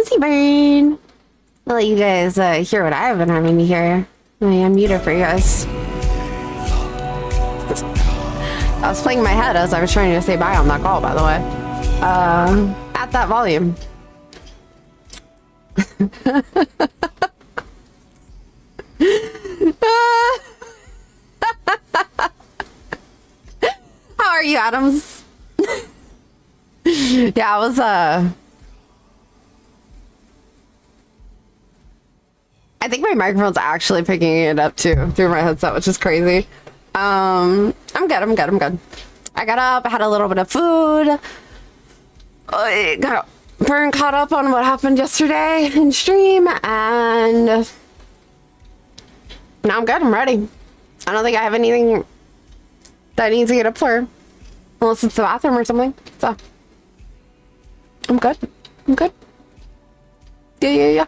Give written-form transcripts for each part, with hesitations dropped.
Fancy Brain. I'll let you guys hear what I've been having to hear. I unmuted for you guys. I was playing in my head as I was trying to say bye on that call, by the way. At that volume. How are you, Adams? Yeah, I was I think my microphone's actually picking it up too through my headset, which is crazy. I'm good. I got up, had a little bit of food. I got caught up on what happened yesterday in stream, and now I'm good. I'm ready. I don't think I have anything that I need to get up for, unless it's the bathroom or something. So I'm good. Yeah.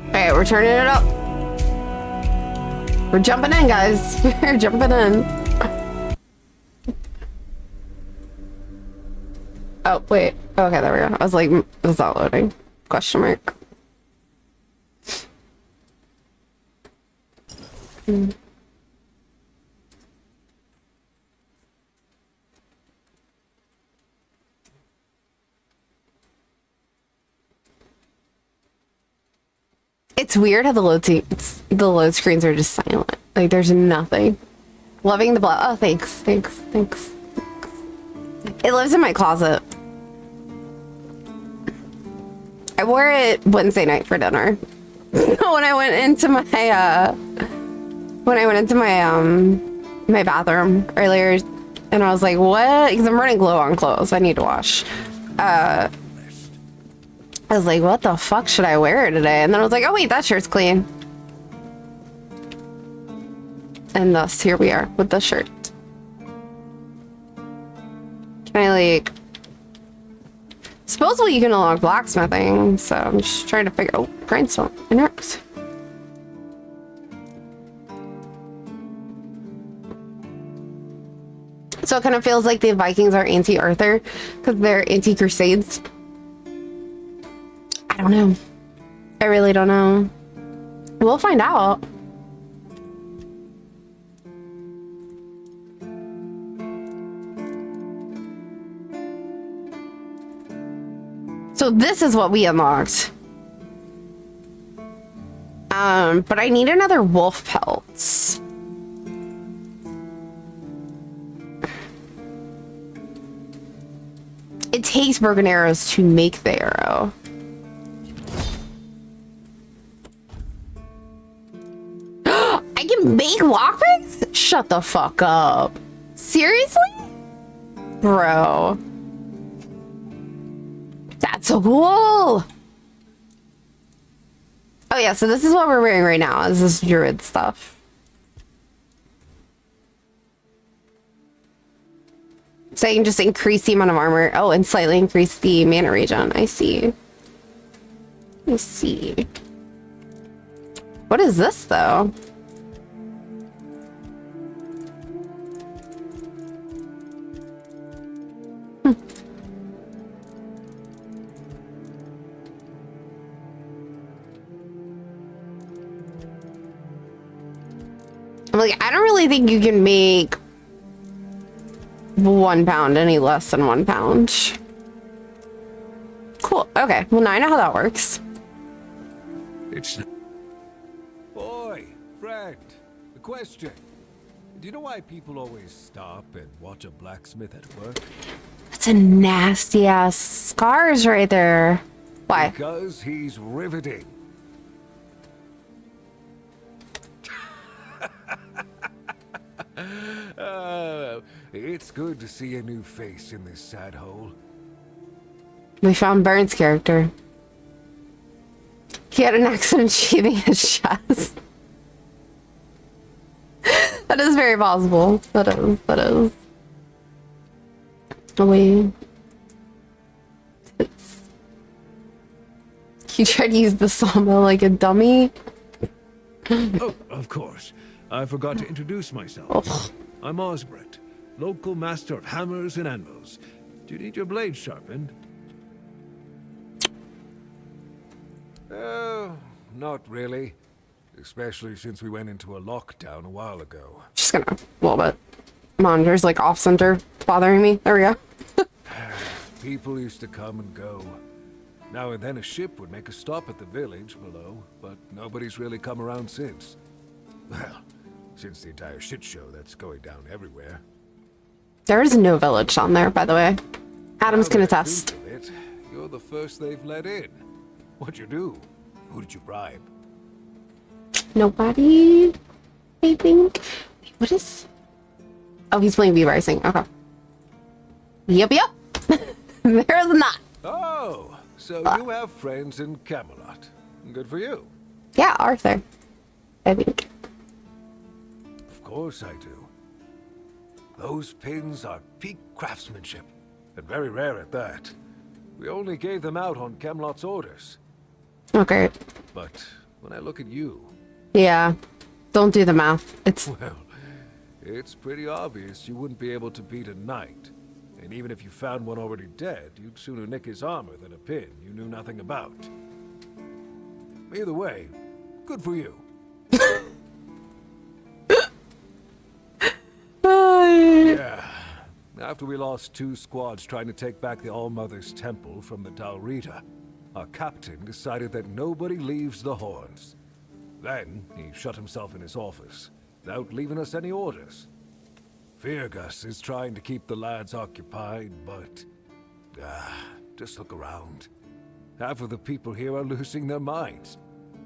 Alright, we're turning it up. We're jumping in, guys. We're jumping in. Oh, wait. Okay, there we go. I was like, is that loading? Question mark. It's weird how the load screens are just silent. Like, there's nothing. Loving the blood. Oh, thanks. It lives in my closet. I wore it Wednesday night for dinner. when I went into my my bathroom earlier, and I was like, what? Because I'm running low on clothes. I need to wash. I was like, what the fuck should I wear today? And then I was like, oh wait, that shirt's clean. And thus, here we are with the shirt. Can I, like... Supposedly you can unlock blacksmithing, so I'm just trying to figure... Oh, grindstone. It works. So it kind of feels like the Vikings are anti-Arthur, because they're anti-Crusades. I don't know. I really don't know. We'll find out. So this is what we unlocked. But I need another wolf pelts. It takes broken arrows to make the arrow. I can make lockpicks? Shut the fuck up. Seriously? Bro. That's so cool. Oh yeah, so this is what we're wearing right now, is this druid stuff. So I can just increase the amount of armor. Oh, and slightly increase the mana regen. I see. I see. What is this, though? I'm like, I don't really think you can make 1 pound any less than 1 pound. Cool. Okay. Well, now I know how that works. It's... Boy, Fred, a question. Do you know why people always stop and watch a blacksmith at work? That's a nasty ass scars right there. Why? Because he's riveting. It's good to see a new face in this sad hole. We found Burns' character. He had an accident shaving his chest. That is very possible. That is. Oh, wait. He tried to use the sawmill like a dummy. Oh, of course. I forgot to introduce myself. Oh, I'm Osbert, local master of hammers and anvils. Do you need your blade sharpened? Not really. Especially since we went into a lockdown a while ago. just gonna a little bit. Monitor's like off center, bothering me. There we go. People used to come and go. Now and then a ship would make a stop at the village below, but nobody's really come around since. Well, since the entire shit show that's going down everywhere. There is no village on there, by the way. Adams Now can that I attest. think of it, you're the first they've let in. What'd you do? Who did you bribe? Nobody, I think. Wait, what is? Oh, he's playing V-Rising. Okay. Yep. There is not. Oh, so you have friends in Camelot. Good for you. Yeah, Arthur. I think. Of course I do. Those pins are peak craftsmanship, and very rare at that. We only gave them out on Camelot's orders. Okay. But when I look at you, Yeah. Don't do the math. It's well, it's pretty obvious you wouldn't be able to beat a knight. And even if you found one already dead, you'd sooner nick his armor than a pin you knew nothing about. Either way, good for you. Yeah. After we lost 2 squads trying to take back the All-Mother's Temple from the Dalrita, our captain decided that nobody leaves the Horns. Then, he shut himself in his office, without leaving us any orders. Feargus is trying to keep the lads occupied, but... just look around. Half of the people here are losing their minds,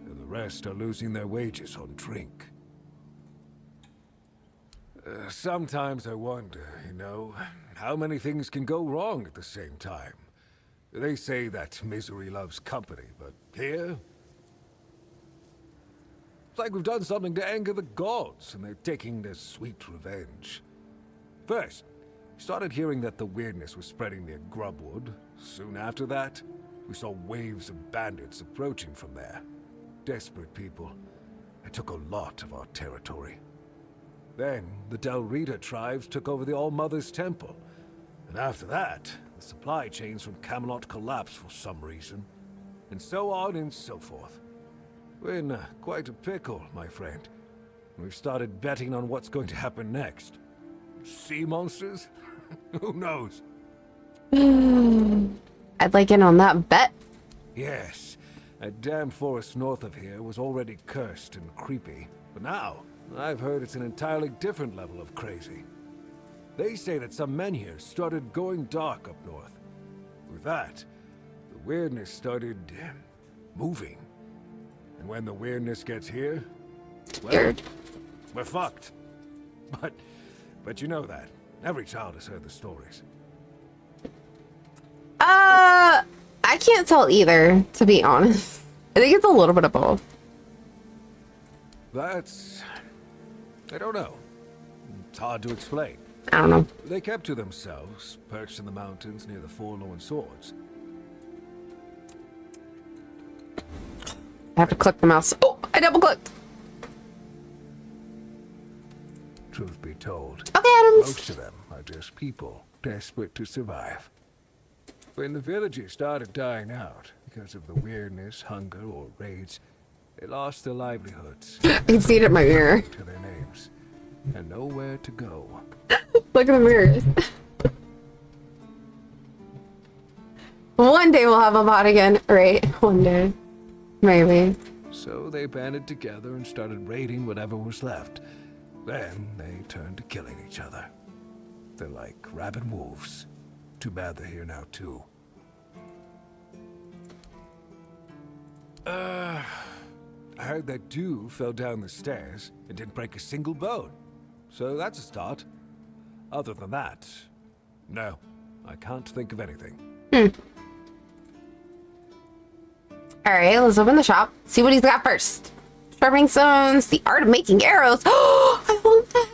and the rest are losing their wages on drink. Sometimes I wonder, how many things can go wrong at the same time. They say that misery loves company, but here... It's like we've done something to anger the gods, and they're taking their sweet revenge. First, we started hearing that the weirdness was spreading near Grubwood. Soon after that, we saw waves of bandits approaching from there. Desperate people. They took a lot of our territory. Then, the Dalrita tribes took over the All-Mother's Temple. And after that, the supply chains from Camelot collapsed for some reason. And so on and so forth. We're in quite a pickle, my friend. We've started betting on what's going to happen next. Sea monsters? Who knows? I'd like in on that bet. Yes, that damn forest north of here was already cursed and creepy. But now, I've heard it's an entirely different level of crazy. They say that some men here started going dark up north. With that, the weirdness started moving. And when the weirdness gets here, well, Weird. we're fucked. But you know that. Every child has heard the stories. I can't tell either, to be honest. I think it's a little bit of both. That's... I don't know. It's hard to explain. I don't know. They kept to themselves, perched in the mountains near the Forlorn Swords. I have to click the mouse. Oh, I double clicked. Truth be told, Okay, Adams. most of them are just people desperate to survive. When the villages started dying out because of the weirdness, hunger, or raids, they lost their livelihoods. I can see it in my mirror. To their names, and nowhere to go. Look at the mirrors. One day we'll have a bot again, right? One day. Maybe. So they banded together and started raiding whatever was left. Then they turned to killing each other. They're like rabid wolves. Too bad they're here now, too. I heard that Dew fell down the stairs and didn't break a single bone. So that's a start. Other than that, no. I can't think of anything. Alright, let's open the shop. See what he's got first. Sharpening stones, the art of making arrows. Oh, I want that.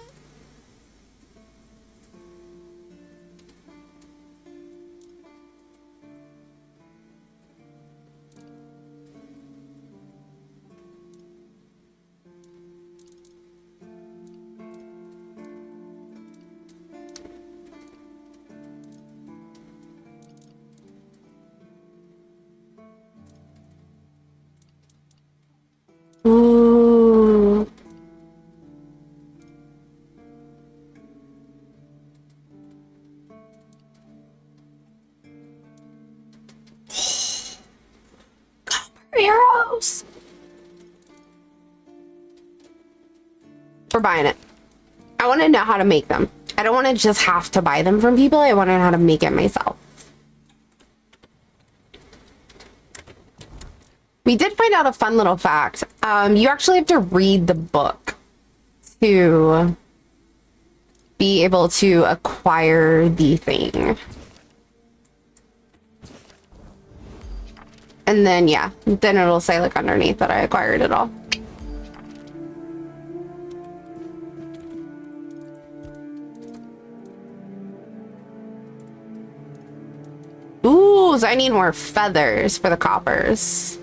We're buying it. I want to know how to make them. I don't want to just have to buy them from people. I want to know how to make it myself. We did find out a fun little fact. You actually have to read the book to be able to acquire the thing. And then, yeah, then it'll say like underneath that I acquired it all. Ooh, so I need more feathers for the coppers.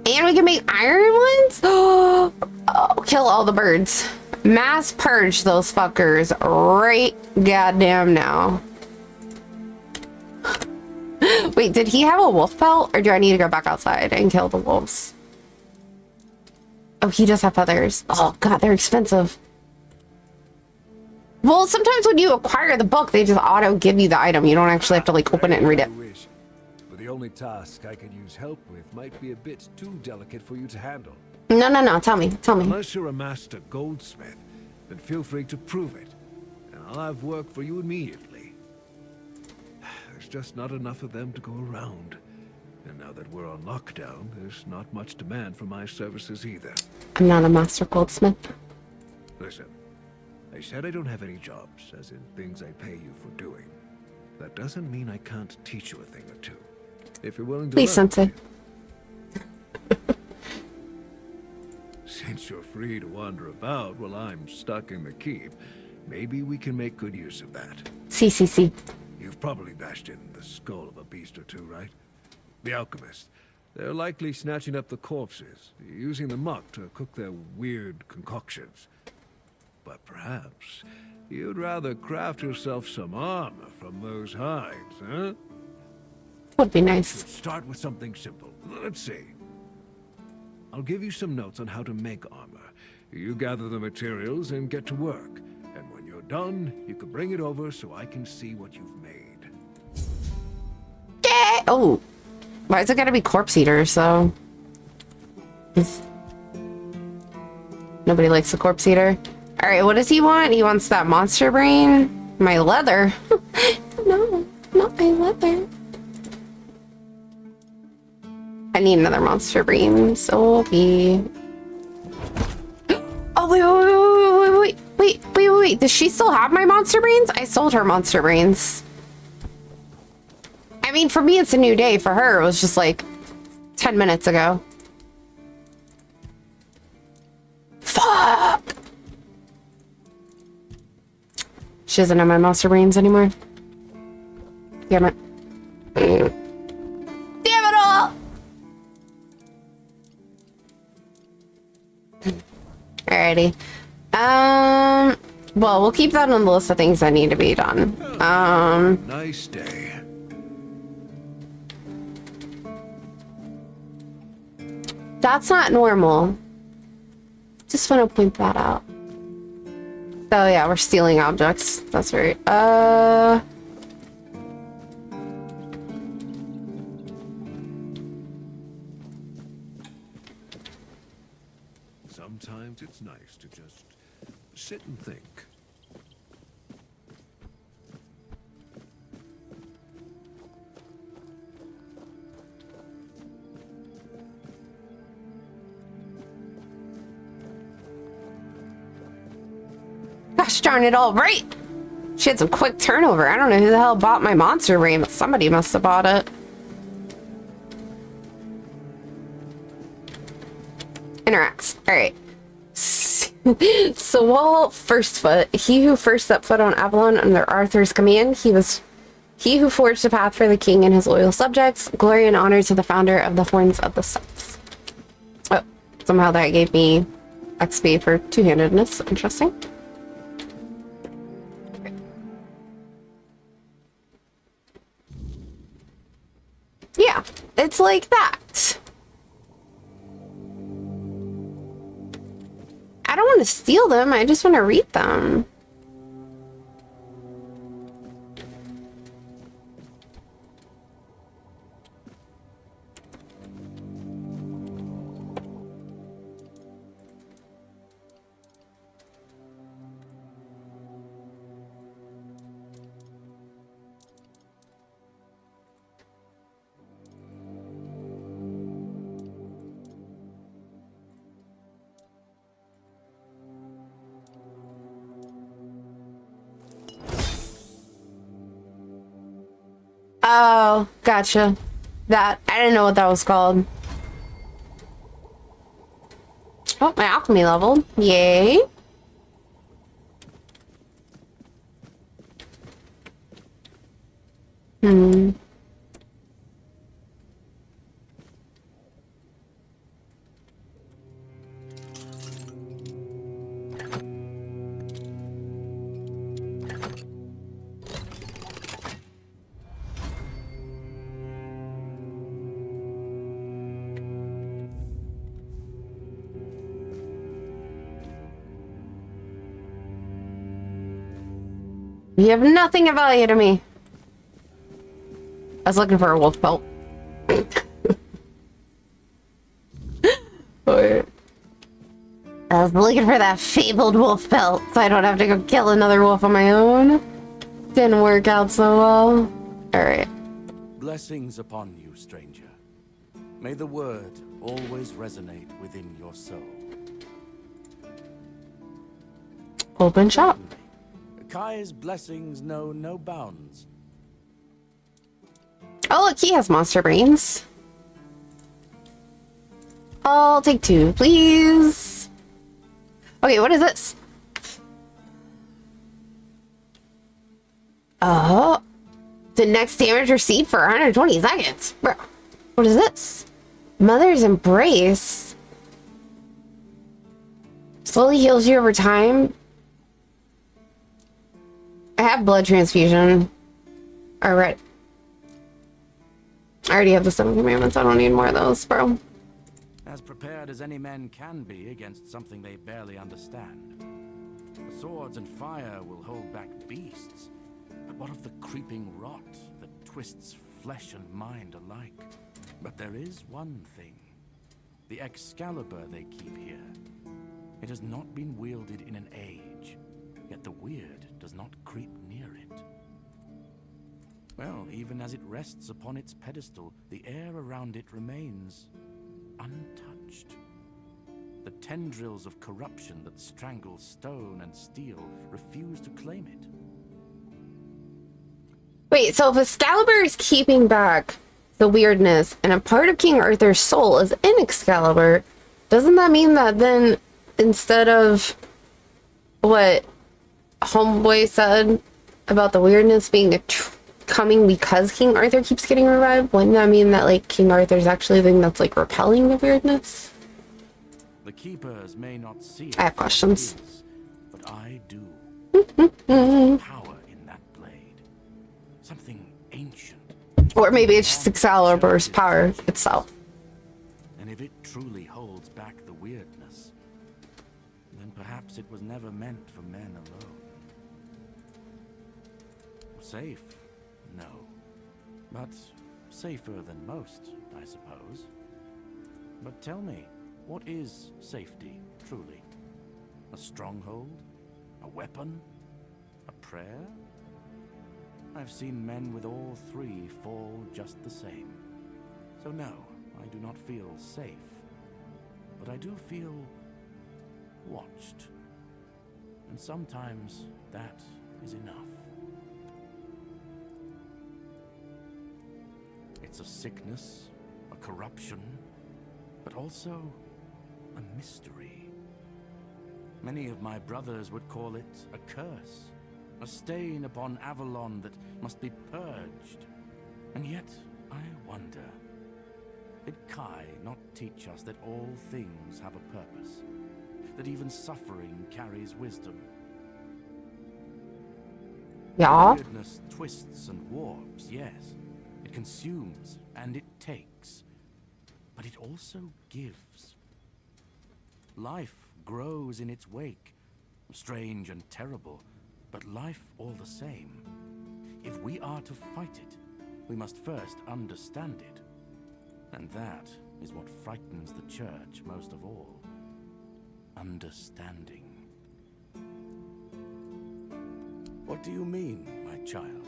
And we can make iron ones? Oh, kill all the birds. Mass purge those fuckers right goddamn now. Wait, did he have a wolf pelt? Or do I need to go back outside and kill the wolves? Oh, he does have feathers. Oh, God, they're expensive. Well, sometimes when you acquire the book, they just auto give you the item. You don't actually have to, like, open it and read it. But the only task I could use help with might be a bit too delicate for you to handle. No. Tell me. Unless you're a master goldsmith, then feel free to prove it. And I'll have work for you immediately. There's just not enough of them to go around. And now that we're on lockdown, there's not much demand for my services either. I'm not a master goldsmith. Listen, I said I don't have any jobs, as in things I pay you for doing. That doesn't mean I can't teach you a thing or two. If you're willing to Please, learn. Sensei. Since you're free to wander about while I'm stuck in the keep, maybe we can make good use of that. C. You've probably bashed in the skull of a beast or two, right? The alchemists. They're likely snatching up the corpses, using the muck to cook their weird concoctions. But perhaps you'd rather craft yourself some armor from those hides, huh? Would be nice. Start with something simple. Let's see. I'll give you some notes on how to make armor. You gather the materials and get to work. And when you're done, you can bring it over so I can see what you've made. Yeah. Oh. Why is it gotta be corpse eater, so... Nobody likes the corpse eater. Alright, what does he want? He wants that monster brain? My leather? No, not my leather. I need another monster brain, so be... Oh, wait. Does she still have my monster brains? I sold her monster brains. I mean, for me, it's a new day. For her, it was just like 10 minutes ago. Fuck! She doesn't have my monster brains anymore. Damn it. Damn it all! Alrighty. Well, we'll keep that on the list of things that need to be done. Nice day. That's not normal. Just want to point that out. Oh yeah, we're stealing objects. That's right. Sometimes it's nice to just sit and think. Gosh darn it all right. She had some quick turnover. I don't know who the hell bought my monster brain, but somebody must have bought it. Interacts. Alright. Sewall Firstfoot, he who first set foot on Avalon under Arthur's command, he who forged a path for the king and his loyal subjects. Glory and honor to the founder of the Horns of the South. Oh, somehow that gave me XP for two-handedness. Interesting. Yeah, it's like that. I don't want to steal them, I just want to read them. Oh, gotcha. That, I didn't know what that was called. Oh, my alchemy leveled. Yay. Hmm. You have nothing of value to me. I was looking for a wolf pelt. I was looking for that fabled wolf pelt so I don't have to go kill another wolf on my own. Didn't work out so well. Alright. Blessings upon you, stranger. May the word always resonate within your soul. Open shop. Kai's blessings know no bounds. Oh, look, he has monster brains. I'll take 2, please. Okay, what is this? Oh, the next damage received for 120 seconds. Bro, what is this? Mother's Embrace. Slowly heals you over time. I have blood transfusion. Alright. I already have the 7 commandments. I don't need more of those, bro. As prepared as any men can be against something they barely understand. The swords and fire will hold back beasts. But what of the creeping rot that twists flesh and mind alike? But there is one thing. The Excalibur they keep here. It has not been wielded in an age, yet the weird does not creep near it. Well, even as it rests upon its pedestal, the air around it remains untouched. The tendrils of corruption that strangle stone and steel refuse to claim it. Wait, so if Excalibur is keeping back the weirdness and a part of King Arthur's soul is in Excalibur, doesn't that mean that then instead of what Homeboy said about the weirdness being coming because King Arthur keeps getting revived, wouldn't that mean that like King Arthur's actually the thing that's like repelling the weirdness? The keepers may not see it I have questions. as it is, but I do. There's power in that blade. Something ancient. Or maybe it's just Excalibur's power itself. And if it truly holds back the weirdness, then perhaps it was never meant for men alone. Safe? No. But safer than most, I suppose. But tell me, what is safety, truly? A stronghold? A weapon? A prayer? I've seen men with all 3 fall just the same. So no, I do not feel safe. But I do feel watched. And sometimes that is enough. It's a sickness, a corruption, but also a mystery. Many of my brothers would call it a curse, a stain upon Avalon that must be purged. And yet, I wonder, did Kai not teach us that all things have a purpose? That even suffering carries wisdom? Yeah. Weirdness twists and warps, yes. It consumes and it takes, but it also gives. Life grows in its wake, strange and terrible, but life all the same. If we are to fight it, we must first understand it. And that is what frightens the church most of all. Understanding. What do you mean, my child?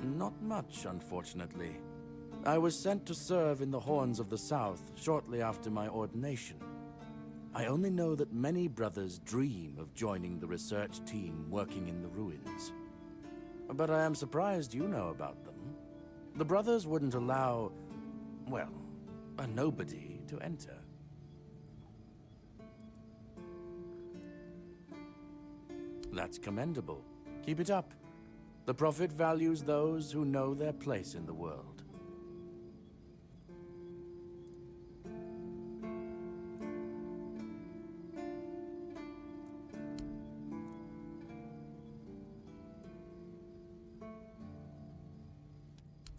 Not much, unfortunately. I was sent to serve in the Horns of the South shortly after my ordination. I only know that many brothers dream of joining the research team working in the ruins. But I am surprised you know about them. The brothers wouldn't allow, well, a nobody to enter. That's commendable. Keep it up. The Prophet values those who know their place in the world.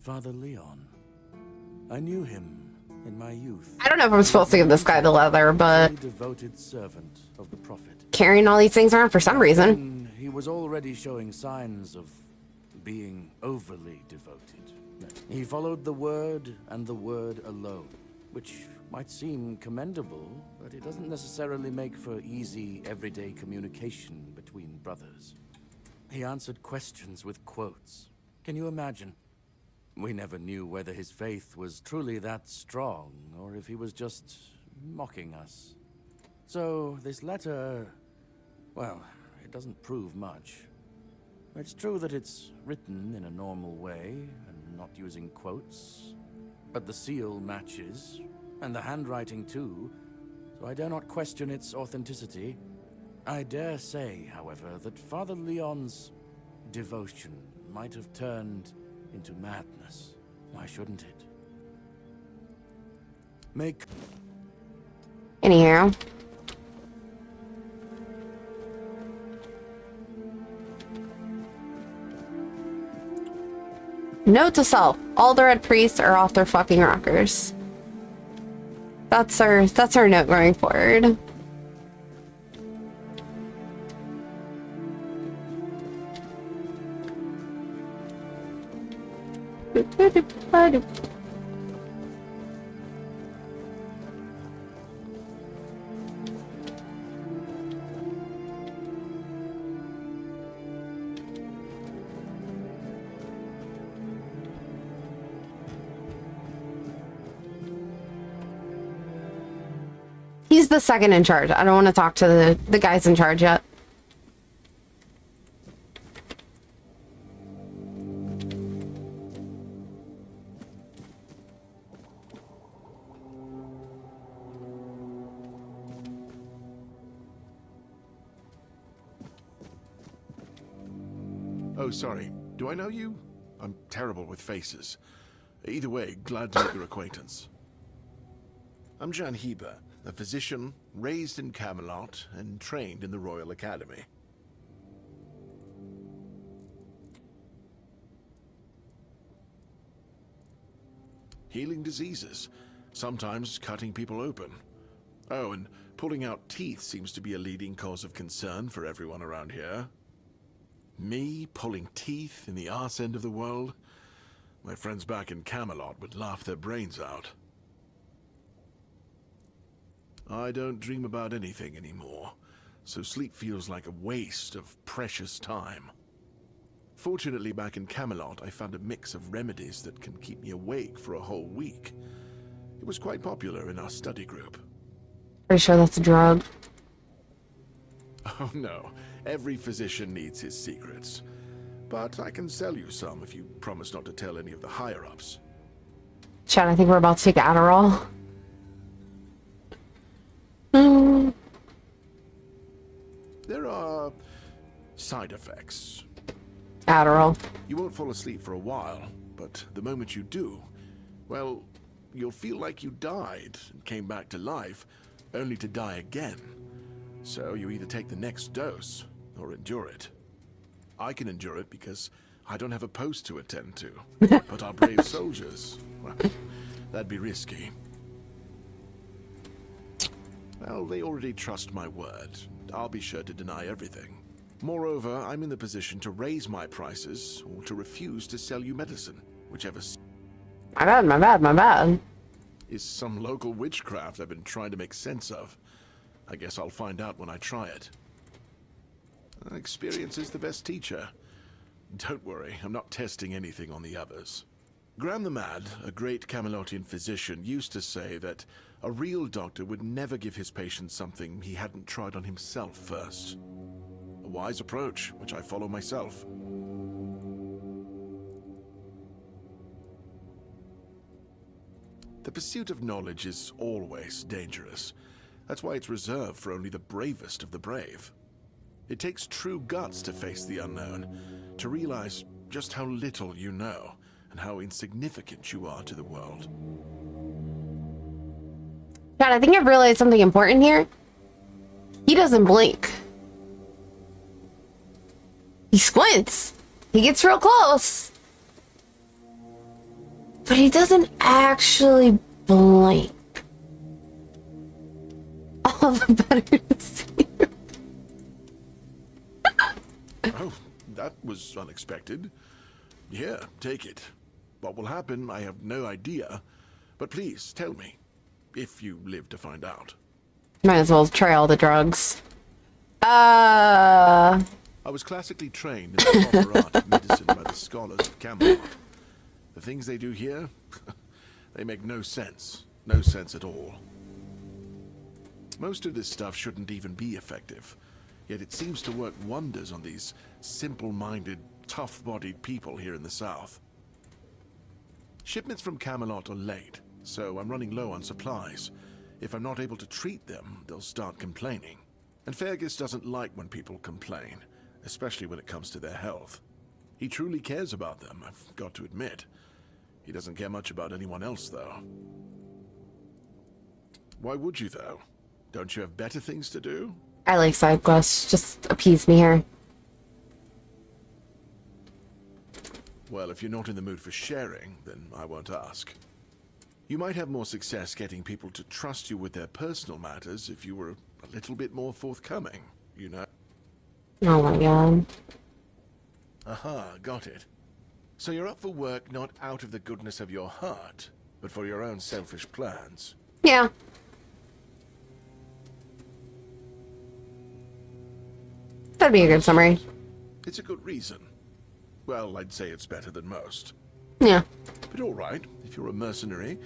Father Leon. I knew him in my youth. I don't know if I'm supposed to give this guy the leather, but A devoted servant of the Prophet. carrying all these things around for some reason. And he was already showing signs of being overly devoted. He followed the word and the word alone, which might seem commendable, but it doesn't necessarily make for easy, everyday communication between brothers. He answered questions with quotes. Can you imagine? We never knew whether his faith was truly that strong, or if he was just mocking us. So, this letter, well, it doesn't prove much. It's true that it's written in a normal way, and not using quotes, but the seal matches, and the handwriting too, so I dare not question its authenticity. I dare say, however, that Father Leon's devotion might have turned into madness. Why shouldn't it? Anyhow. Note to self: all the red priests are off their fucking rockers. That's our note going forward. He's the second in charge. I don't want to talk to the guys in charge yet. Oh, sorry. Do I know you? I'm terrible with faces. Either way, glad to make your acquaintance. I'm Jan Heber, a physician raised in Camelot and trained in the Royal Academy. Healing diseases, sometimes cutting people open. Oh, and pulling out teeth seems to be a leading cause of concern for everyone around here. Me pulling teeth in the arse end of the world? My friends back in Camelot would laugh their brains out. I don't dream about anything anymore, so sleep feels like a waste of precious time. Fortunately, back in Camelot, I found a mix of remedies that can keep me awake for a whole week. It was quite popular in our study group. Pretty sure that's a drug. Oh no, every physician needs his secrets. But I can sell you some if you promise not to tell any of the higher-ups. Chad, I think we're about to take Adderall. There are side effects. Adderall. You won't fall asleep for a while, but the moment you do, well, you'll feel like you died and came back to life, only to die again. So you either take the next dose or endure it. I can endure it because I don't have a post to attend to. But our brave soldiers, well, that'd be risky. Well, they already trust my word. I'll be sure to deny everything. Moreover, I'm in the position to raise my prices or to refuse to sell you medicine, whichever My bad. is some local witchcraft I've been trying to make sense of. I guess I'll find out when I try it. Experience is the best teacher. Don't worry, I'm not testing anything on the others. Graham the Mad, a great Camelotian physician, used to say that a real doctor would never give his patients something he hadn't tried on himself first. A wise approach, which I follow myself. The pursuit of knowledge is always dangerous. That's why it's reserved for only the bravest of the brave. It takes true guts to face the unknown, to realize just how little you know, and how insignificant you are to the world. God, I think I've realized something important here. He doesn't blink. He squints. He gets real close. But he doesn't actually blink. All the better to see. Oh, that was unexpected. Here, take it. What will happen, I have no idea. But please, tell me, if you live to find out. Might as well try all the drugs. I was classically trained in the proper art of medicine by the scholars of Camelot. The things they do here, they make no sense. No sense at all. Most of this stuff shouldn't even be effective. Yet it seems to work wonders on these simple-minded, tough-bodied people here in the south. Shipments from Camelot are late, so I'm running low on supplies. If I'm not able to treat them, they'll start complaining. And Fergus doesn't like when people complain, especially when it comes to their health. He truly cares about them, I've got to admit. He doesn't care much about anyone else, though. Why would you, though? Don't you have better things to do? I like side quests. Just appease me here. Well, if you're not in the mood for sharing, then I won't ask. You might have more success getting people to trust you with their personal matters if you were a little bit more forthcoming, you know? Oh my god. Aha, got it. So you're up for work not out of the goodness of your heart, but for your own selfish plans. Yeah. That'd be a good summary. It's a good reason. Well, I'd say it's better than most. Yeah. But all right, if you're a mercenary,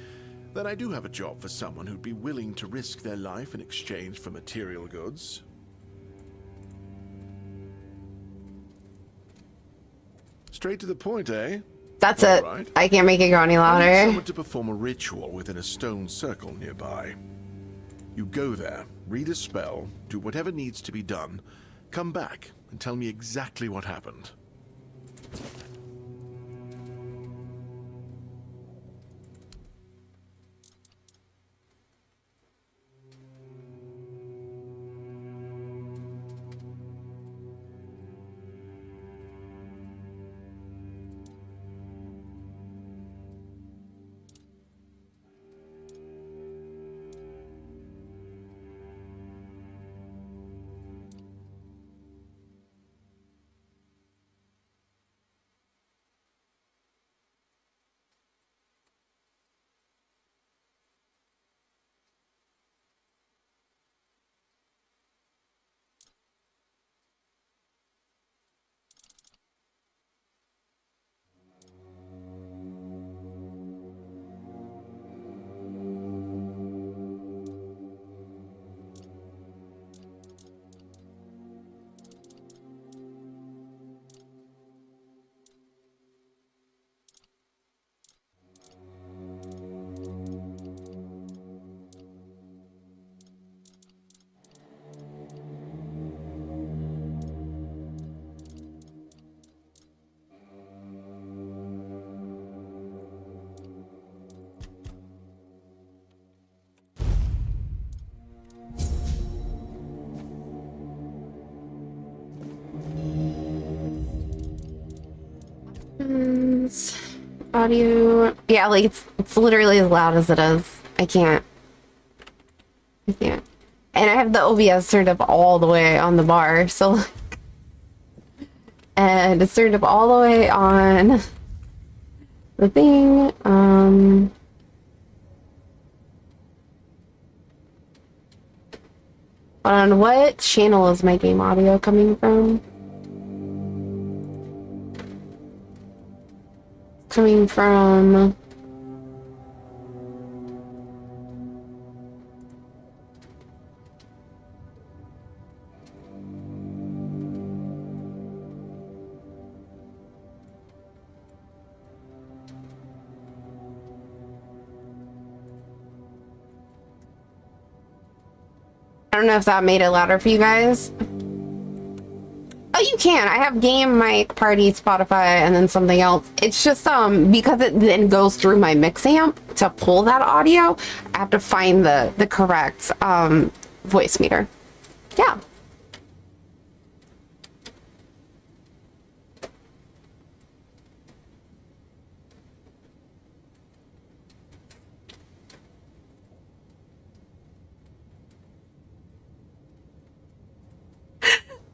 then I do have a job for someone who'd be willing to risk their life in exchange for material goods. Straight to the point, eh? That's All it. right. I can't make it go any I need louder. someone to perform a ritual within a stone circle nearby. You go there, read a spell, do whatever needs to be done, come back and tell me exactly what happened. Audio. Yeah, like it's literally as loud as it is. I can't. And I have the OBS turned up all the way on the bar, so like, and it's turned up all the way on the thing. On what channel is my game audio coming from? coming from. I don't know if that made it louder for you guys. Oh, you can. I have game, mic, party, Spotify, and then something else. It's just because it then goes through my mix amp to pull that audio. I have to find the correct voice meter. Yeah.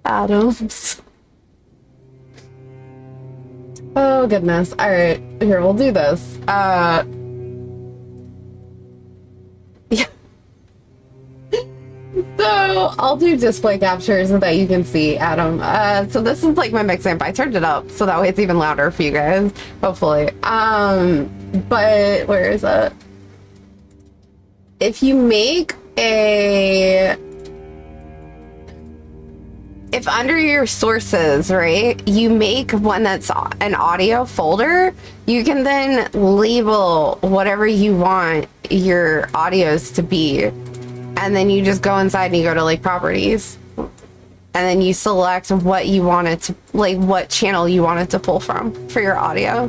Adams. Oh goodness. All right, here, we'll do this. Yeah. So I'll do display capture so that you can see Adam. So this is like my mix amp. I turned it up so that way it's even louder for you guys, hopefully. But where is it? If you make if under your sources, right, you make one that's an audio folder, you can then label whatever you want your audios to be. And then you just go inside and you go to like properties. And then you select what you want it to, like what channel you want it to pull from for your audio.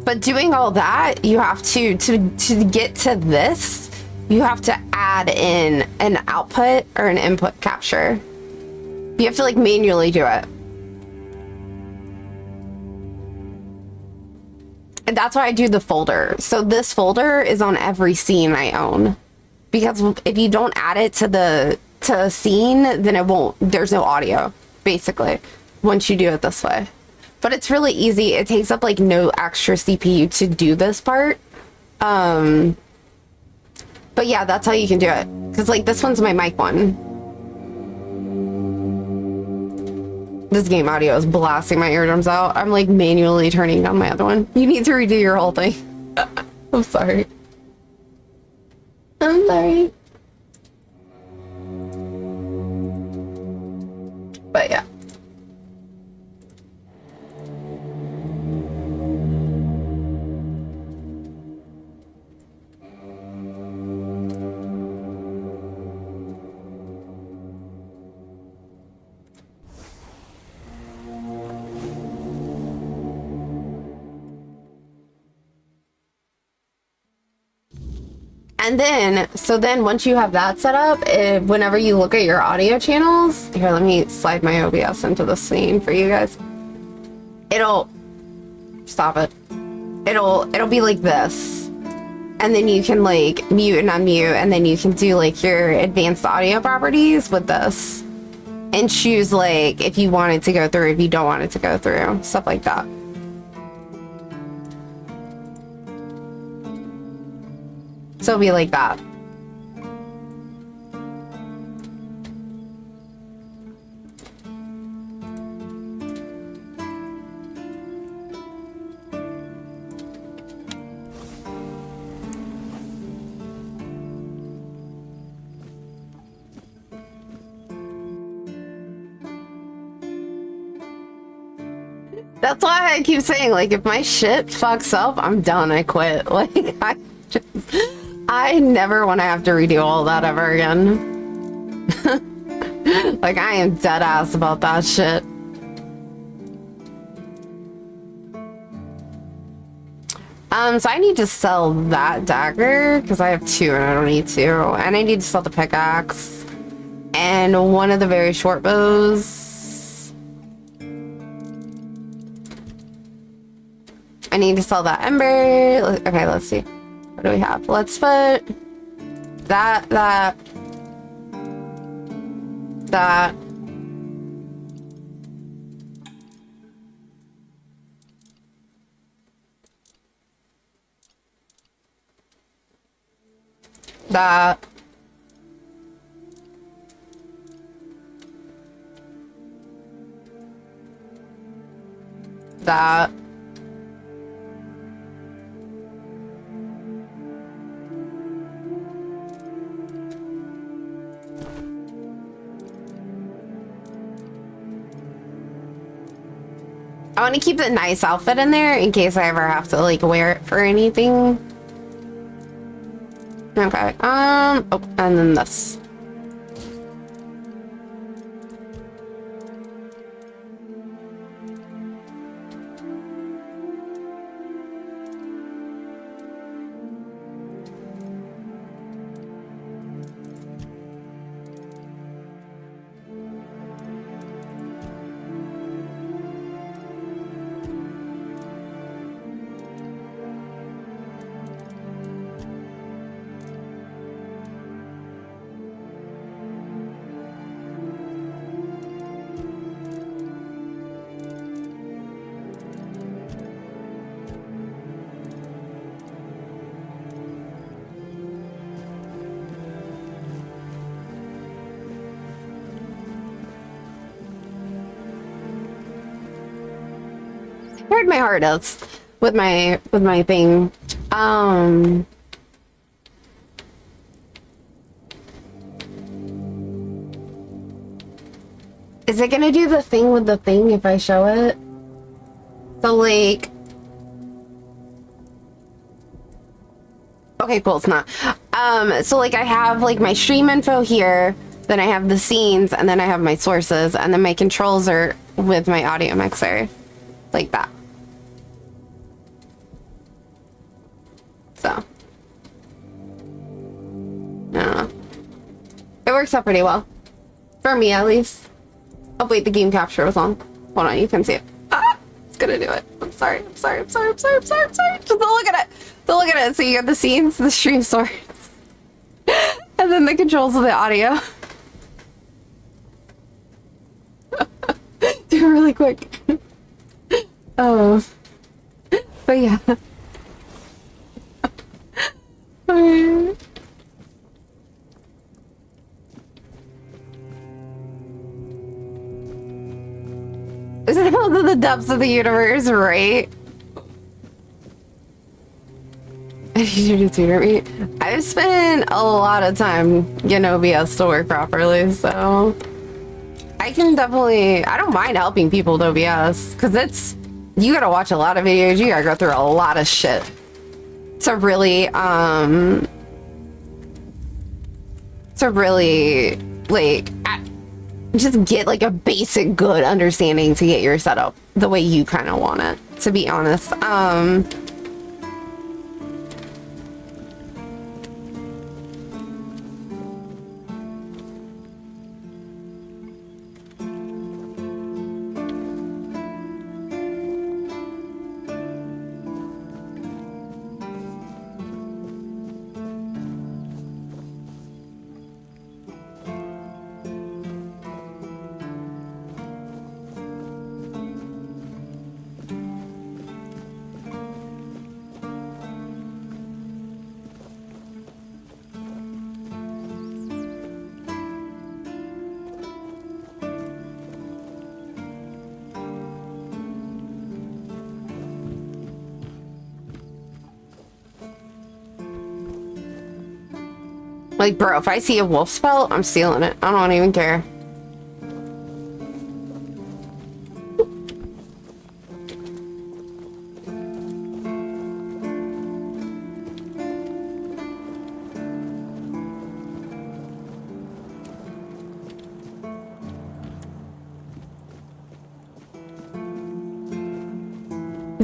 But doing all that, you have to get to this, you have to add in an output or an input capture. You have to like manually do it. And that's why I do the folder. So this folder is on every scene I own. Because if you don't add it to a scene, then it won't, there's no audio, basically, once you do it this way. But it's really easy. It takes up like no extra CPU to do this part. But yeah, that's how you can do it. Because like this one's my mic one. This game audio is blasting my eardrums out. I'm like manually turning down my other one. You need to redo your whole thing. I'm sorry. I'm sorry. But yeah. And then, so then once you have that set up, whenever you look at your audio channels, here, let me slide my OBS into the scene for you guys. Stop it. It'll be like this. And then you can like mute and unmute, and then you can do like your advanced audio properties with this. And choose like if you want it to go through, if you don't want it to go through, stuff like that. So it'll be like that. That's why I keep saying, like, if my shit fucks up, I'm done. I quit. Like, I never want to have to redo all that ever again. Like, I am dead ass about that shit. So I need to sell that dagger because I have two and I don't need two. And I need to sell the pickaxe and one of the very short bows. I need to sell that ember. Okay, let's see. What do we have? Let's put that. That. That. That. I want to keep the nice outfit in there in case I ever have to like wear it for anything. Okay. Oh, and then this. Where'd my heart is with my thing. Is it gonna do the thing with the thing if I show it? So like, okay, cool, it's not. So like I have like my stream info here, then I have the scenes, and then I have my sources, and then my controls are with my audio mixer, like that. So, I don't know. It works out pretty well. For me, at least. Oh, wait, the game capture was on. Hold on, you can see it. Ah! It's gonna do it. I'm sorry. Just don't look at it. Don't look at it. So you got the scenes, the stream source, and then the controls of the audio. Do it really quick. Oh. But yeah. This is the depths of the universe, right? I need you to tutor me. I've spent a lot of time getting OBS to work properly, so I can definitely, I don't mind helping people with OBS, because you gotta watch a lot of videos, you gotta go through a lot of shit to really like just get like a basic good understanding to get your setup the way you kind of want it, to be honest. Like, bro, if I see a wolf spell, I'm stealing it. I don't even care.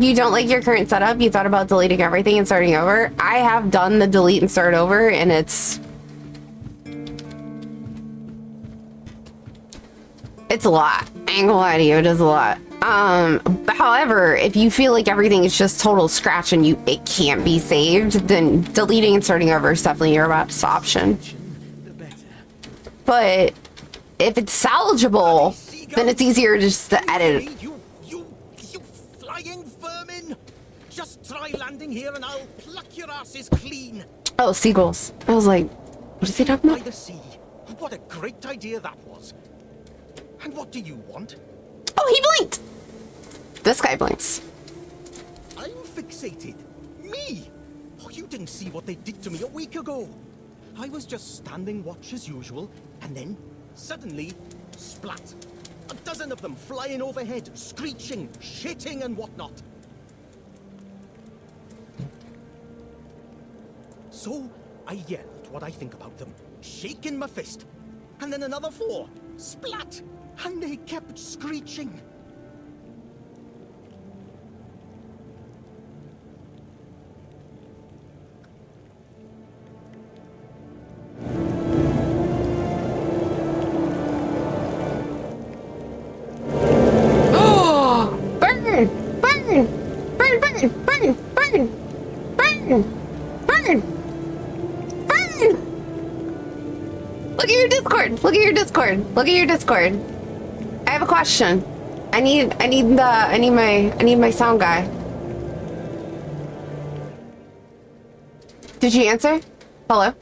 You don't like your current setup? You thought about deleting everything and starting over? I have done the delete and start over, and it's a lot. I ain't gonna lie to you, it is a lot. However, if you feel like everything is just total scratch and it can't be saved, then deleting and starting over is definitely your best option. But if it's salvageable, then it's easier just to edit. You flying vermin! Just try landing here and I'll pluck your asses clean. Oh, seagulls. I was like, what is he talking By about? the sea. What a great idea that was. And what do you want? Oh, he blinked! This guy blinks. I'm fixated. Me? Oh, you didn't see what they did to me a week ago. I was just standing watch as usual, and then, suddenly, splat. A dozen of them flying overhead, screeching, shitting and whatnot. So I yelled what I think about them, shaking my fist. And then another 4. Splat! And they kept screeching. Burn! Burn! Burn! Burn! Burn! Burn! Burn! Burn! Burn! Look at your Discord. Look at your Discord. Look at your Discord. I have a question. I need my sound guy. Did you answer? Hello?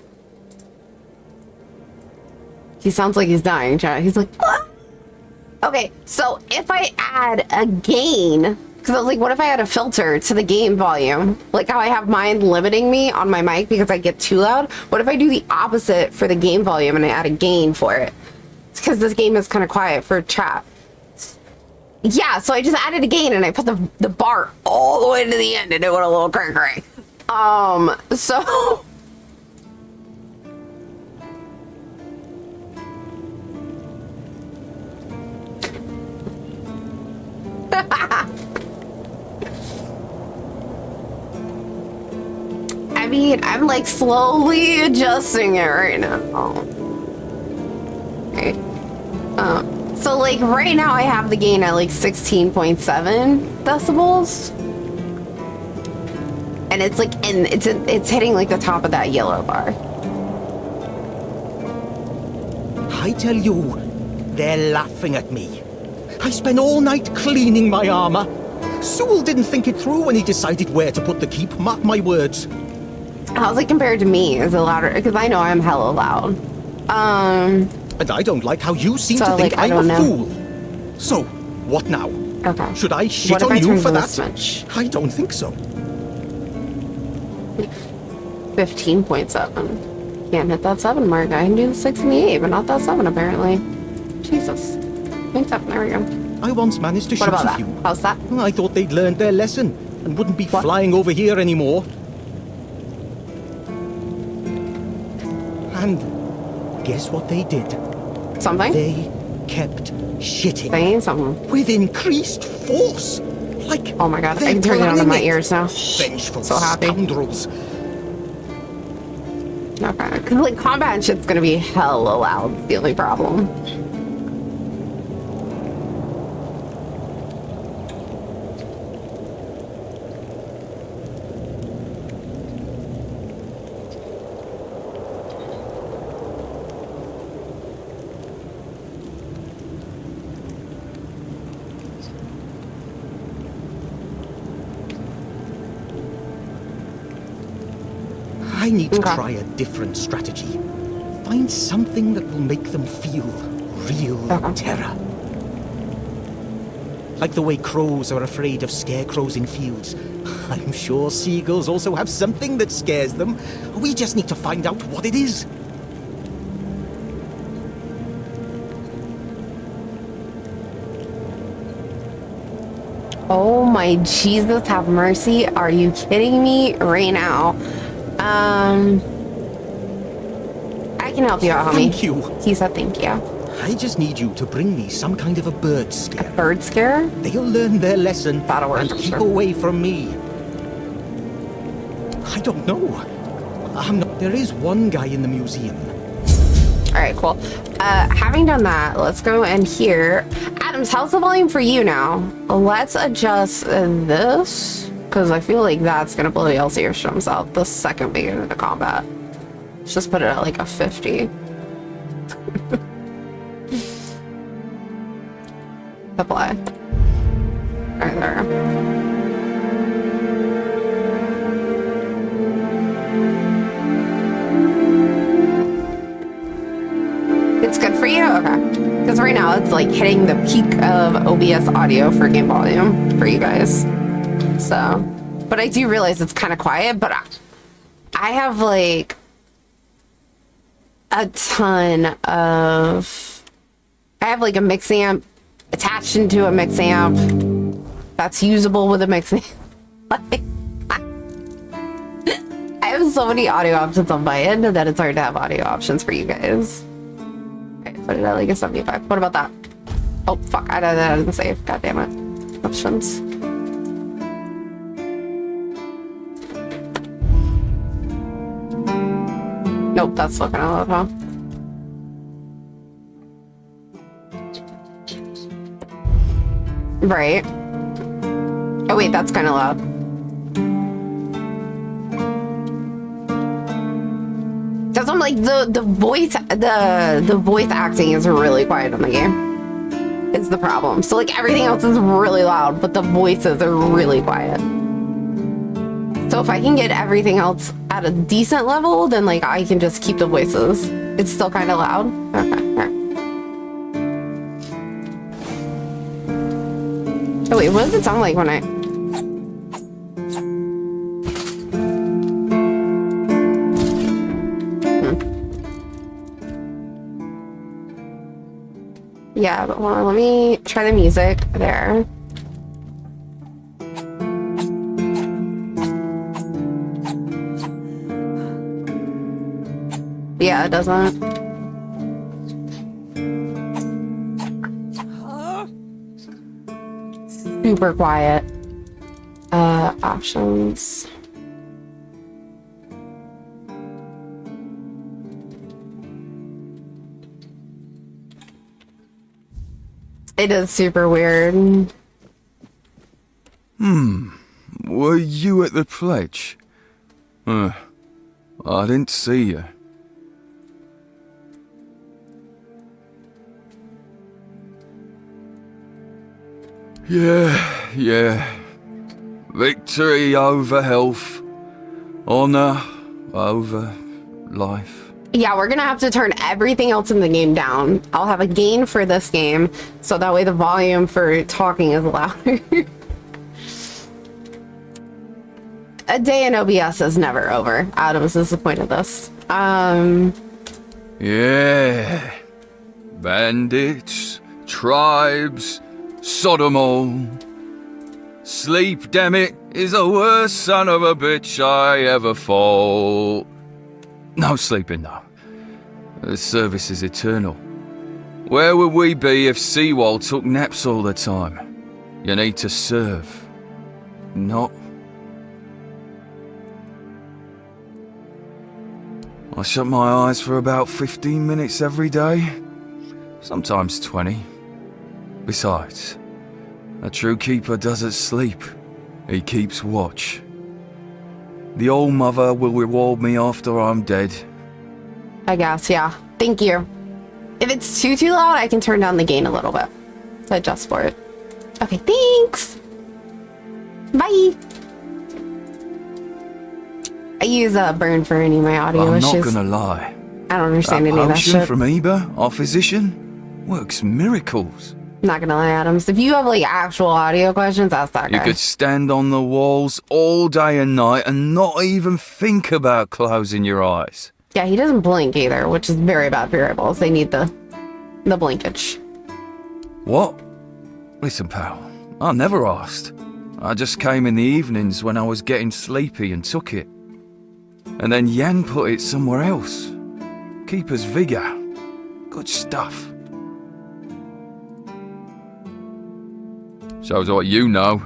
He sounds like he's dying, chat. He's like, ah! Okay, so if I add a gain, because I was like, what if I add a filter to the game volume? Like how I have mine limiting me on my mic because I get too loud. What if I do the opposite for the game volume and I add a gain for it? It's because this game is kind of quiet for chat. Yeah, so I just added a gain and I put the bar all the way to the end and it went a little cray-cray. So... I mean, I'm like slowly adjusting it right now. Okay. So like right now I have the gain at like 16.7 decibels. And it's like, and it's hitting like the top of that yellow bar. I tell you, they're laughing at me. I spent all night cleaning my armor. Sewell didn't think it through when he decided where to put the keep, mark my words. How's it compared to me? Is it louder? Because I know I'm hella loud. And I don't like how you seem so, to think like, I'm a fool. So, what now? Okay. Should I shit what on if I you turn for to that? Switch? I don't think so. 15.7. Can't hit that 7 mark. I can do the 6 and the 8, but not that 7 apparently. Jesus. 0.7, there we go. I once managed to What shoot about a that? few. How's that? I thought they'd learned their lesson and wouldn't be What? flying over here anymore. And guess what they did? Something? They kept shitting. Saying something. With increased force. Like, Oh my god, I they're can turn it on in my planning ears now. Vengeful So happy. scoundrels. Okay, because like combat and shit's gonna be hella loud. It's the only problem. I need to Okay. try a different strategy. Find something that will make them feel real terror. Like the way crows are afraid of scarecrows in fields. I'm sure seagulls also have something that scares them. We just need to find out what it is. Oh my Jesus, have mercy. Are you kidding me right now? I can help you out, homie. Thank you. He said thank you. I just need you to bring me some kind of a bird scare. Bird scare? They'll learn their lesson That'll work, and I'm keep sure. away from me. I don't know. There is one guy in the museum. All right, cool. Having done that, let's go and hear. Adams, how's the volume for you now? Let's adjust this, because I feel like that's going to blow y'all's earstrums out the second we get into combat. Let's just put it at like a 50. Apply. All right, there we go. It's good for you? Okay. Because right now it's like hitting the peak of OBS audio for game volume for you guys. So, but I do realize it's kind of quiet, but I have like a ton of, I have like a mix amp attached into a mix amp that's usable with a mix amp. Like, I have so many audio options on my end that it's hard to have audio options for you guys. Okay, put it at like a 75. What about that? Oh, fuck. I didn't save. God damn it. Options. Nope, that's still kind of loud, huh? Right. Oh wait, that's kind of loud. That's I'm like the voice acting is really quiet in the game. Is the problem. So like everything else is really loud, but the voices are really quiet. So if I can get everything else at a decent level, then like I can just keep the voices. It's still kind of loud. Okay. All right. Oh wait, what does it sound like when I... Yeah, but hold on, let me try the music there. Yeah, it doesn't. Super quiet. Options. It is super weird. Were you at the pledge? I didn't see you. Yeah. Victory over health. Honor over life. Yeah, we're gonna have to turn everything else in the game down. I'll have a gain for this game, so that way the volume for talking is louder. A day in OBS is never over. Adam's disappointed this. Yeah. Bandits, tribes, Sodomol. Sleep, damn it, is the worst son of a bitch I ever fought. No sleeping, though. The service is eternal. Where would we be if Seawall took naps all the time? You need to serve, not... I shut my eyes for about 15 minutes every day. Sometimes 20. Besides, a true keeper doesn't sleep. He keeps watch. The Old Mother will reward me after I'm dead. I guess, yeah. Thank you. If it's too loud, I can turn down the gain a little bit to adjust for it. Okay, thanks. Bye. I use Burn for any of my audio I'm issues. not gonna lie. I don't understand any of that Potion shit. from Eber, our physician, works miracles. Not gonna lie, Adams. If you have like actual audio questions, ask that guy. You could stand on the walls all day and night and not even think about closing your eyes. Yeah, he doesn't blink either, which is very bad for your eyeballs. They need the blinkage. What? Listen, pal, I never asked. I just came in the evenings when I was getting sleepy and took it. And then Yan put it somewhere else. Keeper's Vigor. Good stuff. Shows what you know.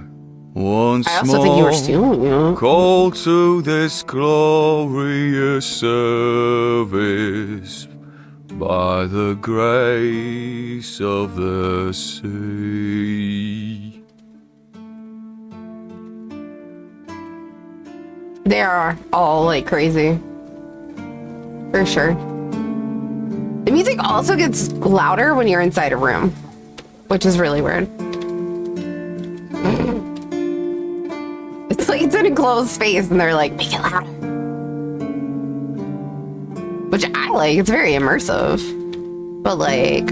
Once I also think you were stealing, you know? Call to this glorious service by the grace of the sea. They are all like crazy. For sure. The music also gets louder when you're inside a room, which is really weird. It's like it's an enclosed space and they're like, make it louder. Which I like, it's very immersive. But like,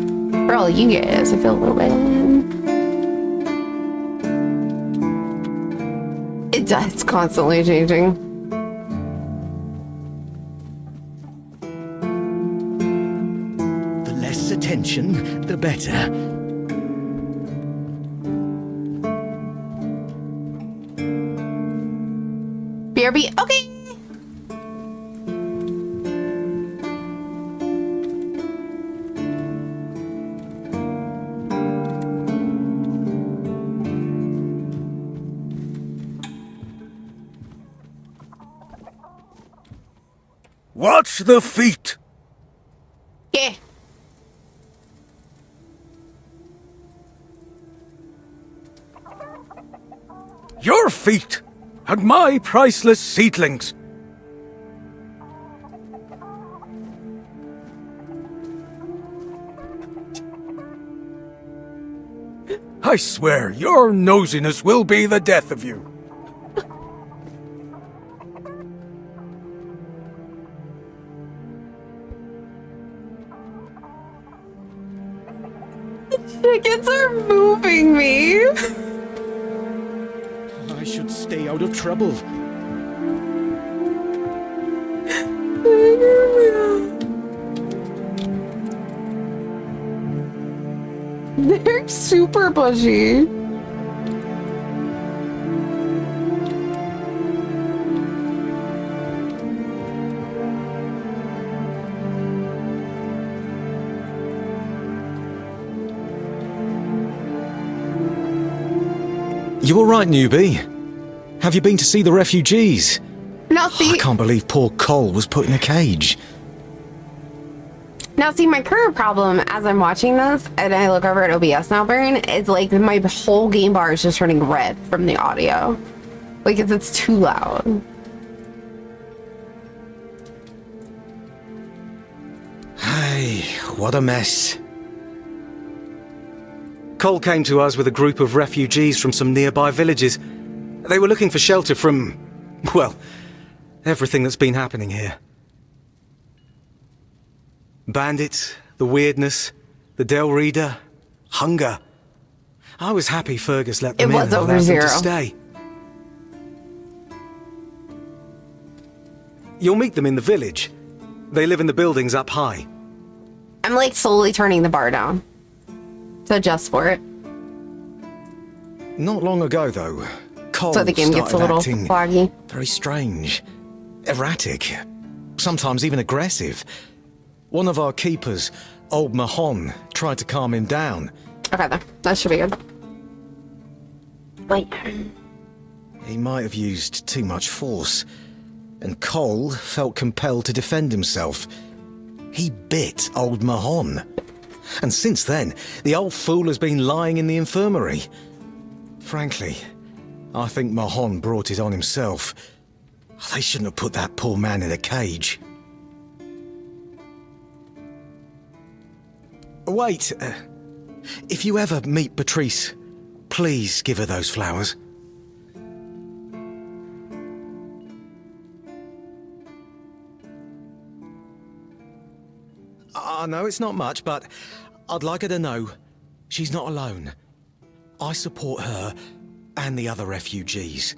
for all you guys, I feel a little bit... It's constantly changing. The less attention, the better. BRB. Okay. Watch the feet! Yeah. Your feet! And my priceless seedlings! I swear, your nosiness will be the death of you. Chickens are moving me. I should stay out of trouble. They're super bushy. You all right, newbie? Have you been to see the refugees? Now I see, can't believe poor Cole was put in a cage. my current problem as I'm watching this and I look over at OBS now, Baron, is like my whole game bar is just turning red from the audio. Like it's too loud. Hey, what a mess. Cole came to us with a group of refugees from some nearby villages. They were looking for shelter from, well, everything that's been happening here. Bandits, the weirdness, the Del Reader, hunger. I was happy Fergus let them It in was and over allowed them zero. to stay. You'll meet them in the village. They live in the buildings up high. I'm like slowly turning the bar down to adjust for it. Not long ago, though, Cole So the game gets a started little acting laggy. very strange, erratic, sometimes even aggressive. One of our keepers, Old Mahon, tried to calm him down. Okay, there. That should be good. Wait. He might have used too much force, and Cole felt compelled to defend himself. He bit Old Mahon. And since then, the old fool has been lying in the infirmary. Frankly, I think Mahon brought it on himself. They shouldn't have put that poor man in a cage. Wait, if you ever meet Patrice, please give her those flowers. I know it's not much, but I'd like her to know she's not alone. I support her and the other refugees.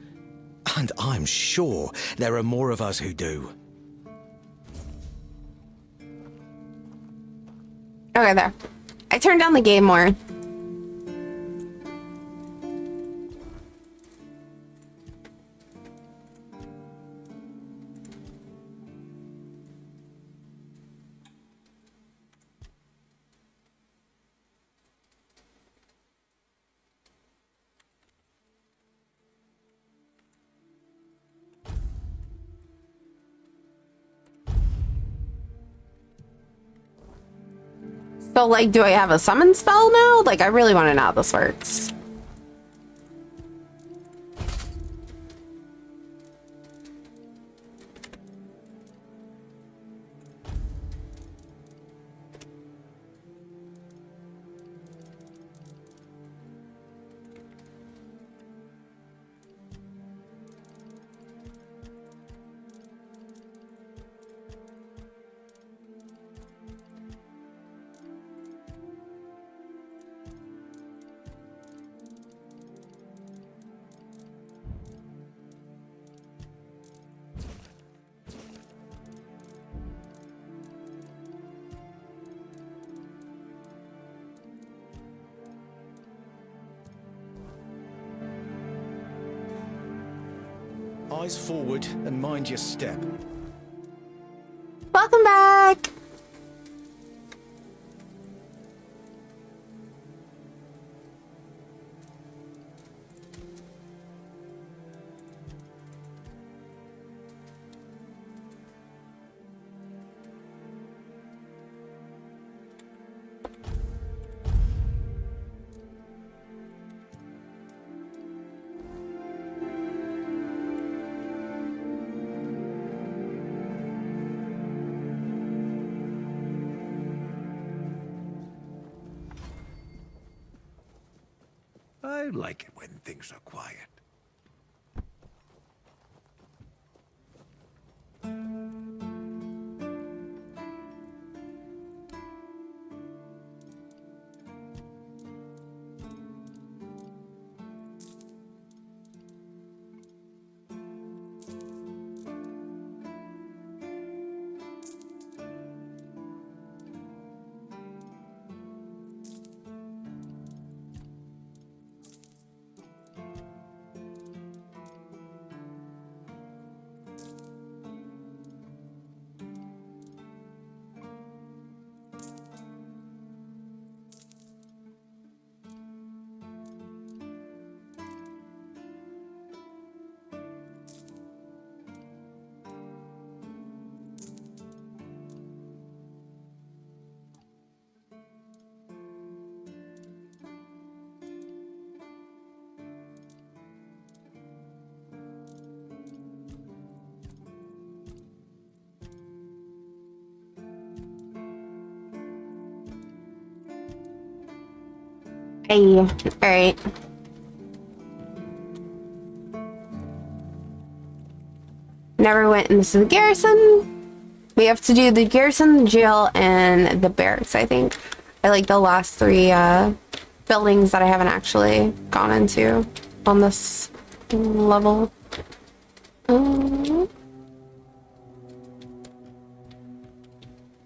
And I'm sure there are more of us who do. Okay, there. I turned down the game more. So, like, do I have a summon spell now? Like, I really want to know how this works. Eyes forward and mind your step. Welcome back. I like it when things are quiet. Hey, all right. Never went into the garrison. We have to do the garrison, the jail, and the barracks, I think. I like the last three buildings that I haven't actually gone into on this level.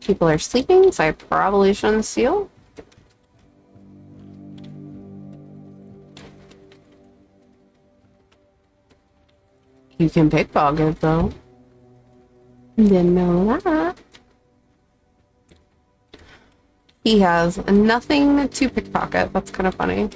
People are sleeping, so I probably shouldn't steal. You can pickpocket though. Didn't know that. He has nothing to pickpocket. That's kind of funny.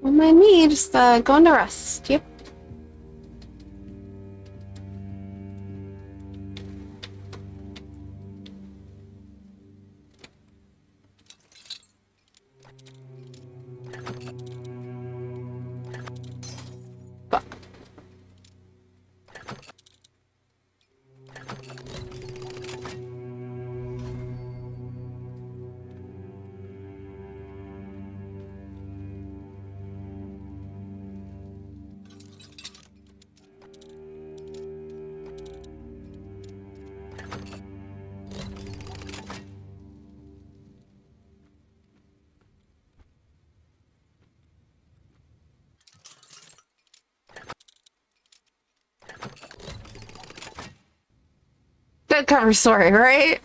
On my knee, just going to rest. Yep. Fuck. Good cover story, right?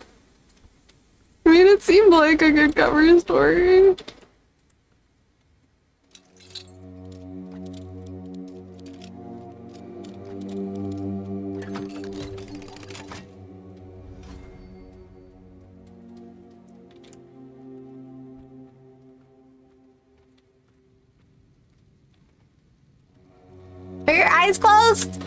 I mean, it seemed like a good cover story. Are your eyes closed?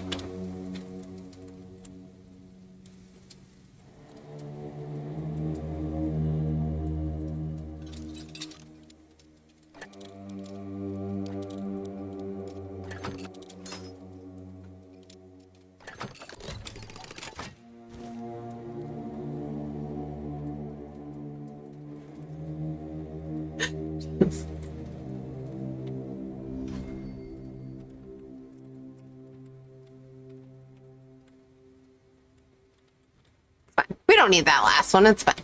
Fine. We don't need that last one. It's fine.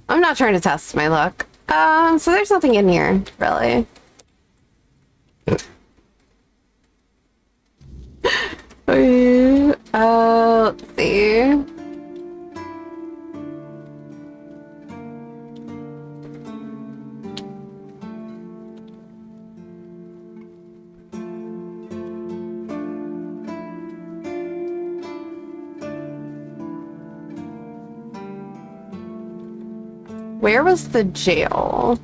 I'm not trying to test my luck. So there's nothing in here, really. Let's see. Where was the jail?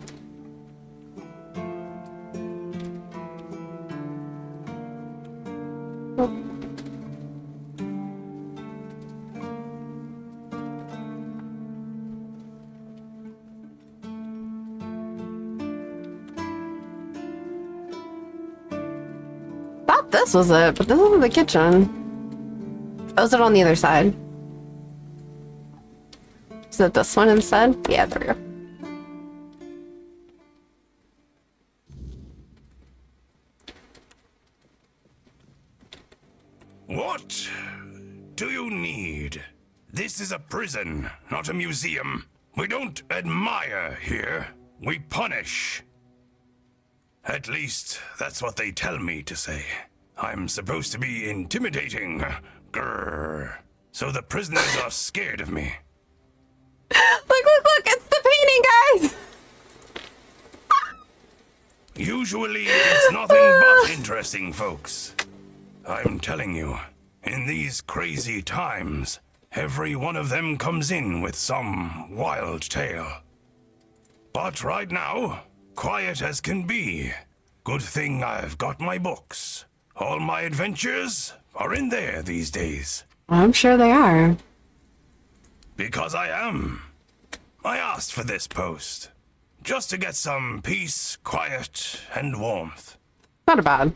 Thought this was it, but this isn't the kitchen. Oh, is it on the other side? Is it this one instead? Yeah, there we go. What do you need? This is a prison, not a museum. We don't admire here. We punish. At least, that's what they tell me to say. I'm supposed to be intimidating. Grrr. So the prisoners are scared of me. Look, it's the painting, guys! Usually, it's nothing but interesting, folks. I'm telling you, in these crazy times, every one of them comes in with some wild tale. But right now, quiet as can be. Good thing I've got my books. All my adventures are in there these days. I'm sure they are. Because I am. I asked for this post. Just to get some peace, quiet, and warmth. Not a bad.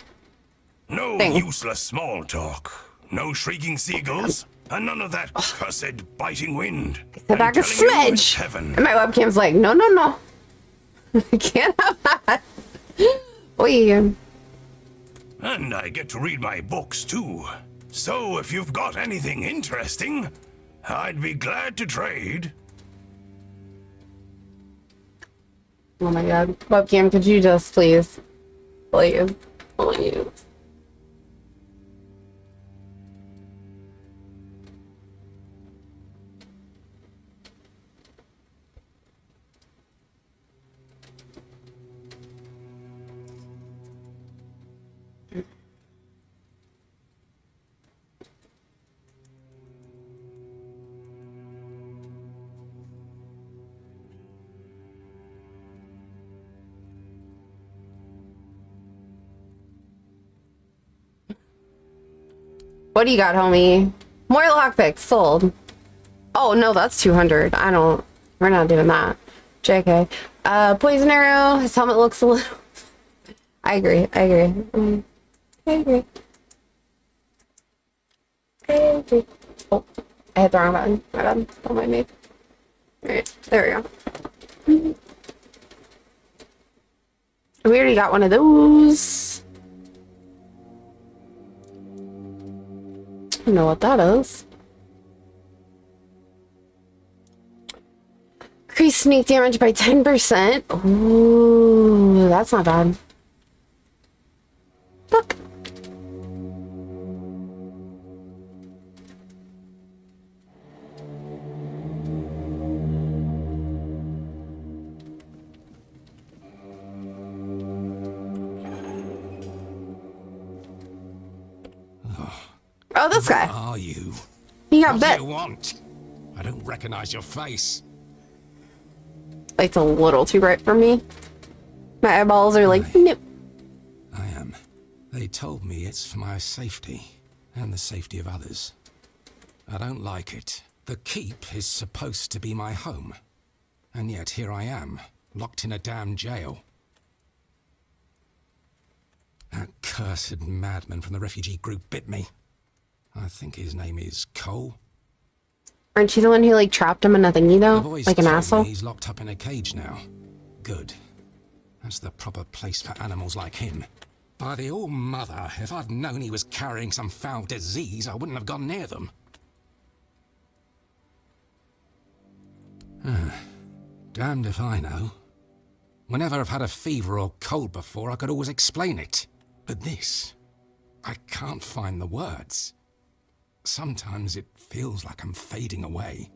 No thing. useless small talk. No shrieking seagulls. And none of that cursed biting wind. Sit back a I'm telling you, it's smidge. heaven. And my webcam's like, no. I can't have that. Oy. And I get to read my books too. So if you've got anything interesting, I'd be glad to trade. Oh my god. Webcam, could you just please? Please. What do you got, homie? More lockpicks sold. Oh no, that's 200. We're not doing that. JK. Poison arrow. His helmet looks a little. I agree. I agree. Oh, I hit the wrong button. My bad. Don't mind me. Alright, there we go. We already got one of those. I don't know what that is. Increase sneak damage by 10%. Ooh, that's not bad. Look. Oh, this guy. Who are you? He got What do bit. you want? I don't recognize your face. It's a little too bright for me. My eyeballs are like, nope. I am. They told me it's for my safety and the safety of others. I don't like it. The keep is supposed to be my home. And yet here I am, locked in a damn jail. That cursed madman from the refugee group bit me. I think his name is Cole. Aren't you the one who like trapped him in a thingy The though? boys Like an told me asshole? he's locked up in a cage now. Good. That's the proper place for animals like him. By the All-Mother, if I'd known he was carrying some foul disease, I wouldn't have gone near them. Damned if I know. Whenever I've had a fever or cold before, I could always explain it. But this, I can't find the words. Sometimes it feels like I'm fading away.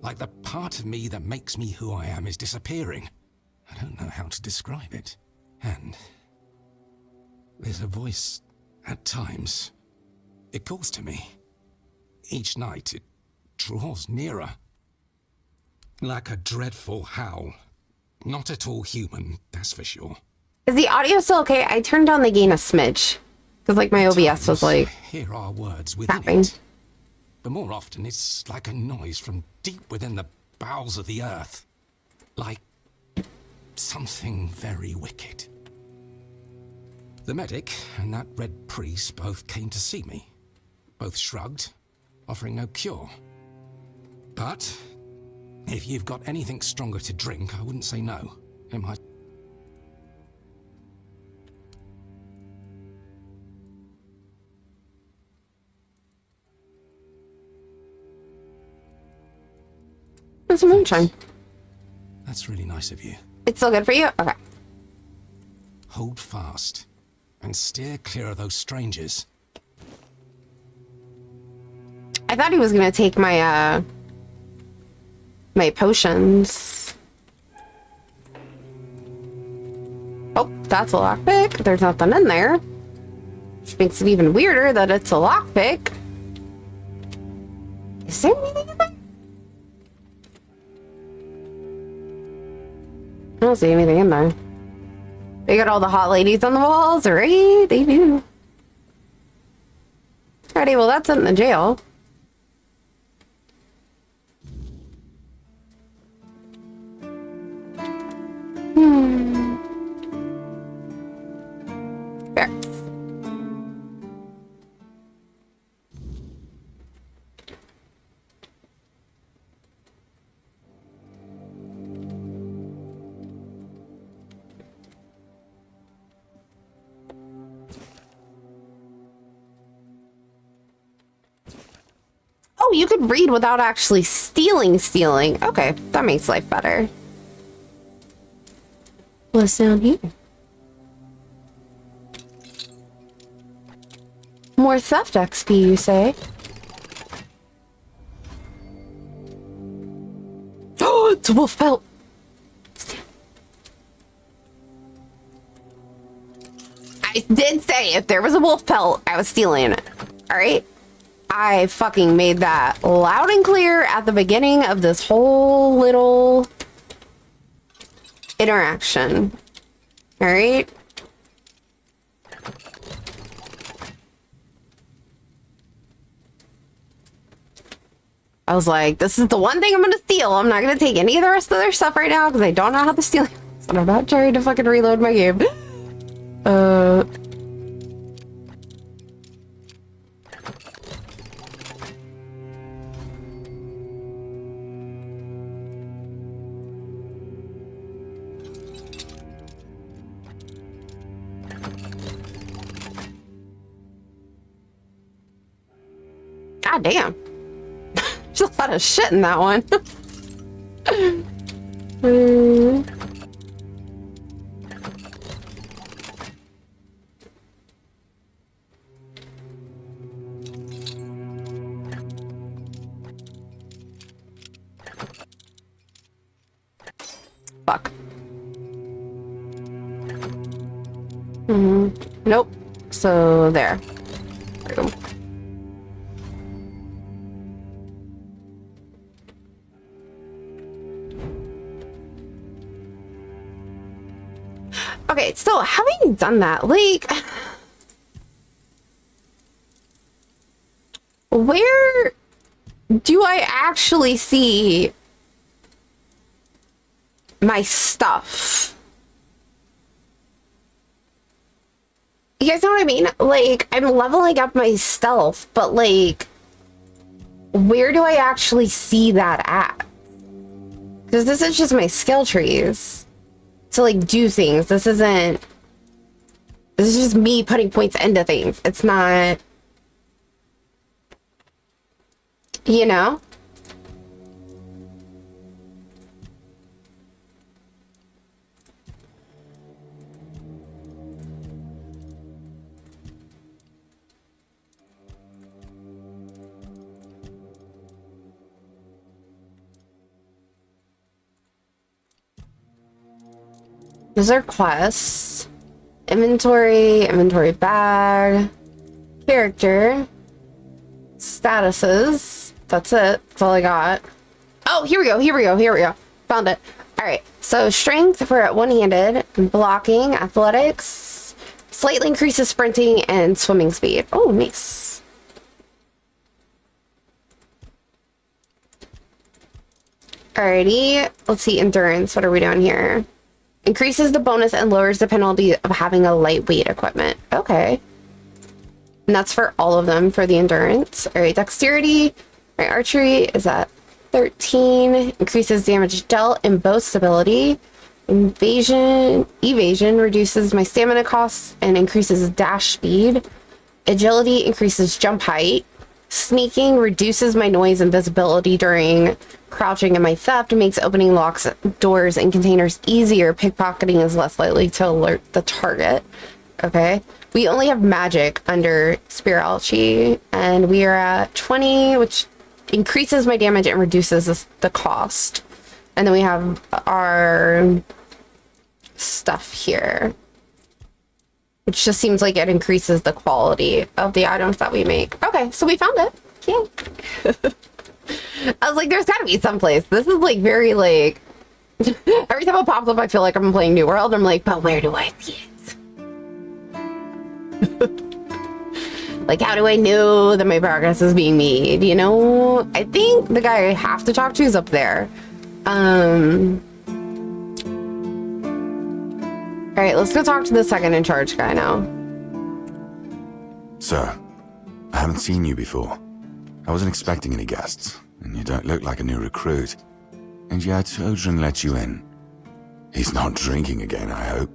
Like the part of me that makes me who I am is disappearing. I don't know how to describe it. And there's a voice at times. It calls to me. Each night it draws nearer. Like a dreadful howl. Not at all human, that's for sure. Is the audio still okay? I turned down the gain a smidge. Because, like, my OBS was, like, here are words within tapping. it. But more often it's like a noise from deep within the bowels of the earth. Like something very wicked. The medic and that red priest both came to see me. Both shrugged, offering no cure. But if you've got anything stronger to drink, I wouldn't say no. It might... It's moonshine. That's really nice of you. It's still good for you? Okay. Hold fast and steer clear of those strangers. I thought he was gonna take my, my potions. Oh, that's a lockpick. There's nothing in there. Which makes it even weirder that it's a lockpick. Is there anything in there? I don't see anything in there. They got all the hot ladies on the walls, right? They do. Alrighty, well that's in the jail. Fair. Oh, you could read without actually stealing. Okay, that makes life better. What's down here? More theft XP, you say? Oh, it's a wolf pelt! I did say if there was a wolf pelt, I was stealing it. Alright? I fucking made that loud and clear at the beginning of this whole little interaction. All right. I was like, this is the one thing I'm going to steal. I'm not going to take any of the rest of their stuff right now because I don't know how to steal it. So I'm not trying to fucking reload my game. God damn. There's a lot of shit in that one. Fuck. Nope. So there. There we go. Okay, so having done that, like, where do I actually see my stuff? You guys know what I mean? Like, I'm leveling up my stealth, but like, where do I actually see that at? Because this is just my skill trees. to like do things. This is just me putting points into things. It's not, you know? Those are quests. Inventory bag, character, statuses. That's it. That's all I got. Oh, here we go. Found it. All right. So strength, we're at one-handed. Blocking, athletics, slightly increases sprinting and swimming speed. Oh, nice. Alrighty. Let's see, endurance. What are we doing here? Increases the bonus and lowers the penalty of having a lightweight equipment. Okay. And that's for all of them for the endurance. All right, dexterity. All right, archery is at 13. Increases damage dealt and bow stability. Evasion reduces my stamina costs and increases dash speed. Agility increases jump height. Sneaking reduces my noise and visibility during crouching, and my theft makes opening locks, doors, and containers easier. Pickpocketing is less likely to alert the target. Okay. We only have magic under Spirituality, and we are at 20, which increases my damage and reduces the cost. And then we have our stuff here, which just seems like it increases the quality of the items that we make. Okay, so we found it. Yay. I was like, there's gotta be someplace. This is like very like, every time it pops up, I feel like I'm playing New World. I'm like, but where do I see it? Like, how do I know that my progress is being made? You know, I think the guy I have to talk to is up there. All right, let's go talk to the second in charge guy now. Sir, I haven't seen you before. I wasn't expecting any guests, and you don't look like a new recruit. And yet, Odrin let you in. He's not drinking again, I hope.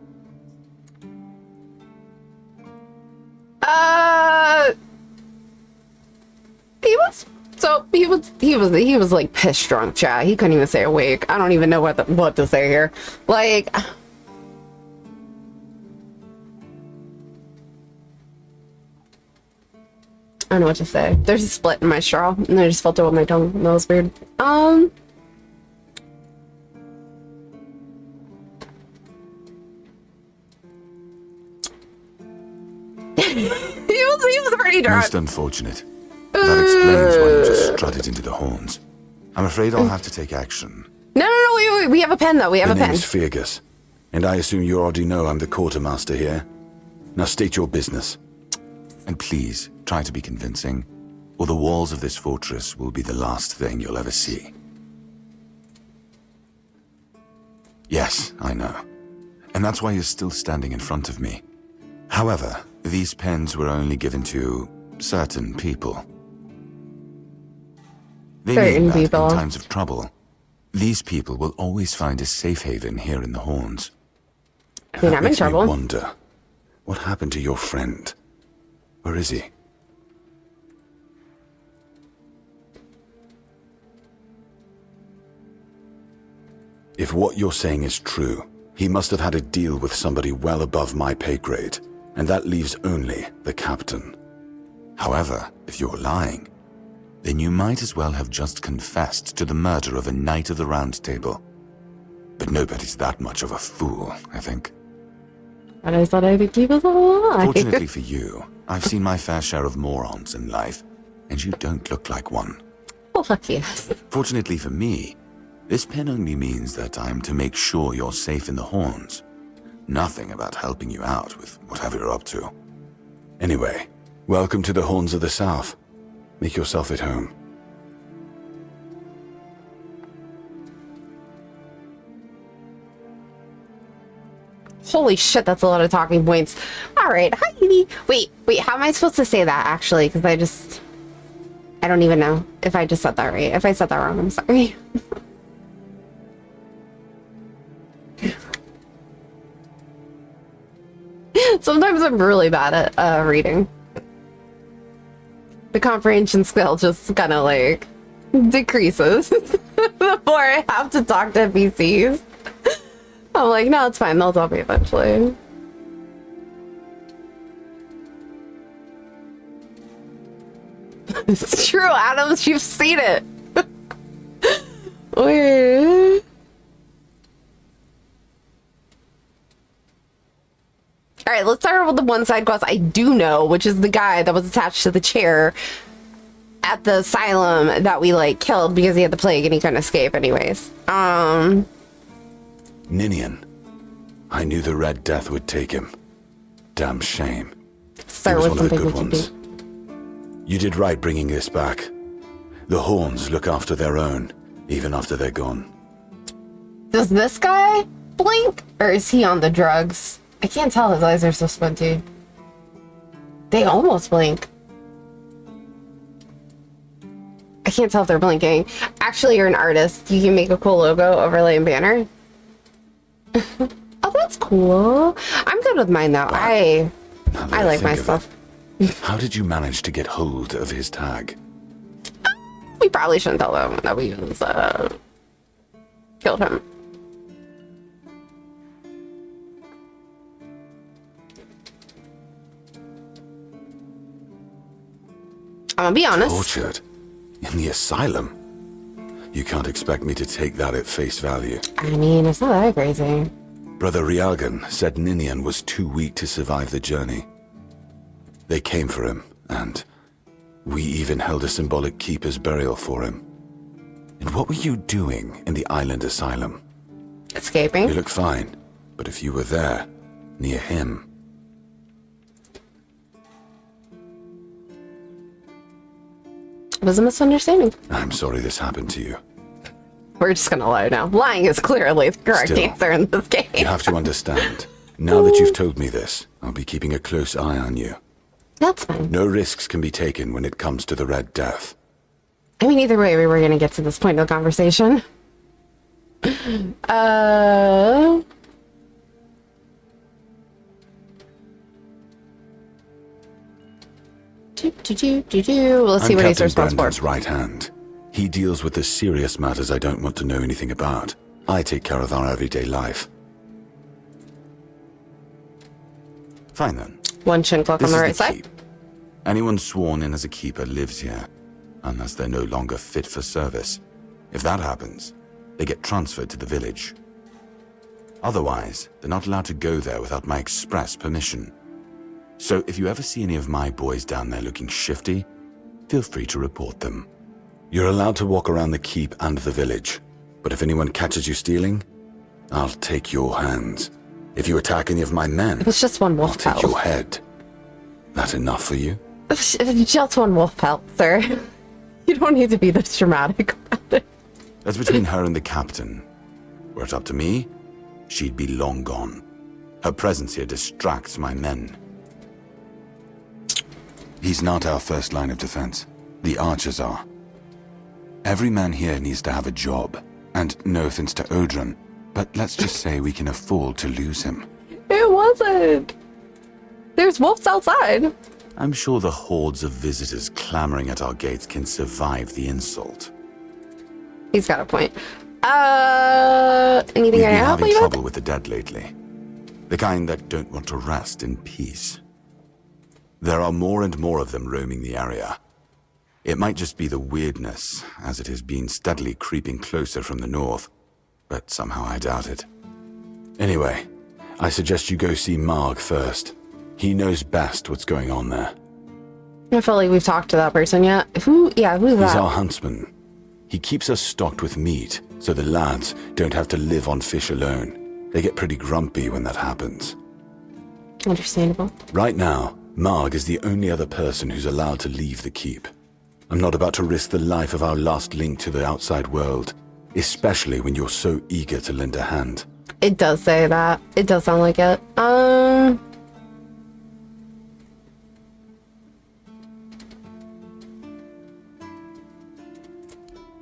He was like piss drunk, chat. He couldn't even say awake. I don't even know what to say here. Like, I don't know what to say. There's a split in my straw, and I just felt it with my tongue. That was weird. He was pretty drunk. Most unfortunate. That explains why you just strutted into the horns. I'm afraid I'll have to take action. No, we have a pen, though. We have a pen. My name's Fergus, and I assume you already know I'm the quartermaster here. Now state your business. And please, try to be convincing, or the walls of this fortress will be the last thing you'll ever see. Yes, I know. And that's why you're still standing in front of me. However, these pens were only given to certain people. They mean that in times of trouble, these people will always find a safe haven here in the Horns. I mean, I'm in trouble. I wonder, what happened to your friend? Where is he? If what you're saying is true, he must have had a deal with somebody well above my pay grade, and that leaves only the captain. However, if you're lying, then you might as well have just confessed to the murder of a Knight of the Round Table. But nobody's that much of a fool, I think. And I thought I'd keep us alive. Fortunately for you, I've seen my fair share of morons in life, and you don't look like one. Oh, fuck yes. Fortunately for me, this pen only means that I'm to make sure you're safe in the Horns. Nothing about helping you out with whatever you're up to. Anyway, welcome to the Horns of the South. Make yourself at home. Holy shit, that's a lot of talking points. All right, hi, Edie. Wait, how am I supposed to say that, actually? Because I don't even know if I just said that right. If I said that wrong, I'm sorry. Sometimes I'm really bad at reading. The comprehension skill just kind of like decreases the more I have to talk to NPCs. I'm like, no, it's fine. They'll tell me eventually. It's true, Adams. You've seen it. Wait. All right, let's start with the one side quest I do know, which is the guy that was attached to the chair at the asylum that we like killed because he had the plague and he couldn't escape anyways. Ninian. I knew the Red Death would take him. Damn shame. Start He was with one of the something good we can ones. You did right bringing this back. The Horns look after their own, even after they're gone. Does this guy blink or is he on the drugs? I can't tell, his eyes are so squinty. They almost blink. I can't tell if they're blinking. Actually, you're an artist. You can make a cool logo, overlay, and banner. Oh, that's cool. I'm good with mine though. I like my stuff. How did you manage to get hold of his tag? We probably shouldn't tell them that we just killed him. I'm gonna be honest. Tortured? In the asylum? You can't expect me to take that at face value. I mean, it's not that crazy. Brother Rialgan said Ninian was too weak to survive the journey. They came for him, and we even held a symbolic keeper's burial for him. And what were you doing in the island asylum? Escaping? You look fine, but if you were there, near him... It was a misunderstanding. I'm sorry this happened to you. We're just gonna lie now. Lying is clearly the correct Still, answer in this game. You have to understand. Now that you've told me this, I'll be keeping a close eye on you. That's fine. No risks can be taken when it comes to the Red Death. I mean, either way, we were gonna get to this point of the conversation. Let's see I'm what he's Captain responsible Brandon's for. right hand. He deals with the serious matters I don't want to know anything about. I take care of our everyday life. Fine then. One chin clock on This the is right side. keep. Anyone sworn in as a keeper lives here, unless they're no longer fit for service. If that happens, they get transferred to the village. Otherwise, they're not allowed to go there without my express permission. So if you ever see any of my boys down there looking shifty, feel free to report them. You're allowed to walk around the keep and the village, but if anyone catches you stealing, I'll take your hands. If you attack any of my men, It was just one I'll wolf take pelt. your head. That enough for you? Just one wolf pelt, sir. You don't need to be this dramatic about it. That's between her and the captain. Were it up to me, she'd be long gone. Her presence here distracts my men. He's not our first line of defense. The archers are. Every man here needs to have a job. And no offense to Odrin, but let's just say we can afford to lose him. It wasn't. There's wolves outside. I'm sure the hordes of visitors clamoring at our gates can survive the insult. He's got a point. Anything We've I been can help having you trouble with? with the dead lately. The kind that don't want to rest in peace. There are more and more of them roaming the area. It might just be the weirdness, as it has been steadily creeping closer from the north, but somehow I doubt it. Anyway, I suggest you go see Marg first. He knows best what's going on there. I feel like we've talked to that person yet. Who's He's that? our huntsman. He keeps us stocked with meat, so the lads don't have to live on fish alone. They get pretty grumpy when that happens. Understandable. Right now, Marg is the only other person who's allowed to leave the keep. I'm not about to risk the life of our last link to the outside world, especially when you're so eager to lend a hand. It does say that. It does sound like it.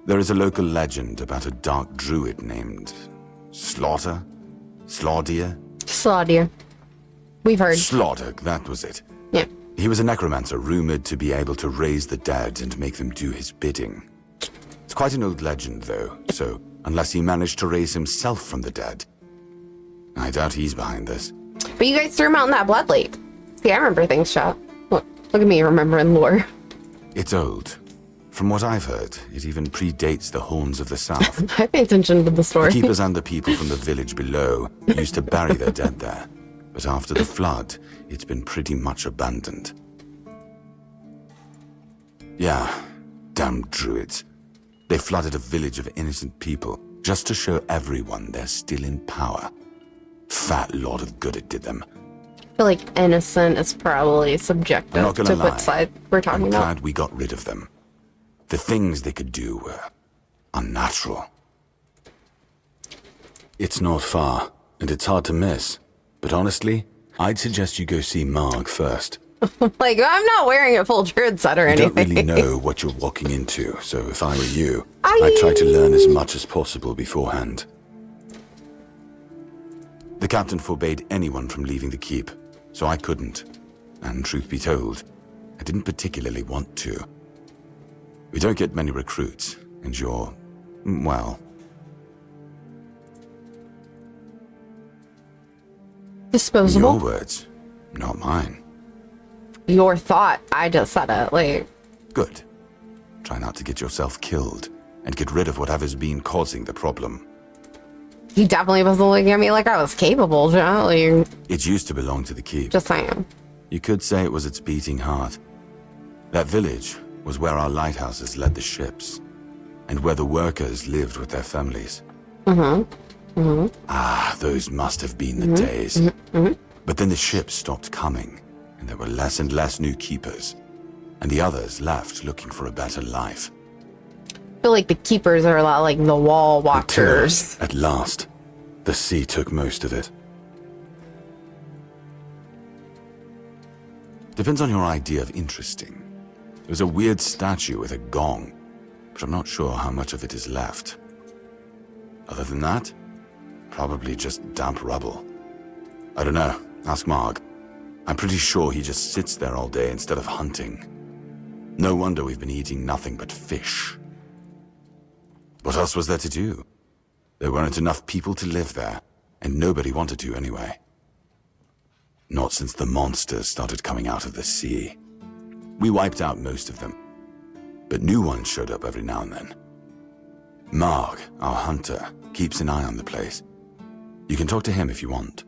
There is a local legend about a dark druid named... Slaughter? Slaudier? Slaughter. We've heard. Slaughter, that was it. Yeah. He was a necromancer rumored to be able to raise the dead and make them do his bidding. It's quite an old legend, though, so unless he managed to raise himself from the dead, I doubt he's behind this. But you guys threw him out in that blood lake. See, I remember things, chat. Look at me remembering lore. It's old. From what I've heard, it even predates the Horns of the South. I pay attention to the story. The keepers and the people from the village below used to bury their dead there, but after the flood, it's been pretty much abandoned. Yeah, damn druids. They flooded a village of innocent people just to show everyone they're still in power. Fat lot of good it did them. I feel like innocent is probably I'm subjective not to gonna lie. what side we're talking I'm about. glad we got rid of them. The things they could do were unnatural. It's not far, and it's hard to miss. But honestly, I'd suggest you go see Marg first. Like, I'm not wearing a full druid set or You anything. don't really know what you're walking into, so if I were you, I'd try to learn as much as possible beforehand. The captain forbade anyone from leaving the keep, so I couldn't. And truth be told, I didn't particularly want to. We don't get many recruits, and you're, well... Disposable? Your words, not mine. Your thought. I just said it. Like, Good. Try not to get yourself killed, and get rid of whatever's been causing the problem. he definitely wasn't looking at me like I was capable, John. Like, It used to belong to the keep. just saying. You could say it was its beating heart. That village was where our lighthouses led the ships, and where the workers lived with their families. Ah, those must have been the days. But then the ships stopped coming, and there were less and less new keepers, and the others left looking for a better life. I feel like the keepers are a lot like the wall watchers. Until, at last, the sea took most of it. Depends on your idea of interesting. There's a weird statue with a gong, but I'm not sure how much of it is left. Other than that, probably just damp rubble. I don't know, ask Marg. I'm pretty sure he just sits there all day instead of hunting. No wonder we've been eating nothing but fish. What else was there to do? There weren't enough people to live there, and nobody wanted to anyway. Not since the monsters started coming out of the sea. We wiped out most of them, but new ones showed up every now and then. Marg, our hunter, keeps an eye on the place. You can talk to him if you want.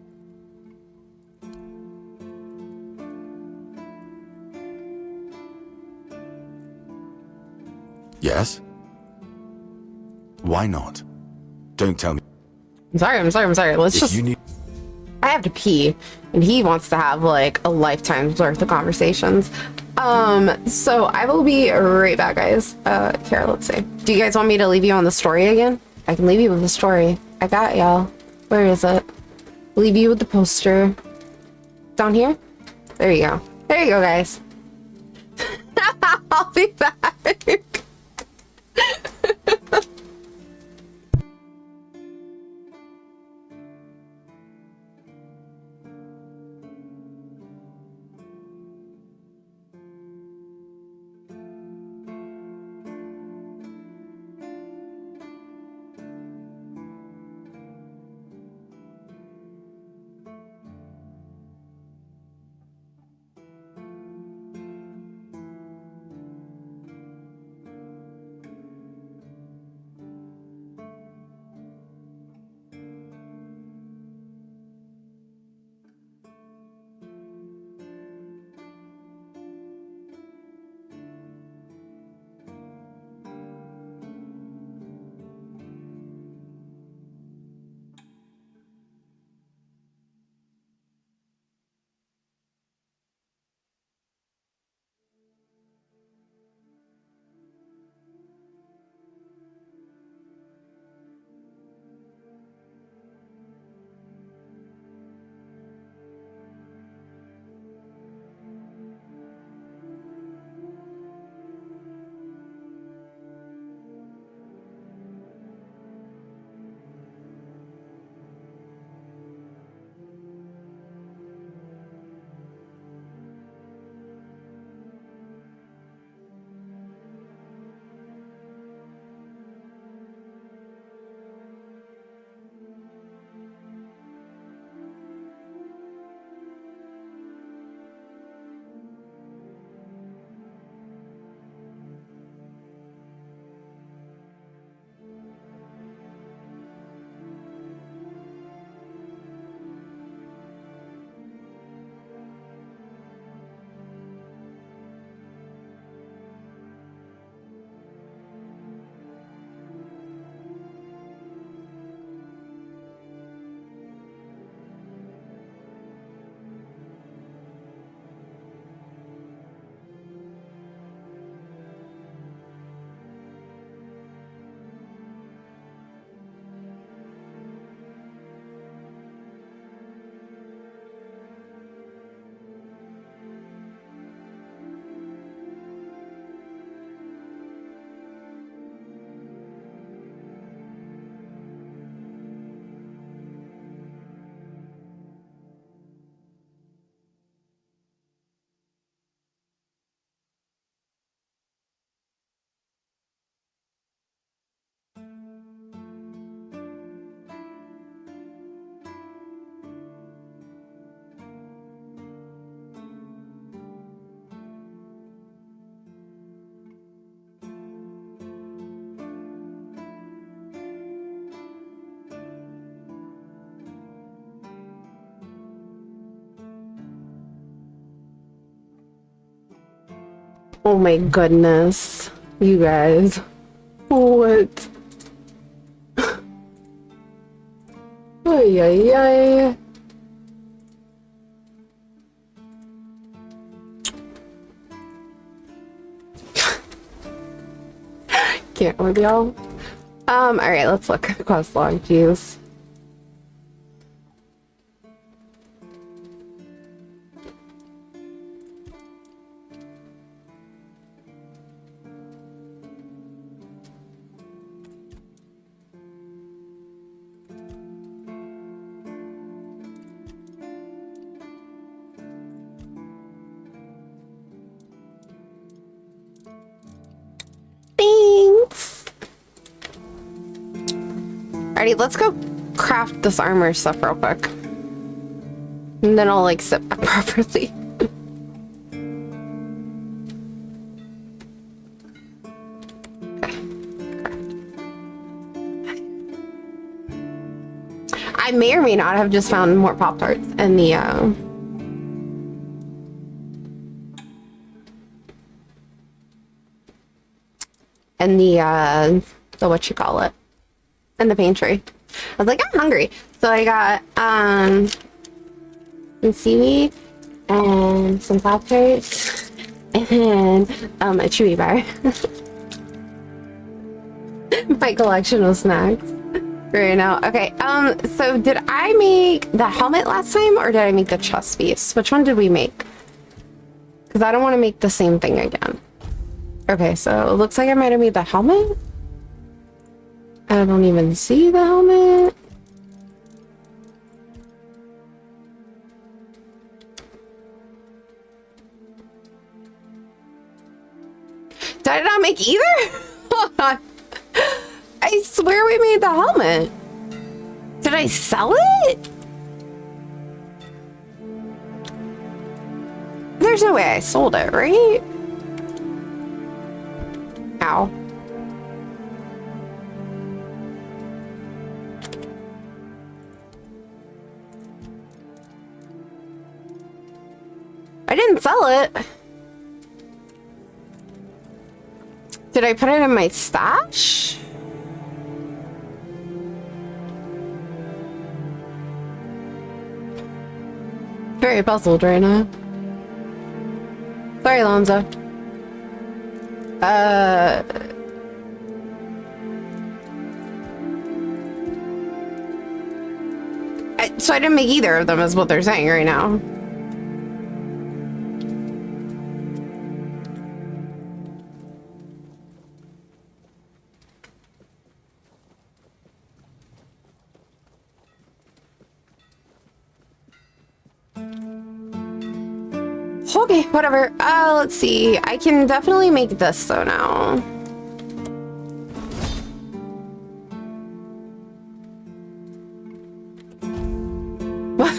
Yes? Why not? Don't tell me. I'm sorry. Let's If just... you need... I have to pee, and he wants to have like a lifetime's worth of conversations. So I will be right back, guys. Here, let's see. Do you guys want me to leave you on the story again? I can leave you with the story. I got y'all. Where is it? Leave you with the poster. Down here? There you go. There you go, guys. I'll be back. Oh my goodness. You guys. What? Ay, ay, ay. Can't with y'all. Alright, let's look at the quest log, jeez. Thanks. Alrighty, let's go craft this armor stuff real quick. And then I'll like sit back properly. I may or may not have just found more Pop-Tarts in the what you call it, in the pantry. I was like, I'm hungry, so I got some seaweed and some Pop-Tarts and a Chewy bar. My collection of snacks right now. Okay, so did I make the helmet last time or did I make the chest piece? Which one did we make? Because I don't want to make the same thing again. Okay, so it looks like I might have made the helmet. I don't even see the helmet. Did I not make either? Hold on. I swear we made the helmet. Did I sell it? There's no way I sold it, right? Ow. I didn't sell it. Did I put it in my stash? Very puzzled right now. Sorry, Alonzo. So I didn't make either of them is what they're saying right now. Okay, whatever. Let's see. I can definitely make this though now. What?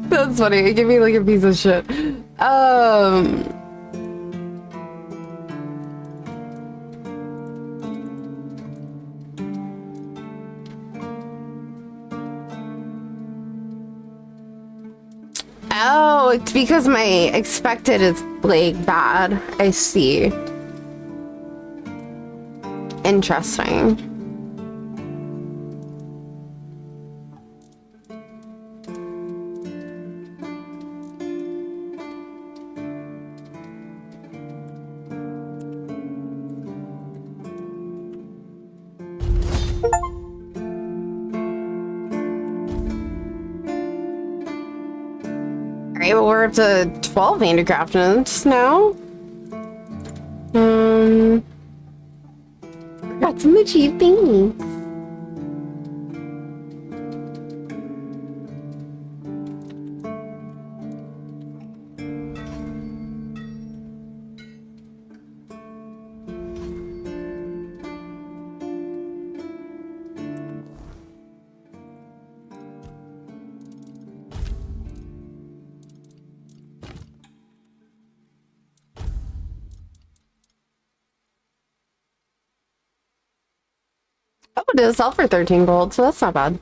That's funny. It gave me like a piece of shit. Oh, it's because my expected is like bad. I see. Interesting. Alright, well we're up to 12 handicraftments now. Got some cheap things. Oh, it does sell for 13 gold, so that's not bad.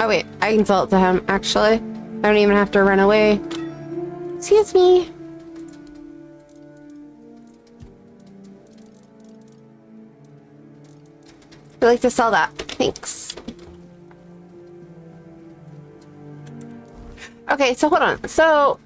Oh wait, I can sell it to him, actually. I don't even have to run away. Excuse me. I'd like to sell that. Thanks. Okay, so hold on. So...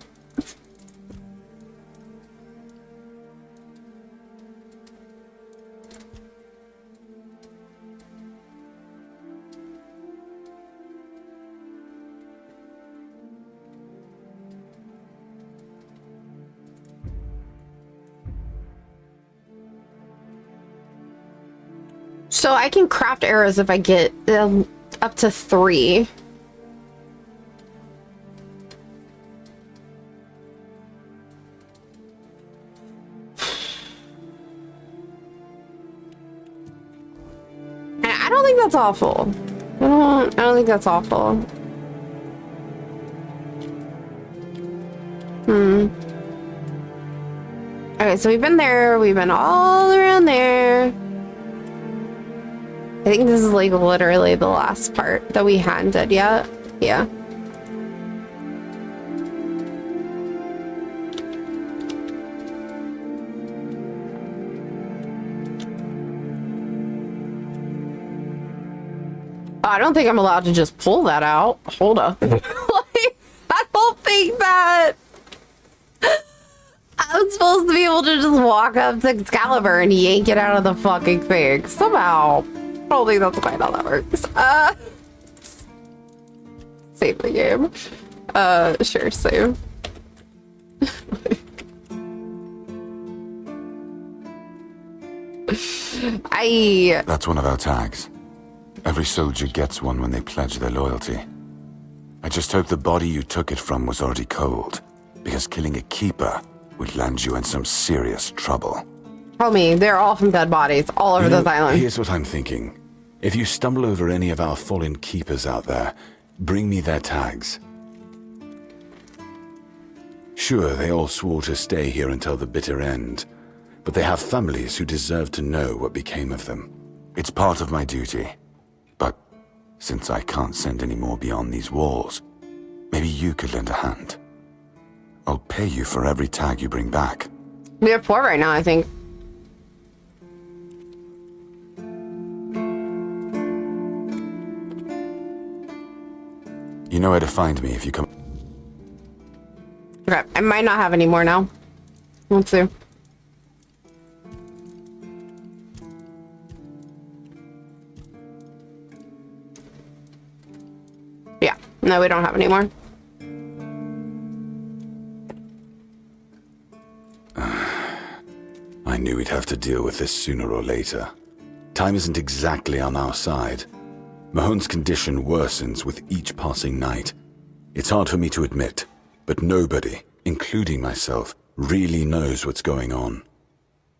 So I can craft arrows if I get up to 3. And I don't think that's awful. I don't think that's awful. Okay, so we've been there. We've been all around there. I think this is like literally the last part that we hadn't did yet. Yeah. I don't think I'm allowed to just pull that out. Hold up. Like, I don't think that I'm supposed to be able to just walk up to Excalibur and yank it out of the fucking thing. Somehow. I don't think that's quite how that works. Save the game. Sure, save. That's one of our tags. Every soldier gets one when they pledge their loyalty. I just hope the body you took it from was already cold, because killing a keeper would land you in some serious trouble. Tell me, they're all from dead bodies all over this island. Here's what I'm thinking. If you stumble over any of our fallen keepers out there, bring me their tags. Sure, they all swore to stay here until the bitter end, but they have families who deserve to know what became of them. It's part of my duty. But since I can't send any more beyond these walls, maybe you could lend a hand. I'll pay you for every tag you bring back. We have 4 right now, I think. You know where to find me if you come. Okay, I might not have any more now. Let's see. Yeah, no, we don't have any more. I knew we'd have to deal with this sooner or later. Time isn't exactly on our side. Mahon's condition worsens with each passing night. It's hard for me to admit, but nobody, including myself, really knows what's going on.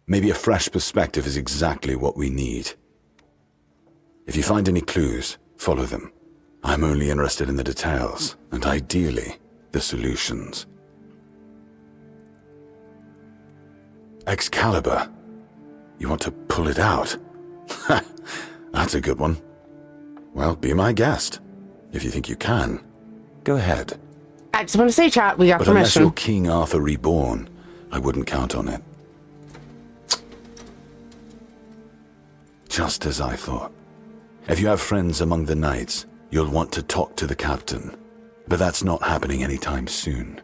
Maybe a fresh perspective is exactly what we need. If you find any clues, follow them. I'm only interested in the details, and ideally, the solutions. Excalibur. You want to pull it out? Ha! That's a good one. Well, be my guest. If you think you can, go ahead. I just want to say, chat, we got But unless permission. you're King Arthur reborn, I wouldn't count on it. Just as I thought. If you have friends among the knights, you'll want to talk to the captain. But that's not happening anytime soon.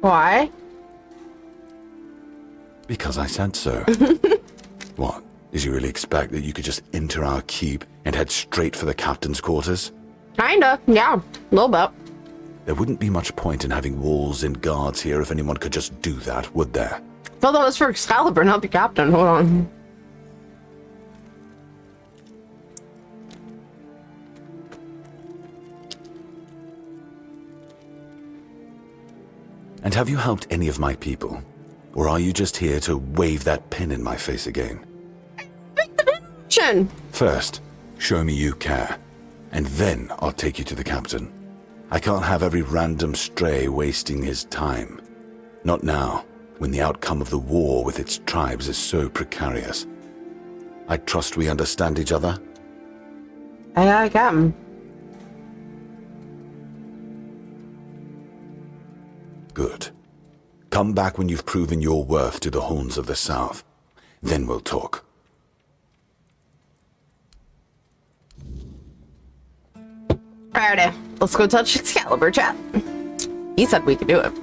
Why? Because I said so. What? Did you really expect that you could just enter our keep and head straight for the captain's quarters? Kinda, yeah, a little bit. There wouldn't be much point in having walls and guards here if anyone could just do that, would there? Thought that was for Excalibur, not the captain. Hold on. And have you helped any of my people? Or are you just here to wave that pin in my face again? First, show me you care, and then I'll take you to the captain. I can't have every random stray wasting his time. Not now, when the outcome of the war with its tribes is so precarious. I trust we understand each other? I can. Good. Come back when you've proven your worth to the Horns of the South. Then we'll talk. Alrighty, let's go touch Excalibur, chat. He said we could do it.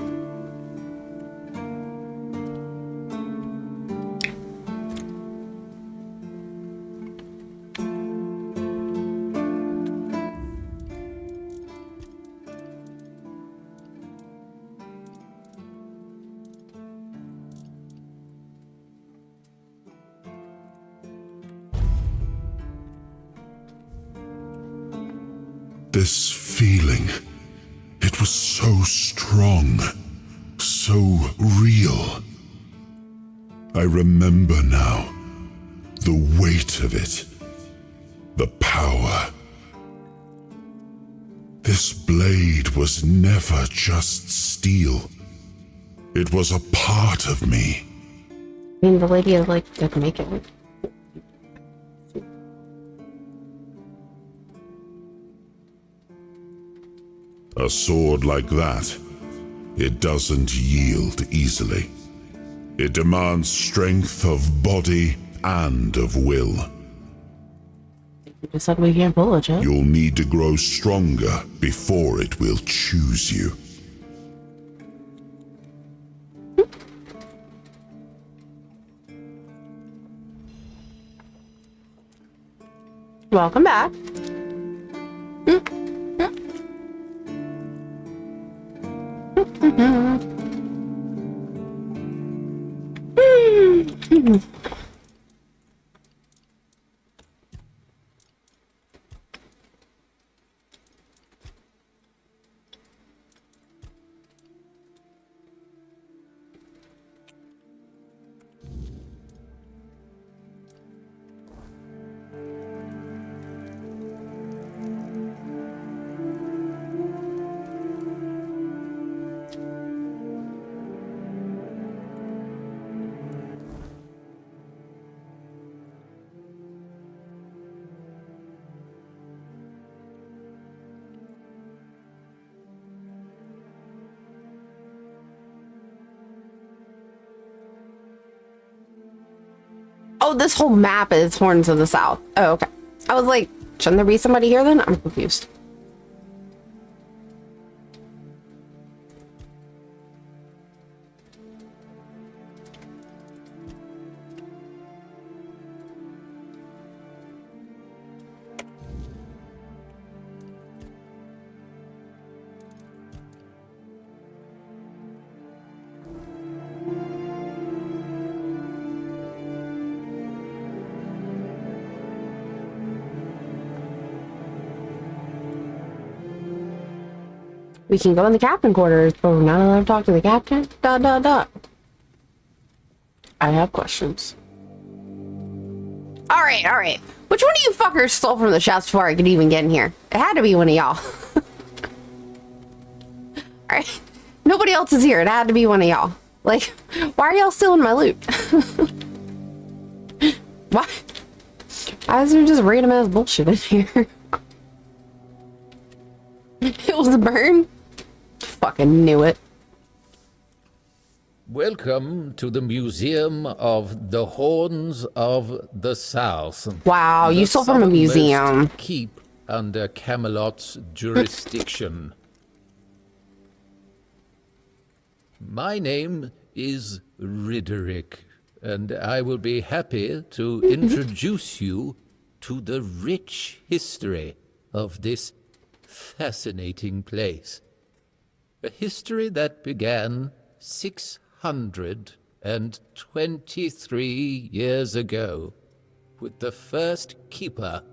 This feeling, it was so strong, so real. I remember now, the weight of it, the power. This blade was never just steel. It was a part of me. I mean, the lady is like, didn't make it. A sword like that, it doesn't yield easily. It demands strength of body and of will. You just said we can't pull it, Joe. You'll need to grow stronger before it will choose you. Welcome back. Oh, this whole map is Horns of the South. Oh, okay. I was like, shouldn't there be somebody here then? I'm confused. We can go in the captain quarters, but we're not allowed to talk to the captain? Dot, dot, dot. I have questions. Alright, alright. Which one of you fuckers stole from the shops before I could even get in here? It had to be one of y'all. Alright. Nobody else is here. It had to be one of y'all. Like, why are y'all stealing my loot? Why? Why is there just random ass bullshit in here? It was a burn? Fucking knew it. Welcome to the Museum of the Horns of the South. Wow, you stole from a museum. Keep under Camelot's jurisdiction. My name is Ridderick, and I will be happy to introduce you to the rich history of this fascinating place. A history that began 623 years ago with the first keeper,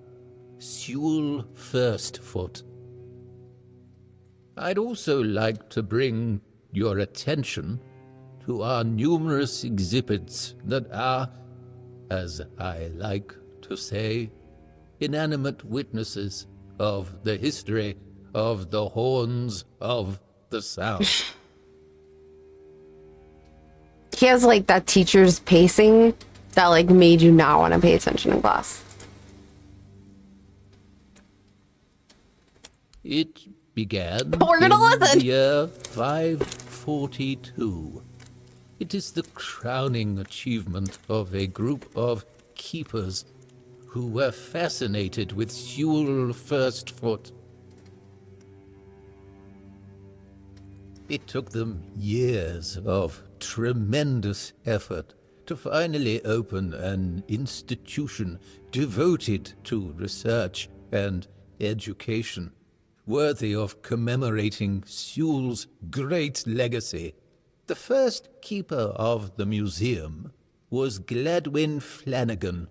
Sewell Firstfoot. I'd also like to bring your attention to our numerous exhibits that are, as I like to say, inanimate witnesses of the history of the Horns of the South. He has like that teacher's pacing that like made you not want to pay attention in class. It began We're gonna in listen. the year 5 1742. It is the crowning achievement of a group of keepers who were fascinated with Sewell Firstfoot. It took them years of tremendous effort to finally open an institution devoted to research and education, worthy of commemorating Sewell's great legacy. The first keeper of the museum was Gladwin Flanagan,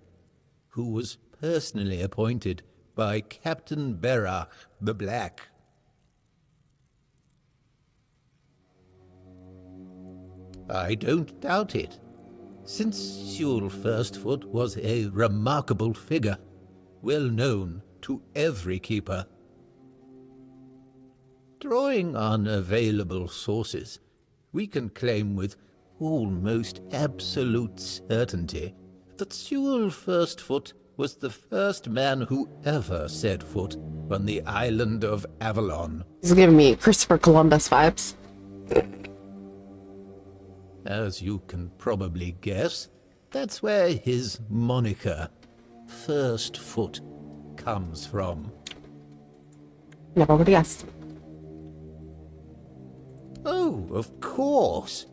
who was personally appointed by Captain Berach the Black. I don't doubt it, since Sewell Firstfoot was a remarkable figure, well known to every keeper. Drawing on available sources, we can claim with almost absolute certainty that Sewell Firstfoot was the first man who ever set foot on the island of Avalon. He's giving me Christopher Columbus vibes. As you can probably guess, that's where his moniker, Firstfoot, comes from. Never would have guessed. Oh, of course.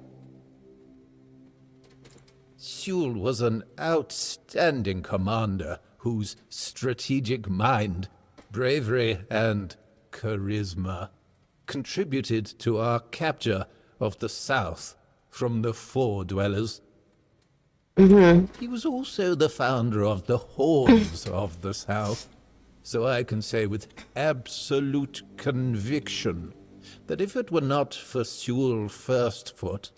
Sewell was an outstanding commander whose strategic mind, bravery, and charisma contributed to our capture of the South from the Four Dwellers. He was also the founder of the Horns of the South, so I can say with absolute conviction that if it were not for Sewell Firstfoot,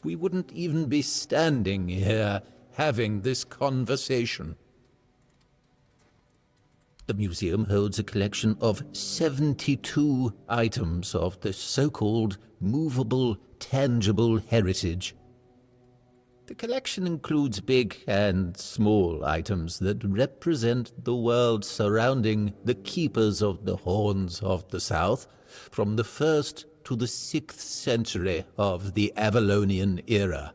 we wouldn't even be standing here having this conversation. The museum holds a collection of 72 items of the so-called movable, tangible heritage. The collection includes big and small items that represent the world surrounding the keepers of the Horns of the South from the 1st to the 6th century of the Avalonian era.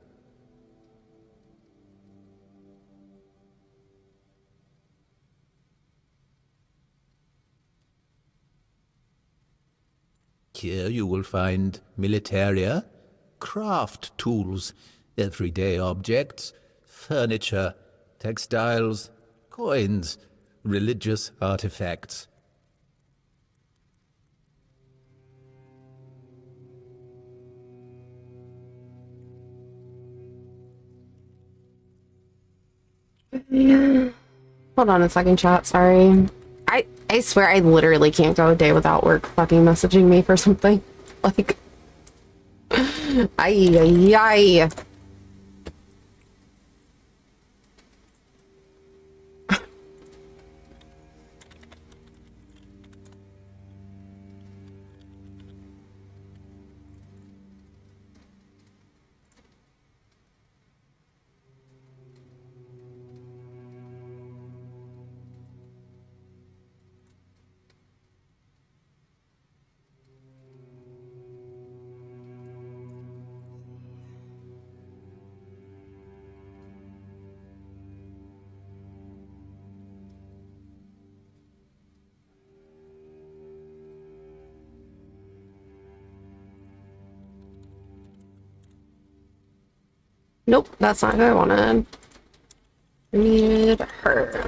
Here you will find militaria, craft tools, everyday objects, furniture, textiles, coins, religious artifacts. Hold on a second, chat. Sorry. I swear I literally can't go a day without work fucking messaging me for something. Like, ay. Nope, that's not who I wanted. I needed her.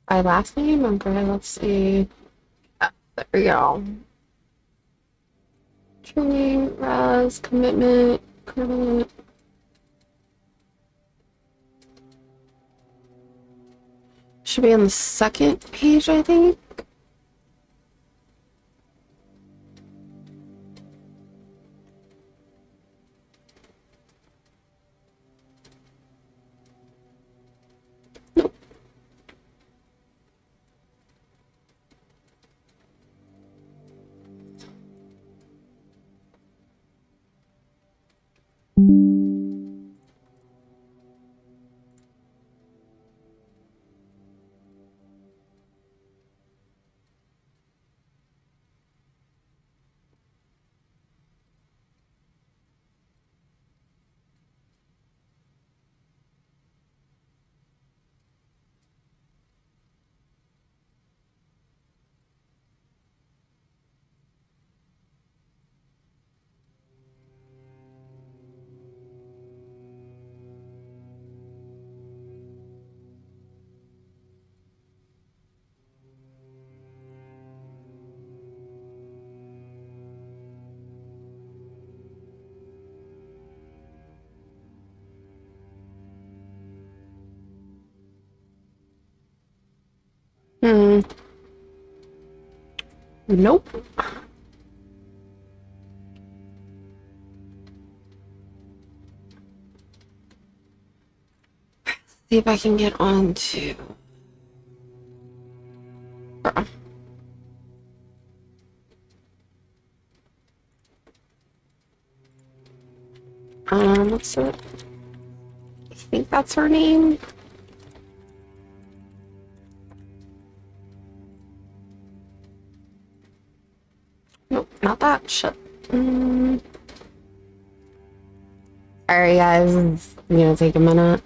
My last name? Okay, let's see. There we go. Training, res, commitment, credit. Should be on the second page, I think. Nope. See if I can get on to. What's it? I think that's her name. Nope, not that. Shit. Sorry, guys. It's gonna take a minute.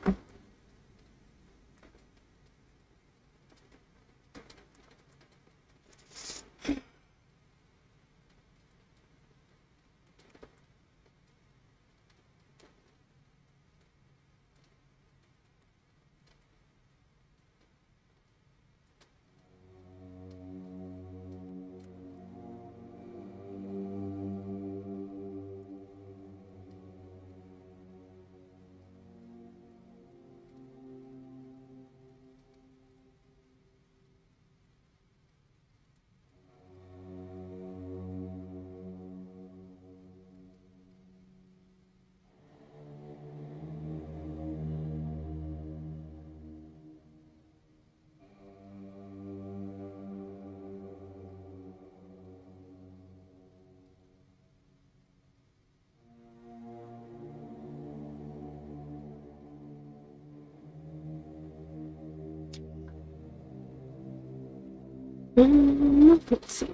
Let's see.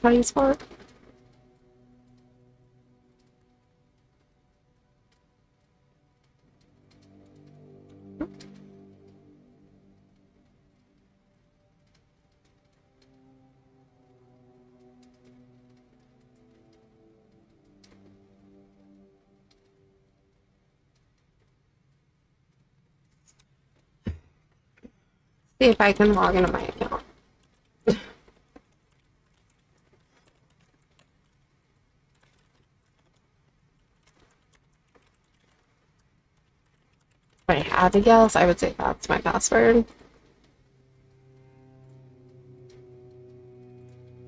How do you spell it? See if I can log into my account. If I had to guess, I would say that's my password.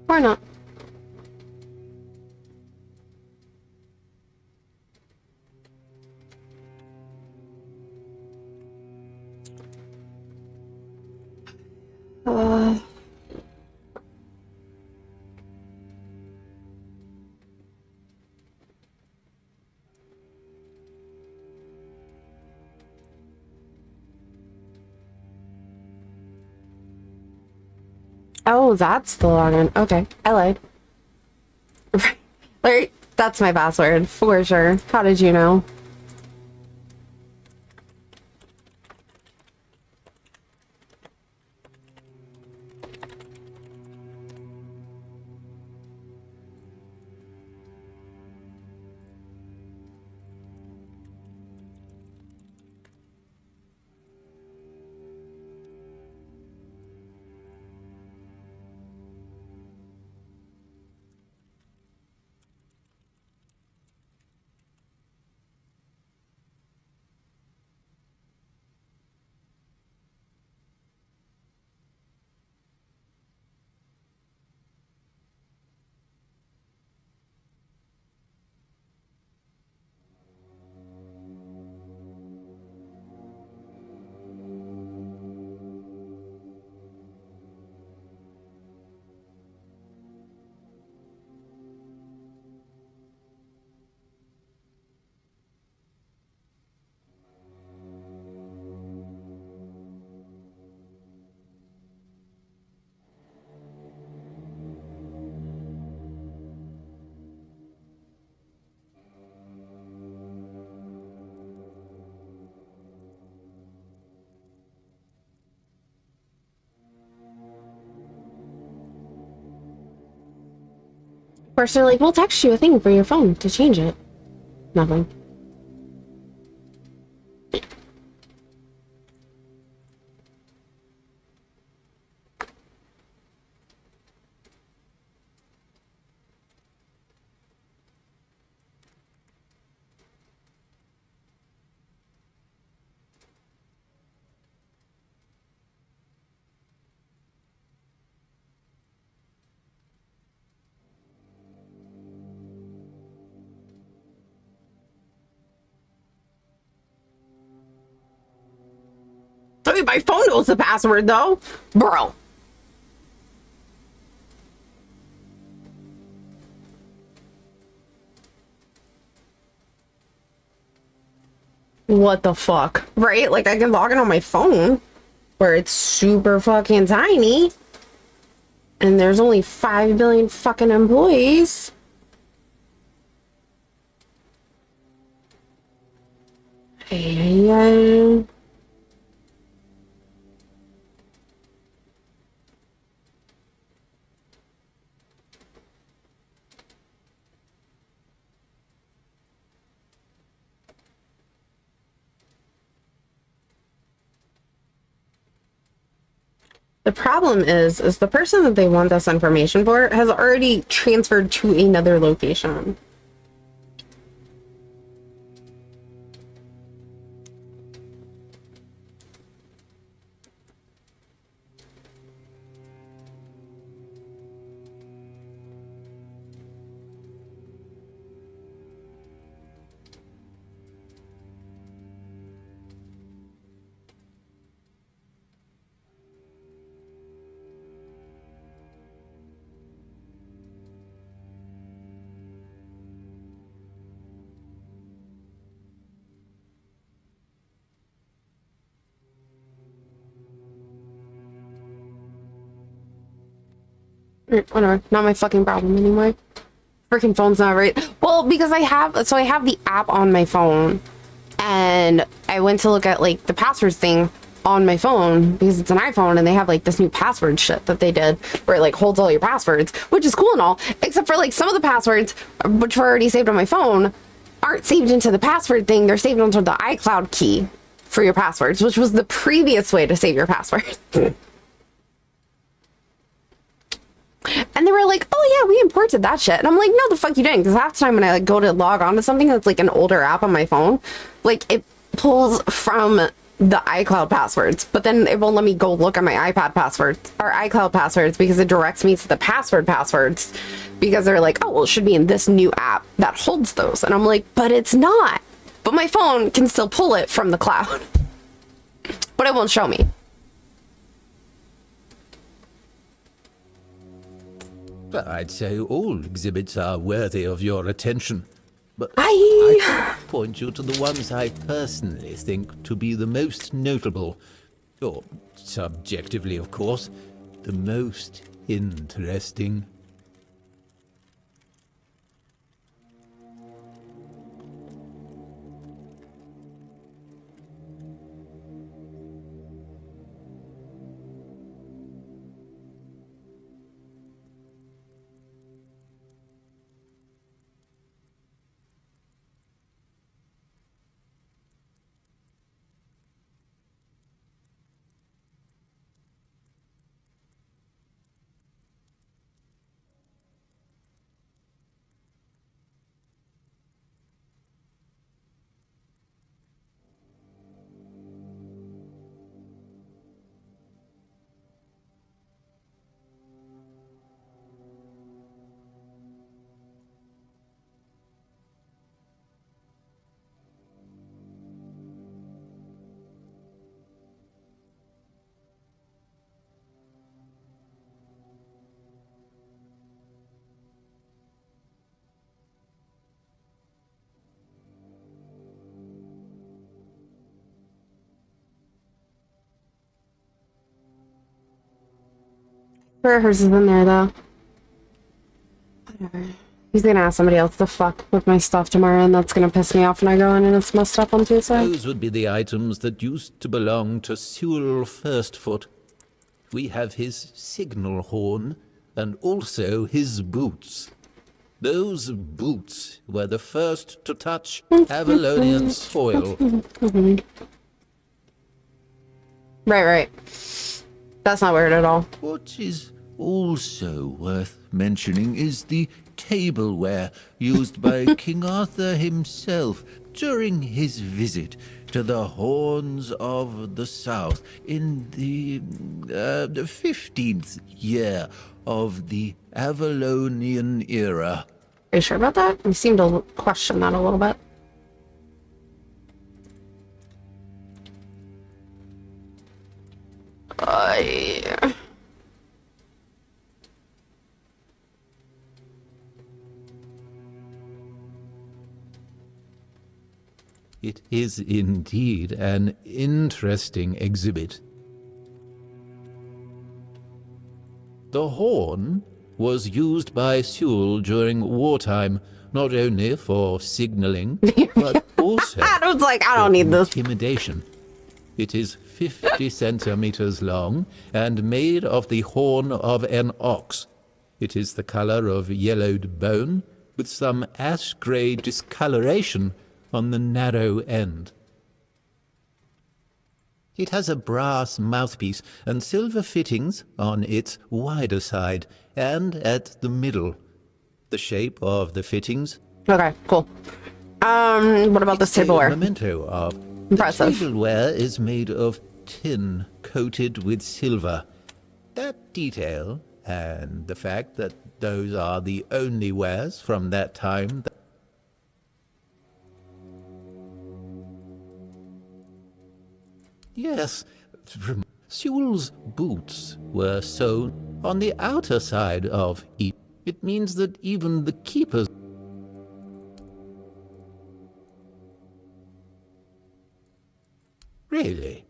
Or not. Oh, that's the login. Okay, I lied. Larry, that's my password for sure. How did you know? Of course, they're like, we'll text you a thing for your phone to change it. Nothing. I mean, my phone knows the password, though. Bro. What the fuck? Right? Like, I can log in on my phone, where it's super fucking tiny. And there's only 5 billion fucking employees. Yeah. The problem is the person that they want this information for has already transferred to another location. Whatever, not my fucking problem anymore. Freaking phone's not right. Well, because I have the app on my phone, and I went to look at like the passwords thing on my phone because it's an iPhone and they have like this new password shit that they did where it like holds all your passwords, which is cool and all, except for like some of the passwords which were already saved on my phone aren't saved into the password thing. They're saved onto the iCloud key for your passwords, which was the previous way to save your password. And they were like, oh yeah, we imported that shit. And I'm like, no, the fuck you didn't. Because half the time when I like, go to log on to something that's like an older app on my phone, like it pulls from the iCloud passwords, but then it won't let me go look at my iPad passwords or iCloud passwords because it directs me to the passwords because they're like, oh, well, it should be in this new app that holds those. And I'm like, but it's not. But my phone can still pull it from the cloud, but it won't show me. I'd say all exhibits are worthy of your attention, but I I'd point you to the ones I personally think to be the most notable, or subjectively, of course, the most interesting. Sure, hers is in there though. Whatever. He's gonna ask somebody else to fuck with my stuff tomorrow, and that's gonna piss me off when I go in and it's messed up on Tuesday. Those would be the items that used to belong to Sewell Firstfoot. We have his signal horn, and also his boots. Those boots were the first to touch Avalonian soil. Right. That's not weird at all. What is also worth mentioning is the tableware used by King Arthur himself during his visit to the Horns of the South in the 15th year of the Avalonian era. Are you sure about that? You seem to question that a little bit. Yeah. It is indeed an interesting exhibit. The horn was used by Sewell during wartime, not only for signaling, but also I was like, I don't need this. intimidation. It is 50 centimeters long and made of the horn of an ox. It is the color of yellowed bone, with some ash-gray discoloration on the narrow end. It has a brass mouthpiece and silver fittings on its wider side and at the middle. The shape of the fittings. Okay, cool. What about this tableware? A memento of Impressive. The tableware is made of tin coated with silver. That detail and the fact that those are the only wares from that time. Yes, Sewell's boots were sewn on the outer side of each. It means that even the keepers. Really?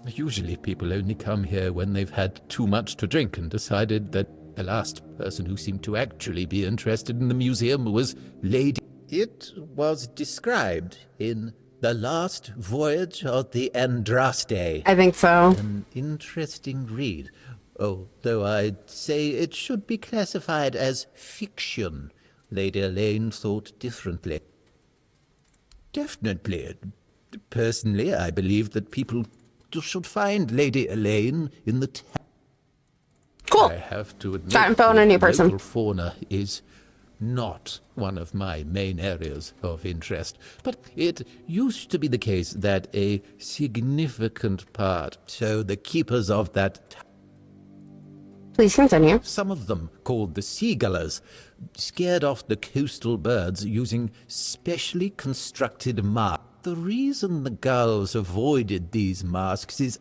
Usually people only come here when they've had too much to drink and decided that the last person who seemed to actually be interested in the museum was Lady. It was described in The Last Voyage of the Andraste. I think so. An interesting read, although I'd say it should be classified as fiction. Lady Elaine thought differently. Definitely. Personally, I believe that people should find Lady Elaine in the Cool. I have to admit Got info on a new person. local fauna is not one of my main areas of interest, but it used to be the case that a significant part, so the keepers of that Please continue. some of them, called the seagullers, scared off the coastal birds using specially constructed masks. The reason the gulls avoided these masks is...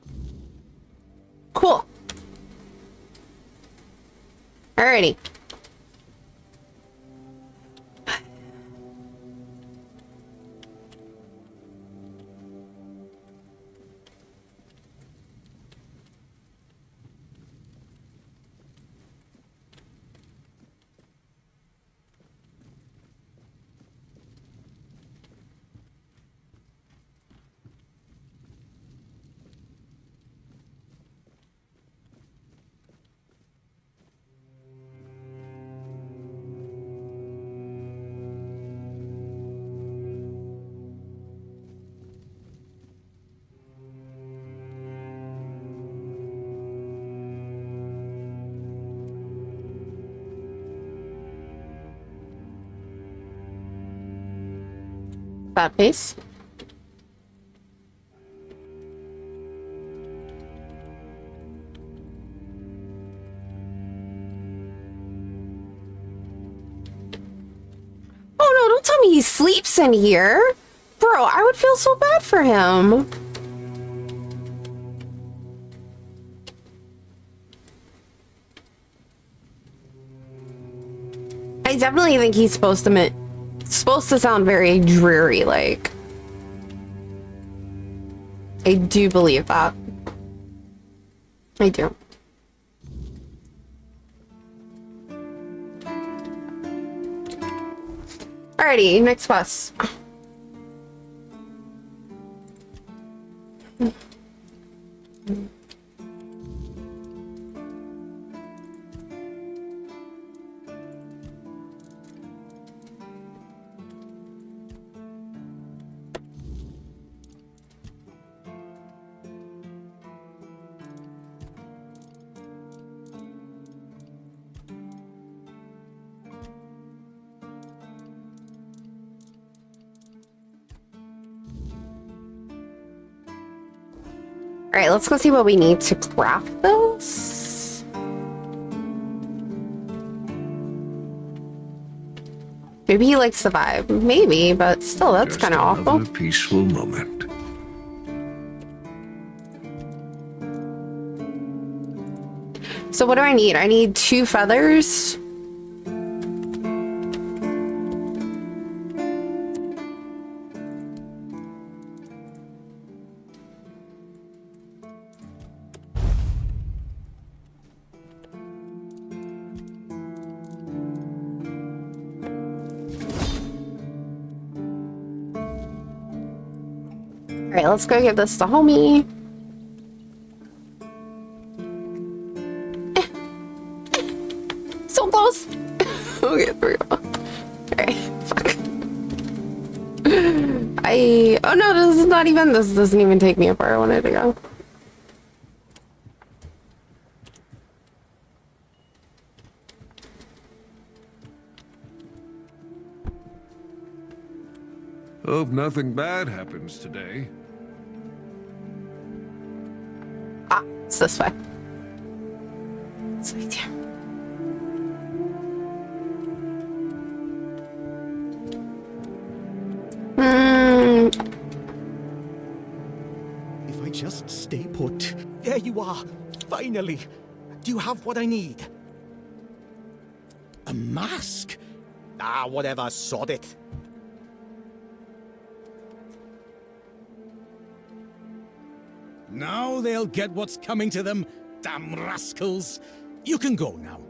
Cool. Alrighty. Bad face. Oh no, don't tell me he sleeps in here. Bro, I would feel so bad for him. I definitely think he's supposed to sound very dreary, like. I do believe that. I do. Alrighty, next bus. Alright, let's go see what we need to craft this. Maybe he likes the vibe. Maybe, but still, that's kind of awful. A peaceful moment. So what do I need? I need 2 feathers. Alright, let's go give this to homie. So close. Okay, there we go. Alright, fuck. Oh no, this is not even, this doesn't even take me up where I wanted to go. Hope nothing bad happens today. Ah, it's this way. It's right here. If I just stay put. There you are. Finally. Do you have what I need? A mask? Ah, whatever. Sod it. Now they'll get what's coming to them. Damn rascals. You can go now.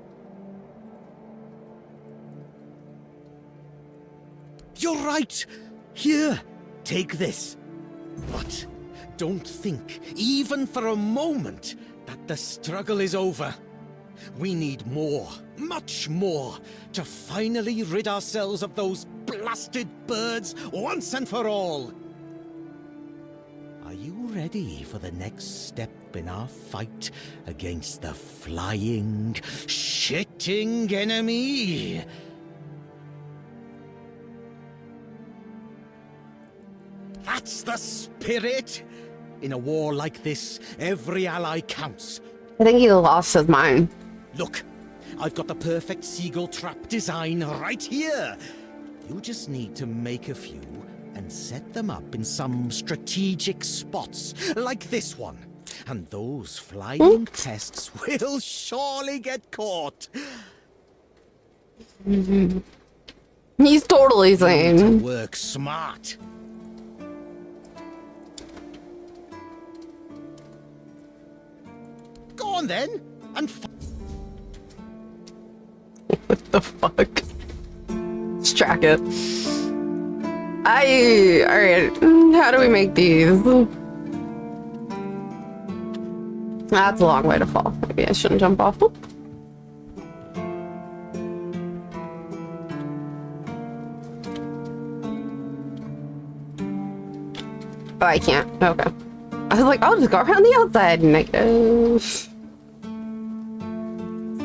You're right. Here, take this. But don't think, even for a moment, that the struggle is over. We need more, much more, to finally rid ourselves of those blasted birds once and for all. Are you ready for the next step in our fight against the flying, shitting enemy? That's the spirit! In a war like this, every ally counts. I think he lost his mind. Look, I've got the perfect seagull trap design right here. You just need to make a few and set them up in some strategic spots, like this one. And those flying pests will surely get caught. He's totally saying. Work smart. Go on then, and what the fuck? Let's track it. Alright, how do we make these? That's a long way to fall. Maybe I shouldn't jump off. Oh, I can't. Okay. I was like, I'll just go around the outside. Negative.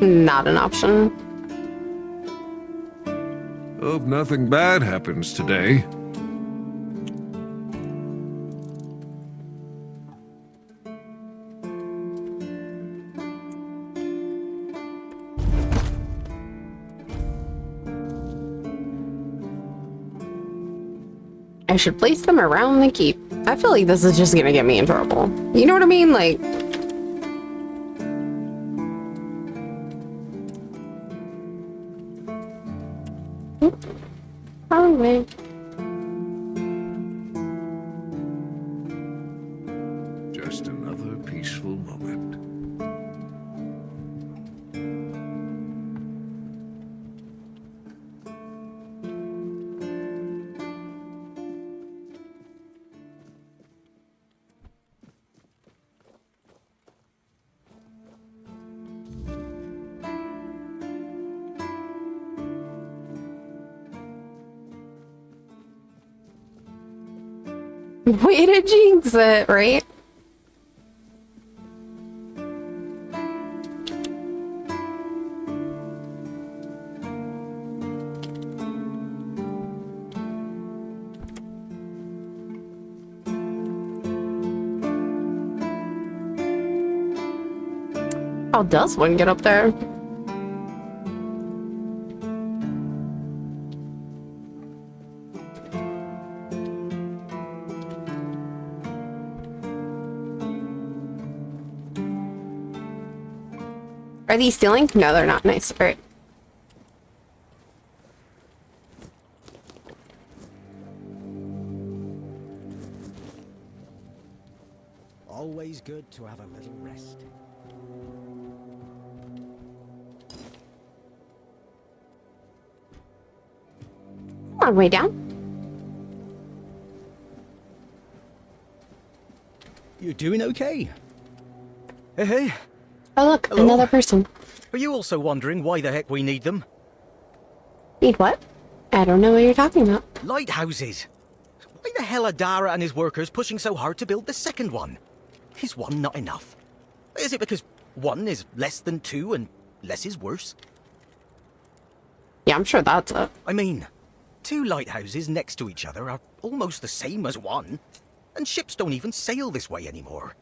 Not an option. Hope nothing bad happens today. should place them around the keep. I feel like this is just gonna get me in trouble. You know what I mean? Like... Wrong way. Just another peaceful moment. Way to jinx it, right? How does one get up there? Are these stealing? No, they're not. Nice. All right. Always good to have a little rest. Come on, way down. You doing okay? Hey. Oh, look, Hello? another person. Are you also wondering why the heck we need them? Need what? I don't know what you're talking about. Lighthouses. Why the hell are Dara and his workers pushing so hard to build the second one? Is one not enough? Is it because one is less than two and less is worse? Yeah, I'm sure that's it. I mean, two lighthouses next to each other are almost the same as one, and ships don't even sail this way anymore.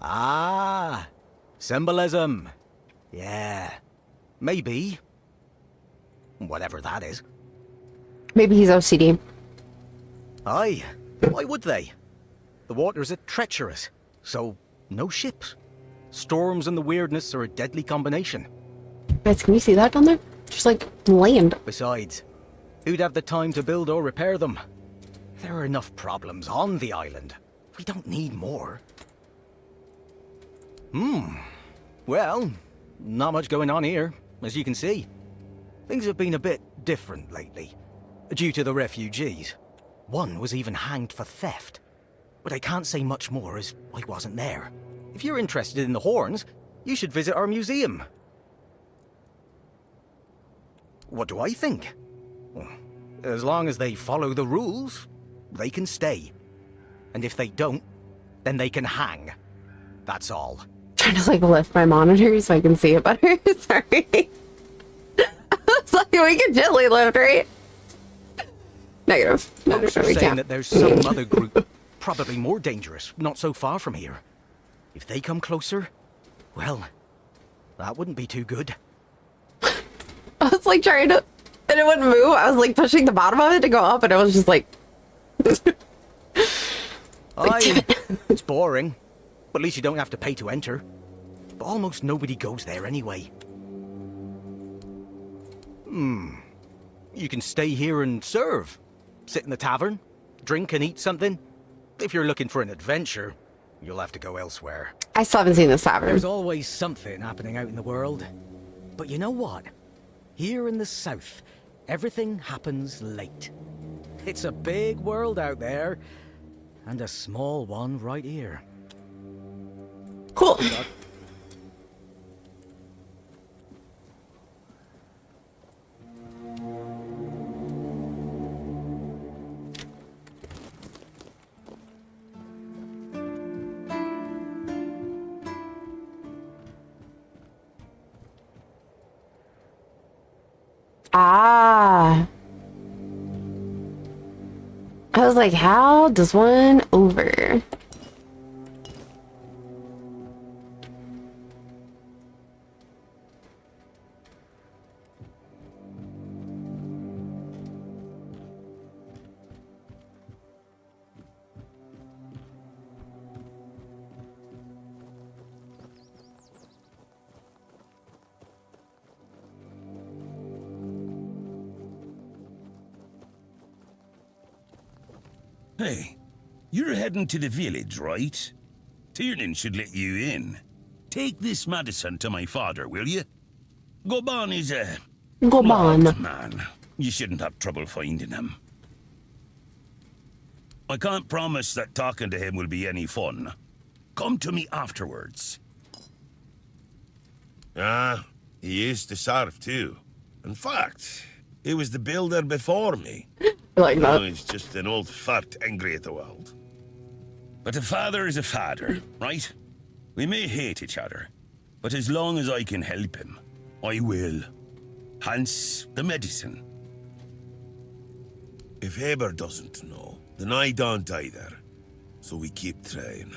Ah, symbolism. Yeah, maybe. Whatever that is. Maybe he's OCD. Aye, why would they? The waters are treacherous, so no ships. Storms and the weirdness are a deadly combination. Guys, can you see that down there? Just like land. Besides, who'd have the time to build or repair them? There are enough problems on the island. We don't need more. Well, not much going on here, as you can see. Things have been a bit different lately, due to the refugees. One was even hanged for theft. But I can't say much more as I wasn't there. If you're interested in the horns, you should visit our museum. What do I think? Well, as long as they follow the rules, they can stay. And if they don't, then they can hang. That's all. Trying to like lift my monitor so I can see it better. Sorry. It's like we can gently lift, right? Negative. No, Folks are we saying can't. that there's some other group, probably more dangerous, not so far from here. If they come closer, well, that wouldn't be too good. I was like trying to, and it wouldn't move. I was like pushing the bottom of it to go up, and it was just like. Aye, it's boring, but at least you don't have to pay to enter. But almost nobody goes there anyway. You can stay here and serve. Sit in the tavern, drink and eat something. If you're looking for an adventure, you'll have to go elsewhere. I still haven't seen this tavern. There's always something happening out in the world. But you know what? Here in the south, everything happens late. It's a big world out there, and a small one right here. Cool. Ah. I was like, how does one over? Hey, you're heading to the village, right? Tiernan should let you in. Take this medicine to my father, will you? Goban is a... Goban. locked man. You shouldn't have trouble finding him. I can't promise that talking to him will be any fun. Come to me afterwards. Ah, he used to serve too. In fact, he was the builder before me. Like that. Now he's just an old fart angry at the world. But a father is a father, right? We may hate each other, but as long as I can help him, I will. Hence the medicine. If Haber doesn't know, then I don't either. So we keep trying.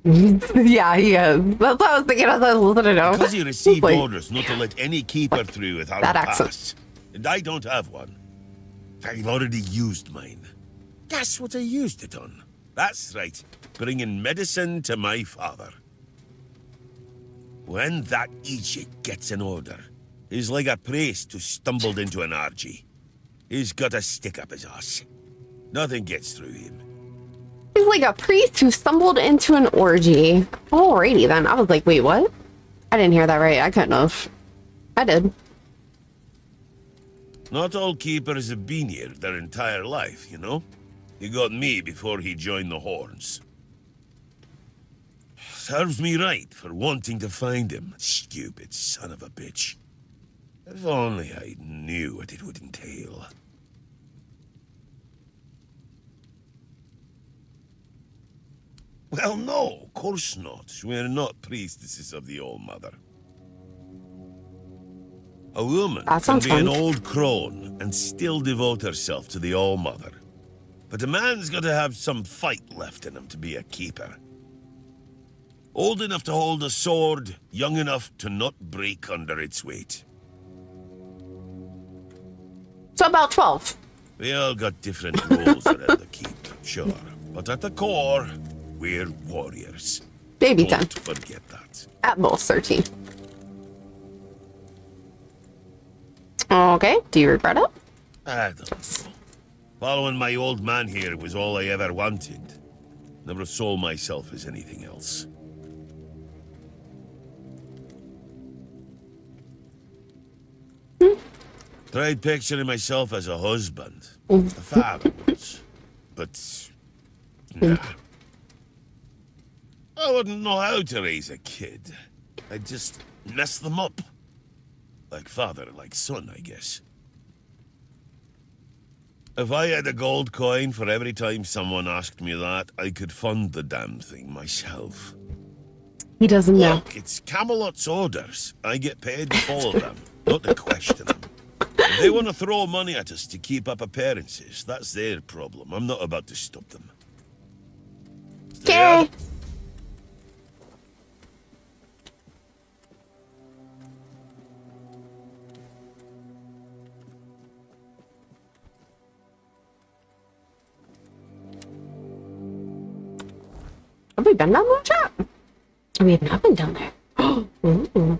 Yeah, he is. That's what I was thinking as I was listening to him. Because he received Like, orders not to let any keeper through without that a accent. pass. And I don't have one. I've already used mine. Guess what I used it on? That's right, bringing medicine to my father. When that Egypt gets an order, he's like a priest who stumbled into an orgy. He's got a stick up his ass. Nothing gets through him. He's like a priest who stumbled into an orgy. Alrighty then. I was like, wait, what? I didn't hear that right. I couldn't have. I did. Not all keepers have been here their entire life, you know? He got me before he joined the Horns. Serves me right for wanting to find him, stupid son of a bitch. If only I knew what it would entail. Well, no, of course not. We're not priestesses of the All-Mother. A woman That can sounds be an fun. old crone and still devote herself to the All-Mother. But a man's got to have some fight left in him to be a keeper. Old enough to hold a sword, young enough to not break under its weight. So about 12. We all got different roles around the keep, sure. But at the core, we're warriors. Maybe 10. Don't forget that. At most 13. Okay. Do you regret it? I don't know. Following my old man here was all I ever wanted. Never saw myself as anything else. Tried picturing myself as a husband, a father once, but nah. I wouldn't know how to raise a kid. I'd just mess them up. Like father, like son, I guess. If I had a gold coin for every time someone asked me that, I could fund the damn thing myself. He doesn't know. Look, it's Camelot's orders. I get paid to follow them, not to question them. If they want to throw money at us to keep up appearances, that's their problem. I'm not about to stop them. Okay. Have we been down there, chat? We have not been down there. Ooh.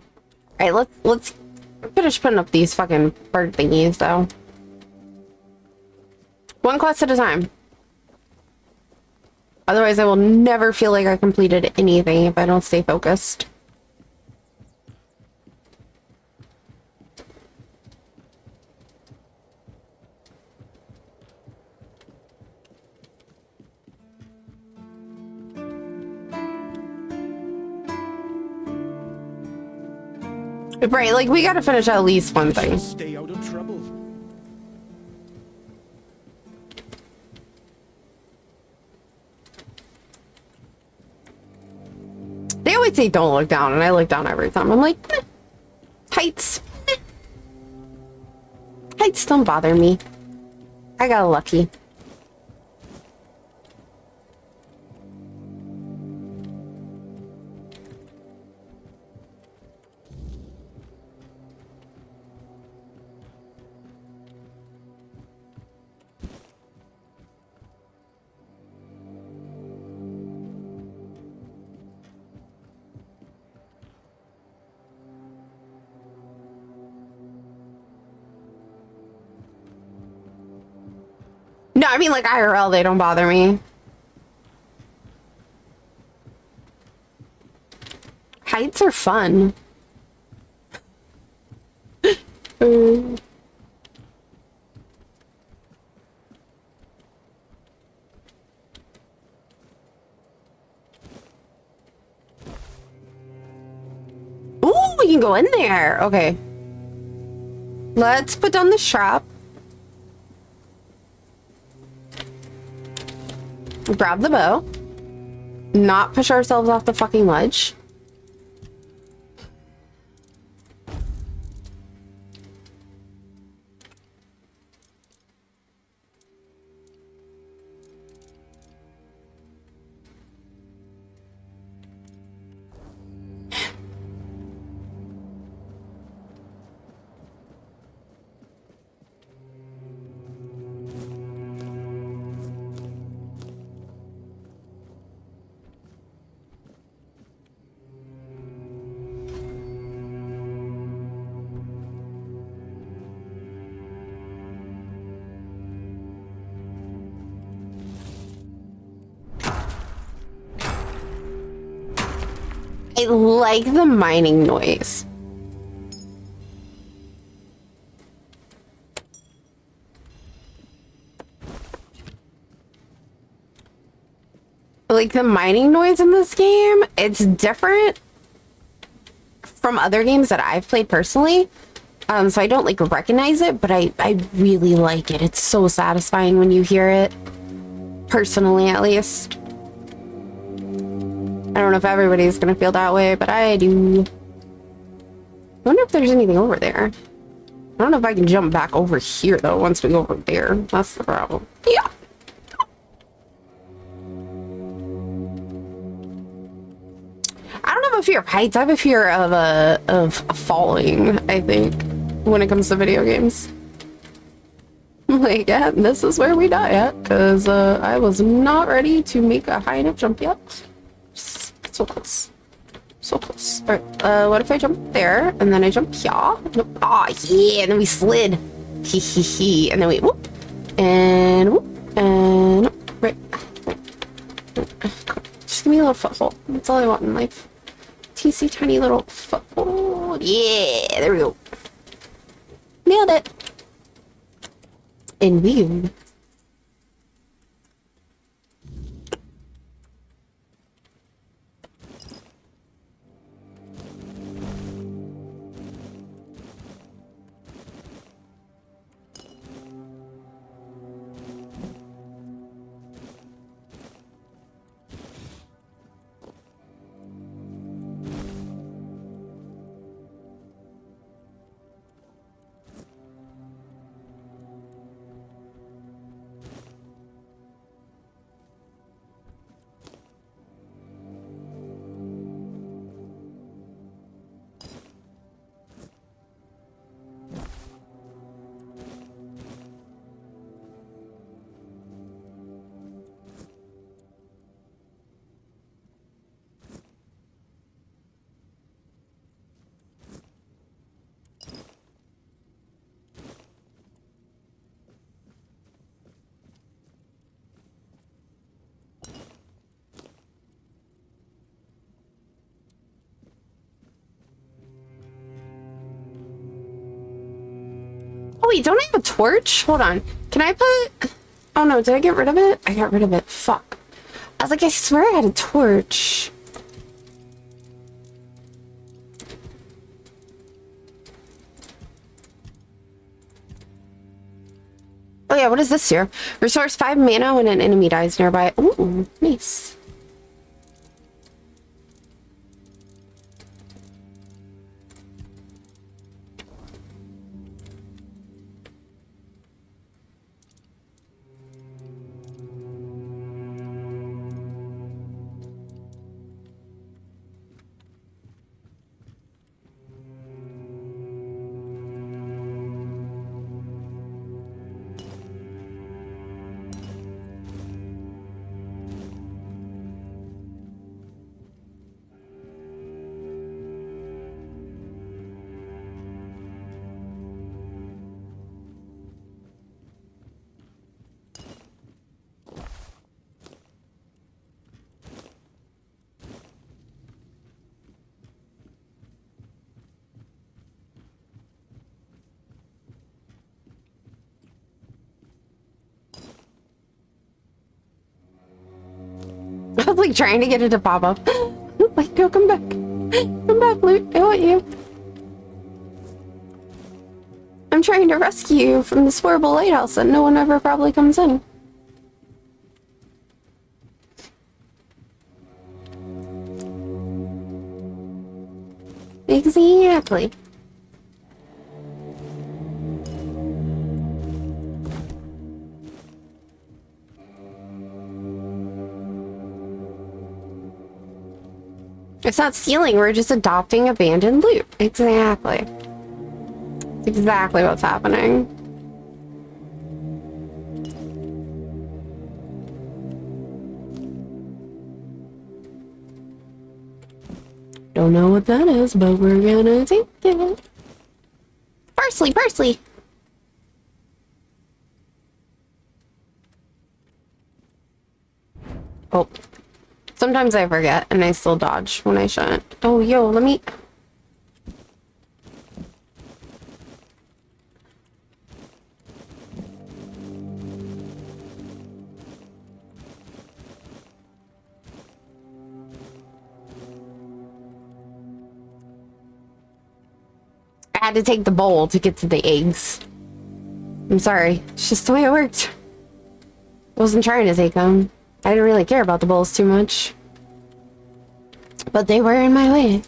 Alright, let's finish putting up these fucking bird thingies though. One quest at a time. Otherwise I will never feel like I completed anything if I don't stay focused. Right, like we gotta finish at least one thing. Stay out of trouble. They always say don't look down, and I look down every time. I'm like, eh. Heights. Eh. Heights don't bother me. I got lucky. No, I mean like IRL, they don't bother me. Heights are fun. Ooh, we can go in there. Okay. Let's put down the strap. Grab the bow. Not push ourselves off the fucking ledge. I like the mining noise. Like the mining noise in this game, it's different from other games that I've played personally. So I don't like recognize it, but I really like it. It's so satisfying when you hear it. Personally, at least. I don't know if everybody's gonna feel that way, but I do. I wonder if there's anything over there. I don't know if I can jump back over here, though, once we go over there. That's the problem. Yeah. I don't have a fear of heights. I have a fear of falling, I think, when it comes to video games. Like, yeah, this is where we die at, because I was not ready to make a high enough jump yet. So close. So close. Alright, what if I jump there, and then I jump here? Nope. Ah, yeah, and then we slid. Hee hee hee. And then we whoop. And whoop. And whoop. Right. Just give me a little foothold. That's all I want in life. Teensy tiny little foothold. Yeah, there we go. Nailed it. And we wait, don't I have a torch? Hold on. Can I put... Oh no, did I get rid of it? I got rid of it. Fuck. I was like, I swear I had a torch. Oh yeah, what is this here? Restores 5 mana when an enemy dies nearby. Ooh, nice. I was like trying to get it to pop up. Like, no, come back. Come back, Loot. I want you. I'm trying to rescue you from this horrible lighthouse that no one ever probably comes in. Exactly. It's not stealing, we're just adopting abandoned loot. Exactly. It's exactly what's happening. Don't know what that is, but we're gonna take it. Parsley, parsley! Oh. Sometimes I forget and I still dodge when I shouldn't. Oh, yo, let me... I had to take the bowl to get to the eggs. I'm sorry. It's just the way it worked. I wasn't trying to take them. I didn't really care about the bowls too much. But they were in my way.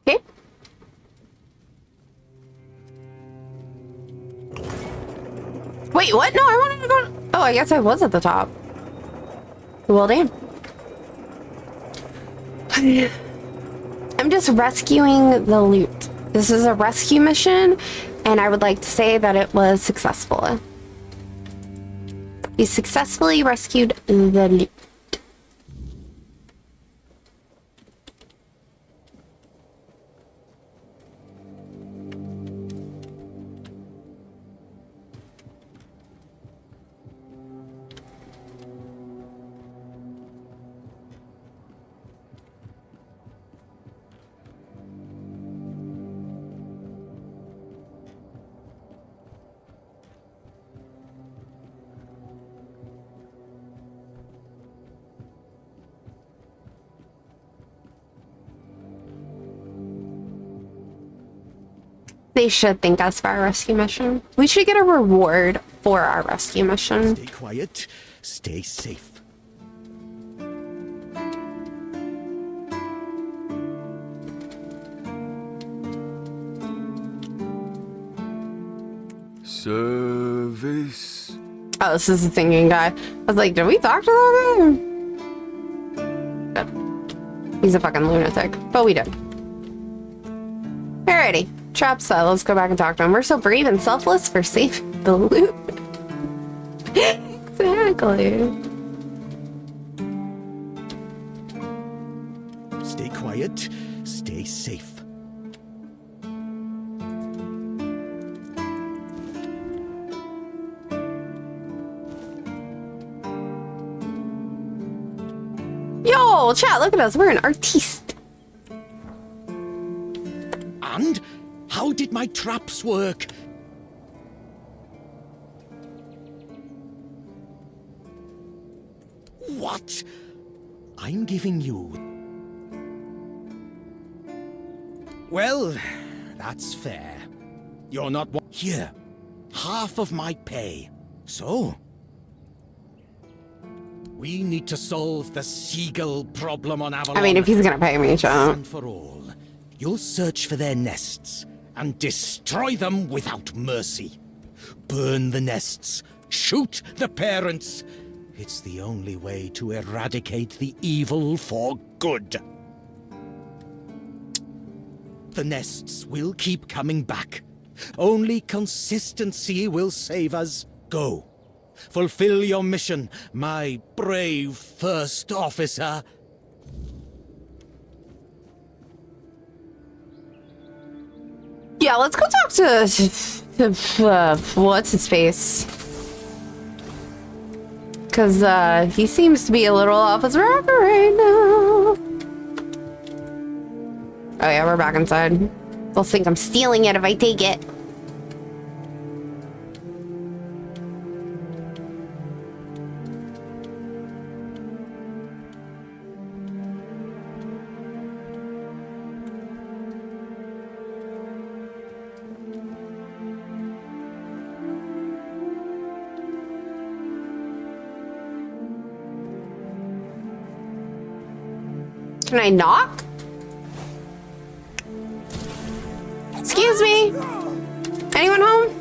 Okay. Wait, what? No, I wanted to go... Oh, I guess I was at the top. Well, damn. I'm just rescuing the loot. This is a rescue mission, and I would like to say that it was successful. We successfully rescued the loot. They should thank us for our rescue mission. We should get a reward for our rescue mission. Stay quiet. Stay safe. Service. Oh, this is the thinking guy. I was like, did we talk to that guy? He's a fucking lunatic. But we did. Alrighty. Trap set. Let's go back and talk to him. We're so brave and selfless for saving the loot. Exactly. Stay quiet. Stay safe. Yo, chat, look at us. We're an artiste. And how did my traps work? What? I'm giving you... Well, that's fair. You're not one... Here, half of my pay. So... we need to solve the seagull problem on Avalon. I mean, if he's gonna pay me, chat. And for all, you'll search for their nests and destroy them without mercy. Burn the nests, shoot the parents. It's the only way to eradicate the evil for good. The nests will keep coming back. Only consistency will save us. Go, fulfill your mission, my brave first officer. Yeah, let's go talk to what's his face? Because he seems to be a little off his rocker right now. Oh yeah, we're back inside. They'll think I'm stealing it if I take it. Can I knock? Excuse me? Anyone home?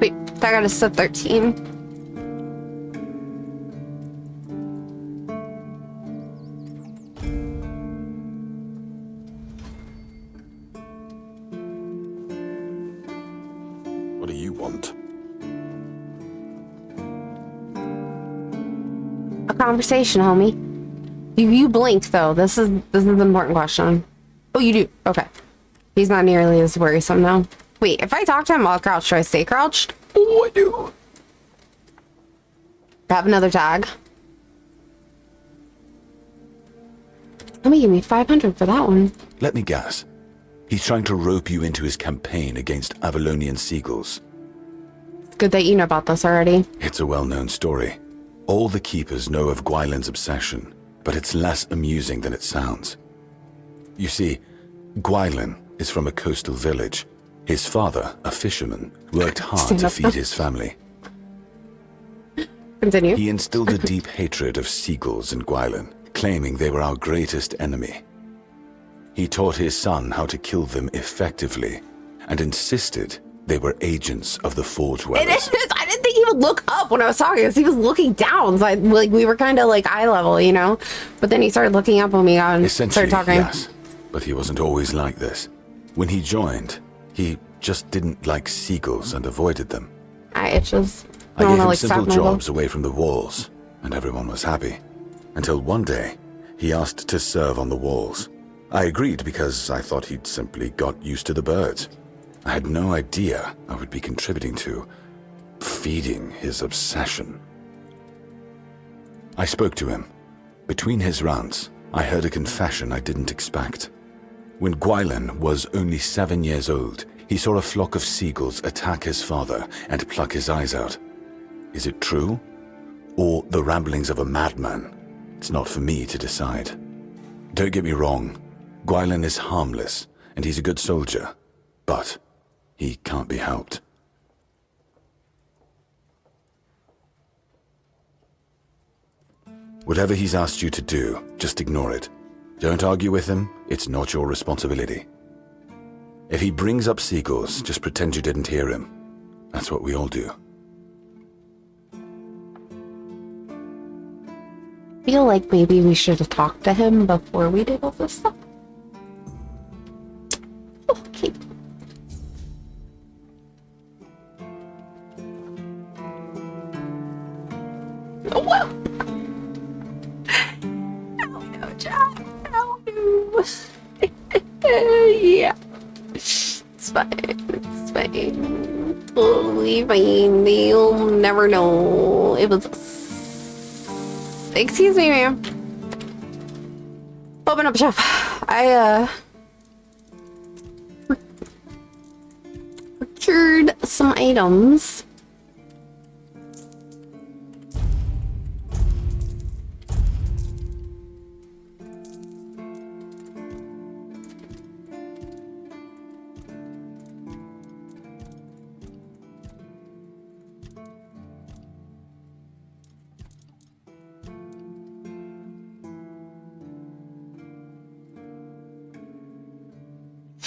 Wait, I gotta set 13. What do you want? A conversation, homie. You blinked though. This is an important question. Oh, you do. Okay. He's not nearly as worrisome now. Wait, if I talk to him while crouched, should I stay crouched? Oh, I do. Have another tag. Let me give me 500 for that one. Let me guess. He's trying to rope you into his campaign against Avalonian seagulls. Good that you know about this already. It's a well-known story. All the keepers know of Gwylin's obsession, but it's less amusing than it sounds. You see, Gwylin is from a coastal village. His father, a fisherman, worked hard to feed his family. Continue. He instilled a deep hatred of seagulls in Gwylin, claiming they were our greatest enemy. He taught his son how to kill them effectively, and insisted they were agents of the Four Dwellers. I didn't think he would look up when I was talking because he was looking down. So we were kind of like eye level, you know? But then he started looking up when we got and started talking. Yes, but he wasn't always like this. When he joined, he just didn't like seagulls and avoided them. I gave him simple jobs away from the walls, and everyone was happy. Until one day, he asked to serve on the walls. I agreed because I thought he'd simply got used to the birds. I had no idea I would be contributing to feeding his obsession. I spoke to him, Between his rants, I heard a confession I didn't expect. When Gwylan was only 7 years old, he saw a flock of seagulls attack his father and pluck his eyes out. Is it true? Or the ramblings of a madman? It's not for me to decide. Don't get me wrong, Gwylan is harmless, and he's a good soldier, but he can't be helped. Whatever he's asked you to do, just ignore it. Don't argue with him, it's not your responsibility. If he brings up seagulls, just pretend you didn't hear him. That's what we all do. I feel like maybe we should have talked to him before we did all this stuff. Okay. Oh, well. Oh, no, Jack. Oh, no. Yeah. It's fine. It's fine. Totally fine. They'll never know it was us. Excuse me, ma'am. Open up, chef. I procured some items.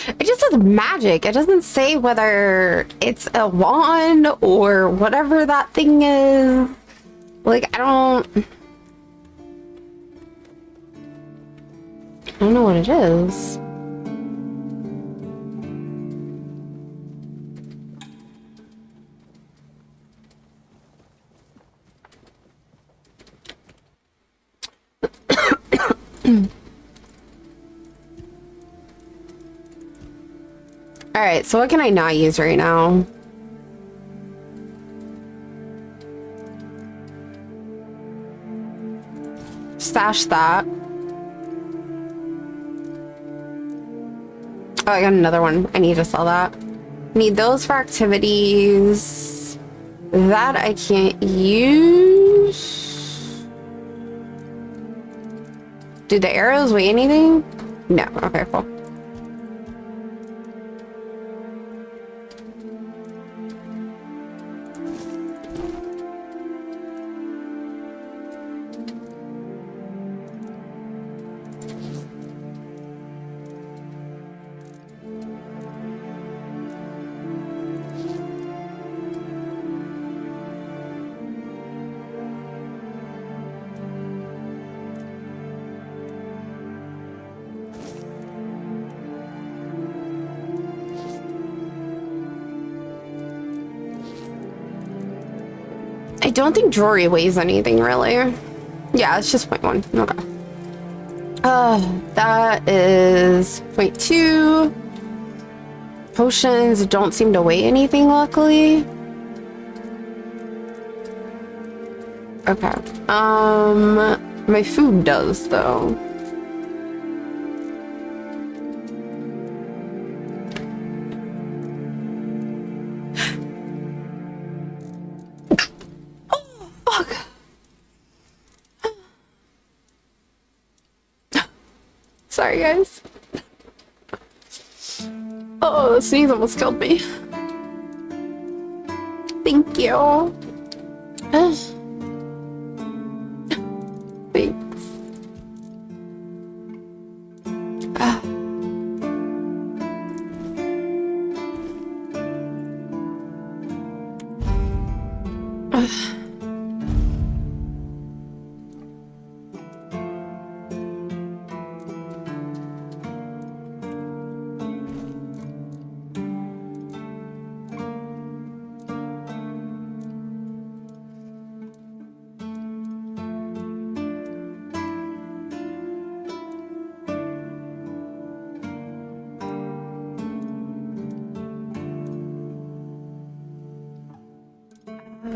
It just says magic. It doesn't say whether it's a wand or whatever that thing is. Like, I don't know what it is. Alright, so what can I not use right now? Stash that. Oh, I got another one. I need to sell that. Need those for activities. That I can't use. Do the arrows weigh anything? No. Okay, cool. I don't think jewelry weighs anything, really. Yeah, it's just 0.1. Okay. That is 0.2. Potions don't seem to weigh anything, luckily. Okay. My food does, though. Sorry, guys. Oh, the sneeze almost killed me. Thank you. Thanks.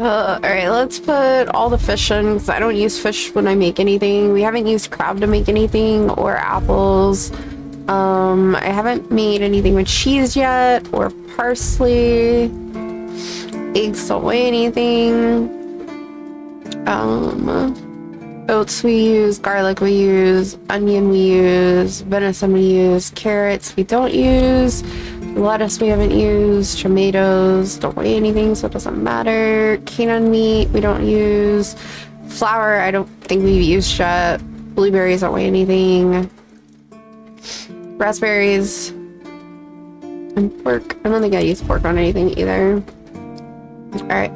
Alright, let's put all the fish in, because I don't use fish when I make anything. We haven't used crab to make anything, or apples. I haven't made anything with cheese yet, or parsley. Eggs don't weigh anything. Oats we use, garlic we use, onion we use, venison we use, carrots we don't use, lettuce we haven't used, tomatoes don't weigh anything, so it doesn't matter. Canine meat we don't use, flour I don't think we've used yet, blueberries don't weigh anything, raspberries, and pork. I don't think I use pork on anything either. Alright,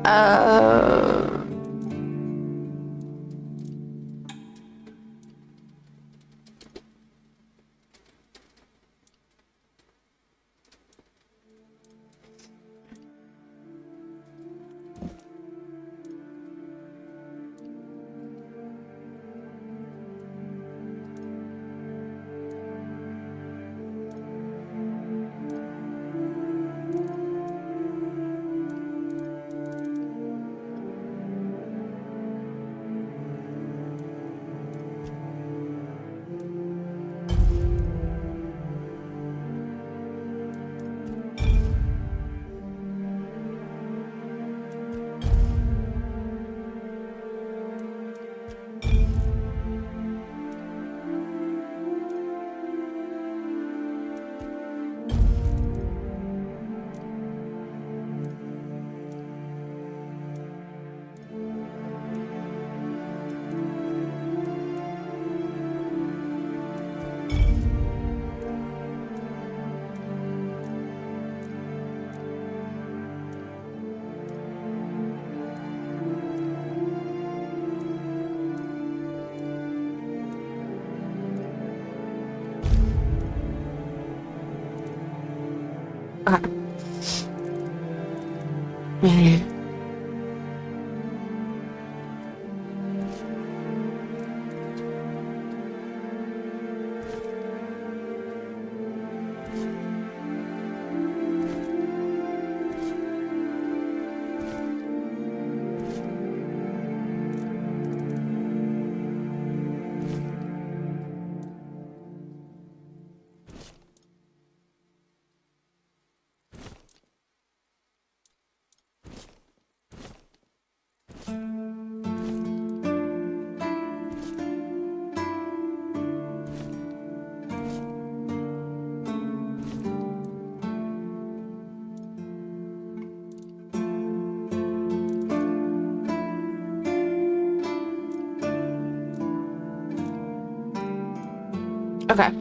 okay.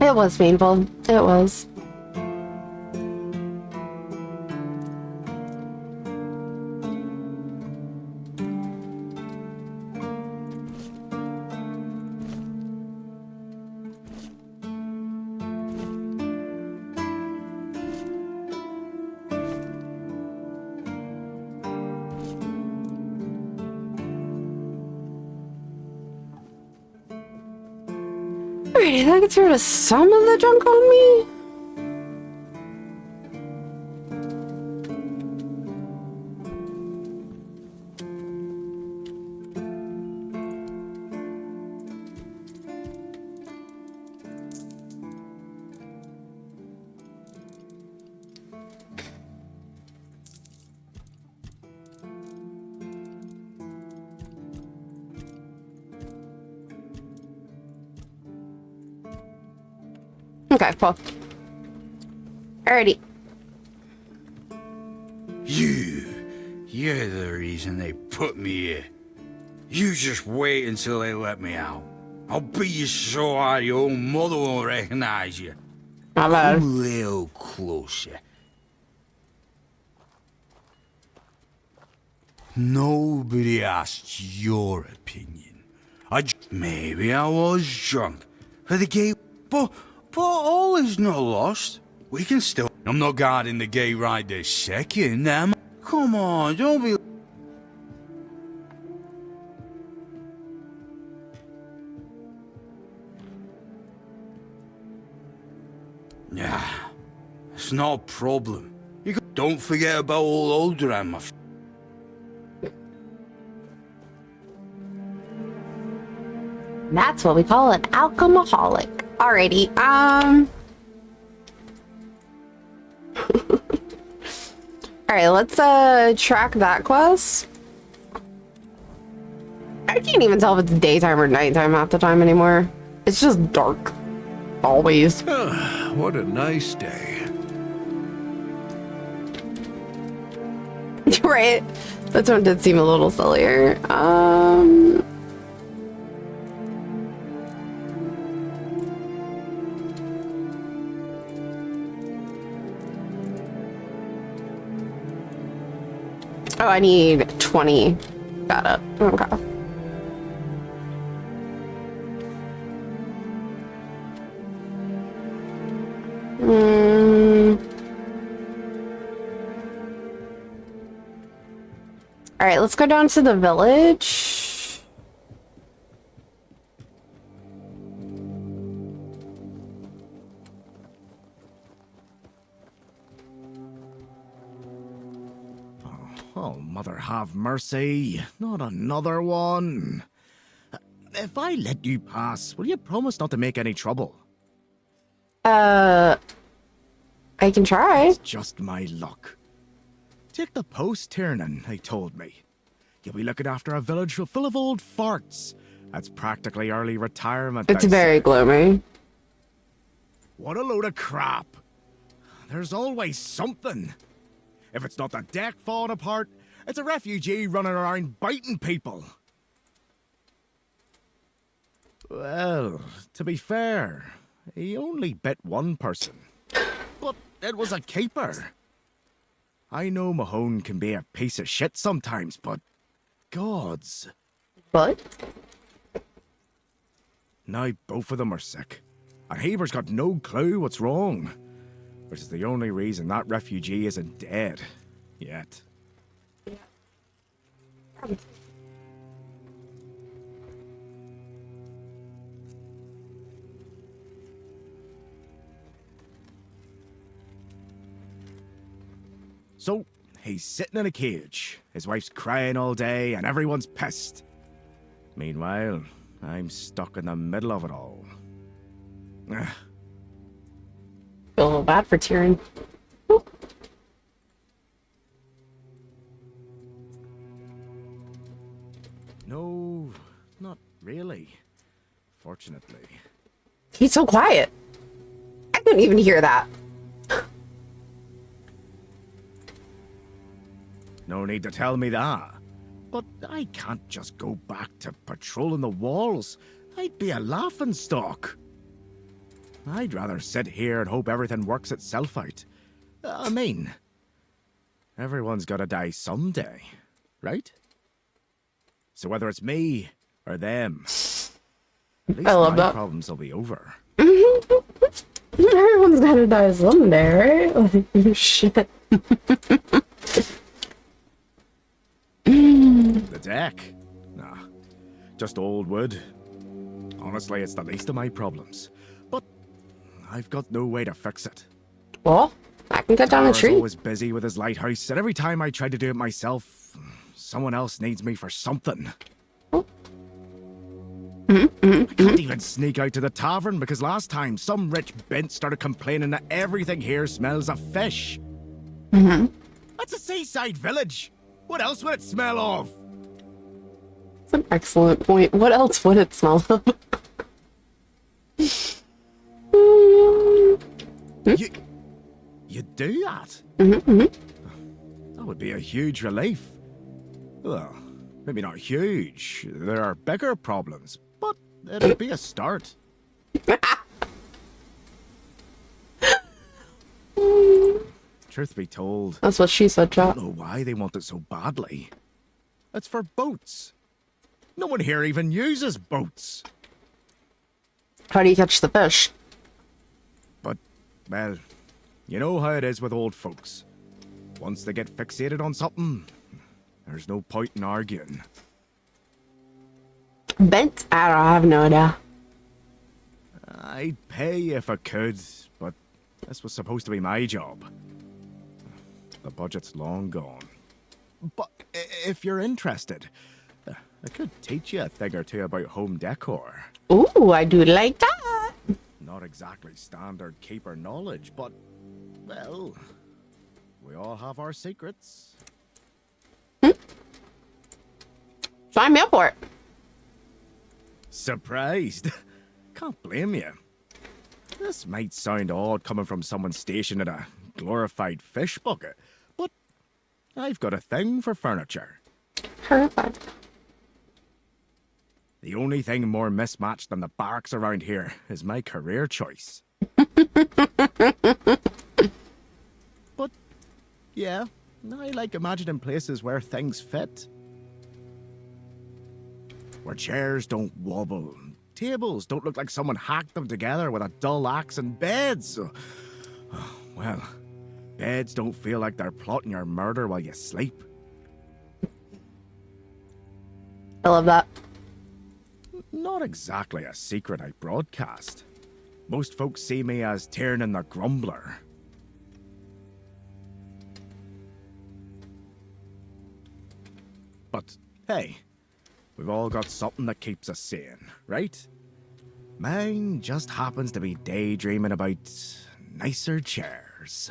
It was painful. It was. Alrighty, that gets rid of some of the junk on me. Okay, cool. Alrighty. You're the reason they put me here. You just wait until they let me out. I'll beat you so hard your own mother won't recognize you. Not bad. Come a little closer. Nobody asked your opinion. Maybe I was drunk for the gate, but all is not lost. We can still. I'm not guarding the gate right this second, am I? Come on, don't be. Yeah, it's not a problem. Don't forget about old Oldram, my That's what we call an alcoholic. Alrighty, Alright, let's track that quest. I can't even tell if it's daytime or nighttime half the time anymore. It's just dark. Always. What a nice day. Right? That one did seem a little sillier. Oh, I need 20. Got it. Okay. All right, let's go down to the village. Oh, Mother have mercy. Not another one. If I let you pass, will you promise not to make any trouble? I can try. It's just my luck. Take the post, Tiernan, they told me. You'll be looking after a village full of old farts. That's practically early retirement. It's they very say. gloomy. What a load of crap. There's always something. If it's not the deck falling apart, it's a refugee running around biting people. Well, to be fair, he only bit one person. But it was a keeper. I know Mahone can be a piece of shit sometimes, but gods. What? Now both of them are sick. And Heber's got no clue what's wrong. Which is the only reason that refugee isn't dead. Yet. So, he's sitting in a cage. His wife's crying all day and everyone's pissed. Meanwhile, I'm stuck in the middle of it all. Feel a little bad for Tyrion. No, not really. Fortunately. He's so quiet. I couldn't even hear that. No need to tell me that. But I can't just go back to patrolling the walls. I'd be a laughingstock. I'd rather sit here and hope everything works itself out. I mean, everyone's gotta die someday, right? So whether it's me or them, at least I love my that. problems will be over. Everyone's gotta die someday, right? Like, shit. The deck? Nah, just old wood. Honestly, it's the least of my problems. But I've got no way to fix it. Well, I can cut down a Tara's tree. always busy with his lighthouse, and every time I try to do it myself, someone else needs me for something. I can't even sneak out to the tavern because last time some rich bint started complaining that everything here smells of fish. That's a seaside village. What else would it smell of? That's an excellent point. What else would it smell of? You do that? That would be a huge relief. Well, maybe not huge. There are bigger problems, but it'd be a start. Truth be told, That's what she said, I Chop. don't know why they want it so badly. It's for boats. No one here even uses boats. How do you catch the fish? But, well, you know how it is with old folks. Once they get fixated on something, there's no point in arguing. Bent? I don't have no idea. I'd pay if I could, but this was supposed to be my job. The budget's long gone. But if you're interested, I could teach you a thing or two about home decor. Ooh, I do like that. Not exactly standard keeper knowledge, but, well, we all have our secrets. Sign me up for it. Surprised? Can't blame you. This might sound odd coming from someone stationed in a glorified fish bucket, but I've got a thing for furniture. Perfect. The only thing more mismatched than the barracks around here is my career choice. But, yeah, I like imagining places where things fit. Where chairs don't wobble, tables don't look like someone hacked them together with a dull axe, and beds, well, beds don't feel like they're plotting your murder while you sleep. I love that. Not exactly a secret I broadcast. Most folks see me as Tiernan the Grumbler. But, hey, we've all got something that keeps us sane, right? Mine just happens to be daydreaming about nicer chairs.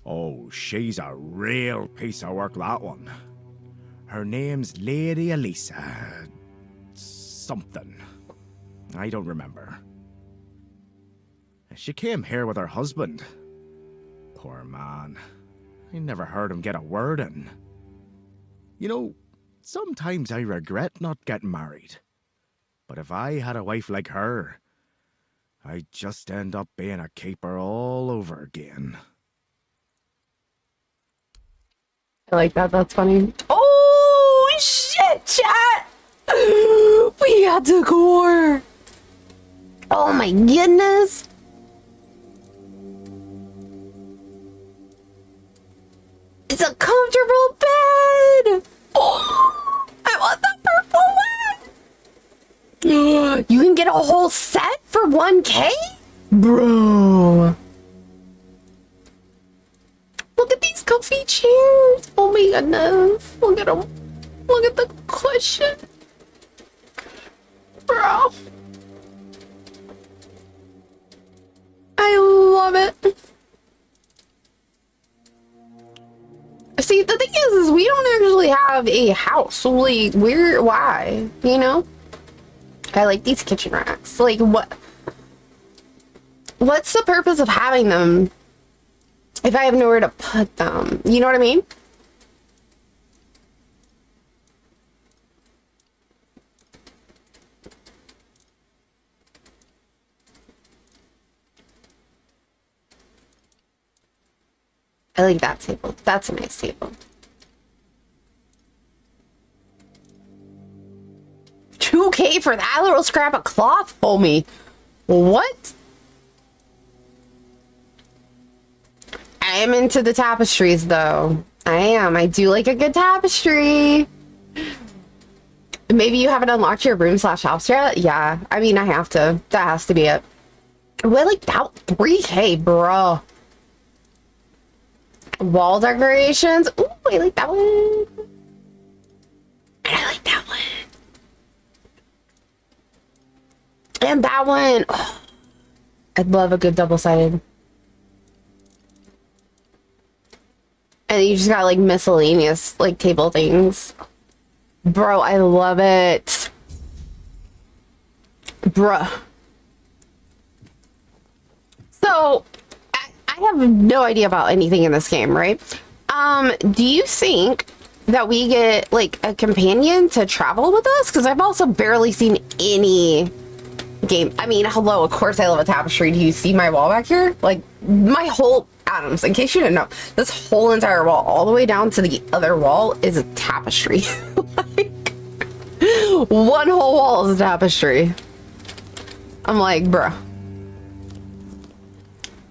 Oh, she's a real piece of work, that one. Her name's Lady Elisa. Something. I don't remember. She came here with her husband. Poor man. I never heard him get a word in. You know, sometimes I regret not getting married. But if I had a wife like her, I'd just end up being a keeper all over again. I like that. That's funny. Oh, shit, chat! We got decor! Oh my goodness! It's a comfortable bed! Oh, I want the purple one! You can get a whole set for 1K? Bro! Look at these comfy chairs! Oh my goodness! Look at them! Look at the cushion! Bro! I love it! See, the thing is we don't actually have a house. So, like, why? You know? I like these kitchen racks. Like, what's the purpose of having them if I have nowhere to put them? You know what I mean? I like that table. That's a nice table. $2K for that little scrap of cloth, homie. What? I am into the tapestries, though. I am. I do like a good tapestry. Maybe you haven't unlocked your room/house yet? Yeah. I mean, I have to. That has to be it. Well, like that 3K, bro. Wall decorations. Ooh, I like that one. And I like that one. And that one. Oh, I'd love a good double-sided. And you just got like miscellaneous like table things. Bro, I love it. Bruh. So I have no idea about anything in this game, right? Do you think that we get like a companion to travel with us? Because I've also barely seen any game. I mean, hello, of course I love a tapestry. Do you see my wall back here? Like my whole Adams, in case you didn't know, this whole entire wall, all the way down to the other wall, is a tapestry. Like, one whole wall is a tapestry. I'm like, bruh.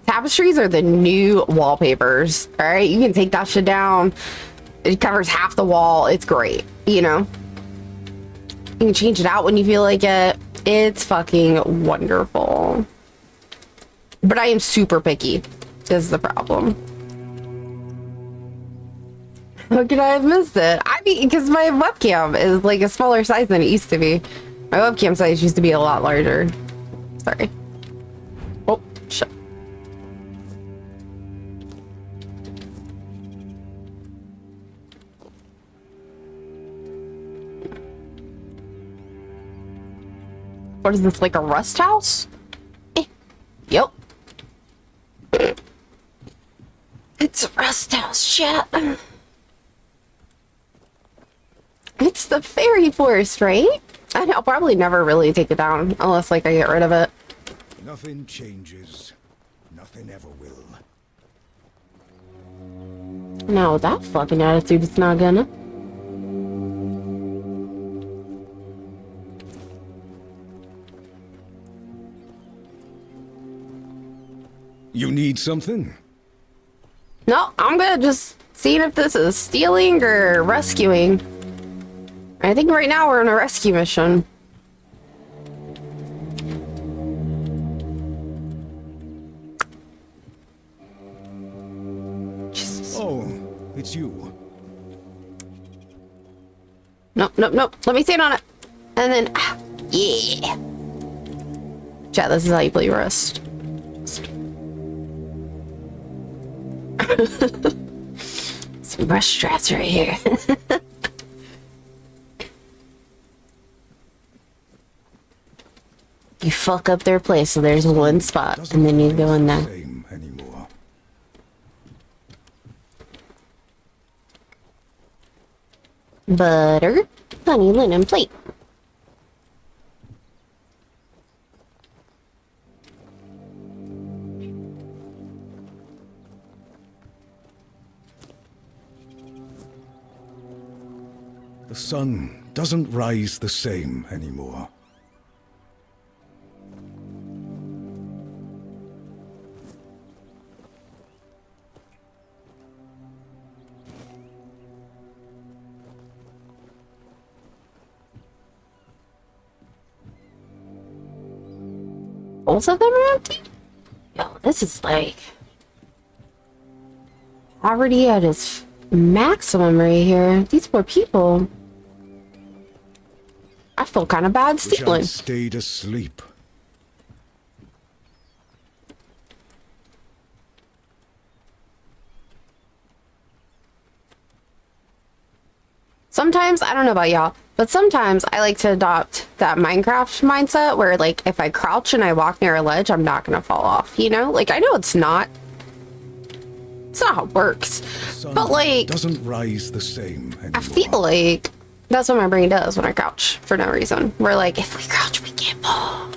Tapestries are the new wallpapers, all right? You can take that shit down. It covers half the wall. It's great, you know? You can change it out when you feel like it. It's fucking wonderful. But I am super picky, is the problem. How could I have missed it? I mean, because my webcam is like a smaller size than it used to be. My webcam size used to be a lot larger. Sorry. Oh, shit. What is this, like a rust house? Yep. It's a rust house, chat. It's the fairy forest, right? And I'll probably never really take it down unless, like, I get rid of it. Nothing changes. Nothing ever will. No, that fucking attitude is not gonna. You need something? No, I'm good. Just seeing if this is stealing or rescuing. I think right now we're on a rescue mission. Jesus. Oh, it's you. Nope, nope, nope. Let me stand on it. And then, yeah. Chat, this is how you play Rust. Some brush strats right here. You fuck up their place, so there's one spot, and then you go in there. Butter, honey, linen plate. The sun doesn't rise the same anymore. Both of them are empty? Yo, this is like poverty at its maximum right here. These poor people. I feel kind of bad stealing. Stayed asleep. Sometimes, I don't know about y'all, but sometimes I like to adopt that Minecraft mindset where, like, if I crouch and I walk near a ledge, I'm not gonna fall off, you know? Like, I know it's not how it works, but, like, doesn't rise the same anymore. I feel like that's what my brain does when I crouch for no reason. We're like, if we crouch, we can't fall.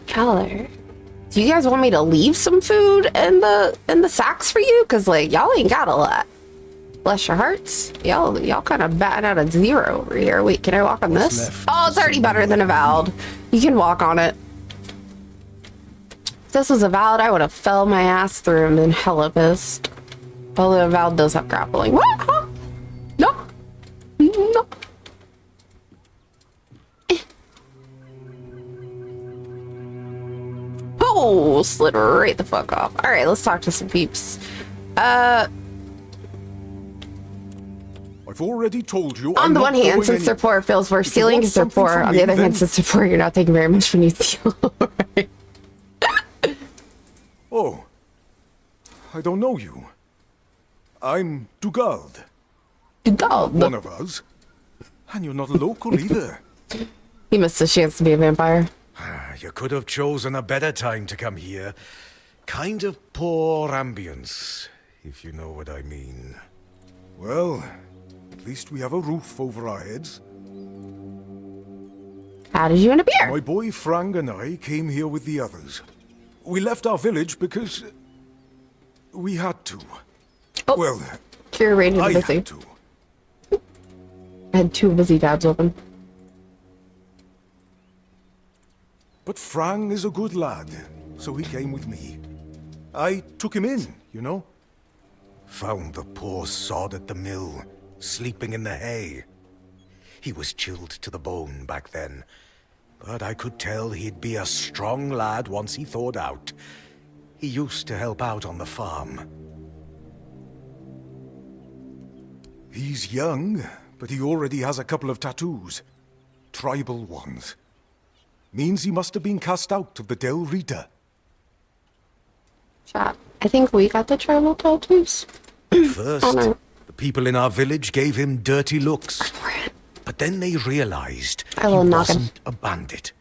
Color. Do you guys want me to leave some food in the sacks for you? Cause like y'all ain't got a lot. Bless your hearts. Y'all kind of batting out at 0 over here. Wait, can I walk on this? Oh, it's already better than Avowed. You can walk on it. If this was Avowed, I would have fell my ass through and been hella pissed. Although Avowed does have grappling. What? Huh? No. No. Oh, slid right the fuck off. All right, let's talk to some peeps. I've already told you. On the one hand, since they're poor, it feels worse stealing because they're poor. On the other hand, since they're poor, you're not taking very much when you steal. Right. Oh, I don't know you. I'm Dugald. Dugald? One of us. And you're not local either. He missed a chance to be a vampire. You could have chosen a better time to come here. Kind of poor ambience, if you know what I mean. Well, at least we have a roof over our heads. How did you end up here? My boy Frank and I came here with the others. We left our village because we had to. Oh, well, curated I busy. had to. I had 2 busy tabs open. But Frank is a good lad, so he came with me. I took him in, you know. Found the poor sod at the mill, sleeping in the hay. He was chilled to the bone back then, but I could tell he'd be a strong lad once he thawed out. He used to help out on the farm. He's young, but he already has a couple of tattoos. Tribal ones. Means he must have been cast out of the Del Rita. Chat. I think we got the tribal tattoos. First, the people in our village gave him dirty looks. But then they realized he wasn't a bandit.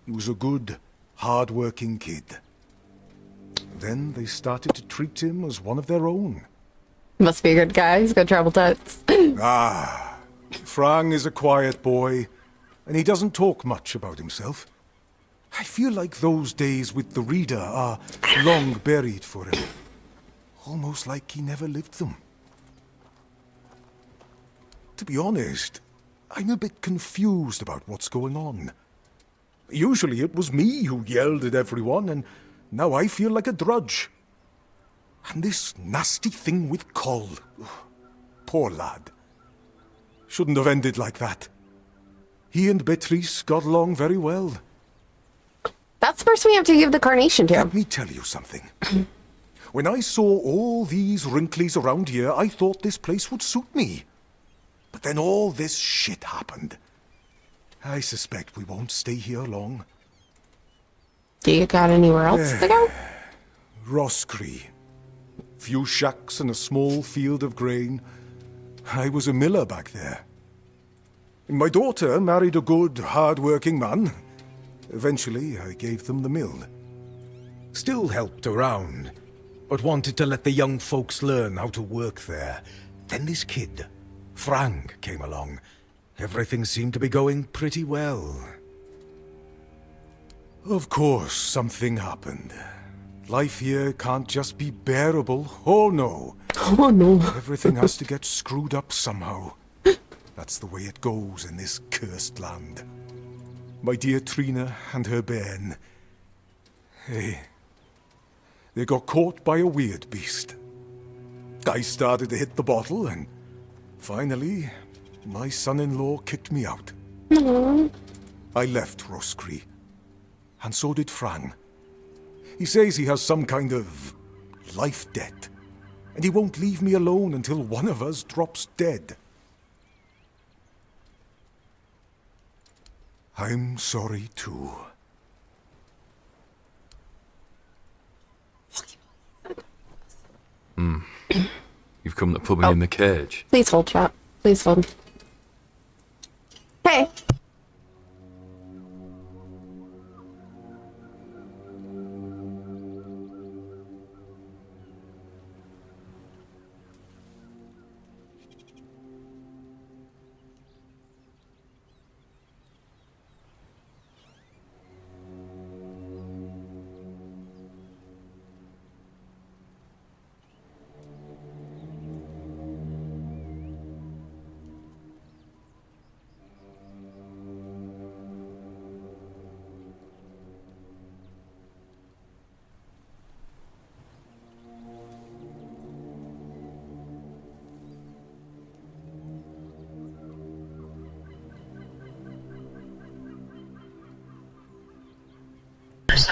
He was a good, hard-working kid. Then they started to treat him as one of their own. Must be a good guy. He's got tribal tats. Frang is a quiet boy, and he doesn't talk much about himself. I feel like those days with the reader are long buried for him. Almost like he never lived them. To be honest, I'm a bit confused about what's going on. Usually it was me who yelled at everyone, and now I feel like a drudge. And this nasty thing with Coll. Poor lad. Shouldn't have ended like that. He and Beatrice got along very well. That's the person we have to give the carnation to. Let me tell you something. When I saw all these wrinklies around here, I thought this place would suit me. But then all this shit happened. I suspect we won't stay here long. Do you got anywhere else to go? Roscree. Few shacks and a small field of grain. I was a miller back there. My daughter married a good, hard-working man. Eventually, I gave them the mill. Still helped around, but wanted to let the young folks learn how to work there. Then this kid, Frang, came along. Everything seemed to be going pretty well. Of course, something happened. Life here can't just be bearable. Oh no. Oh no. Everything has to get screwed up somehow. That's the way it goes in this cursed land. My dear Trina and her bairn. They got caught by a weird beast. I started to hit the bottle, and finally, my son-in-law kicked me out. I left Roscree, and so did Frang. He says he has some kind of life debt, and he won't leave me alone until one of us drops dead. I'm sorry too. You've come to put me in the cage. Please hold, chat. Please hold. Hey.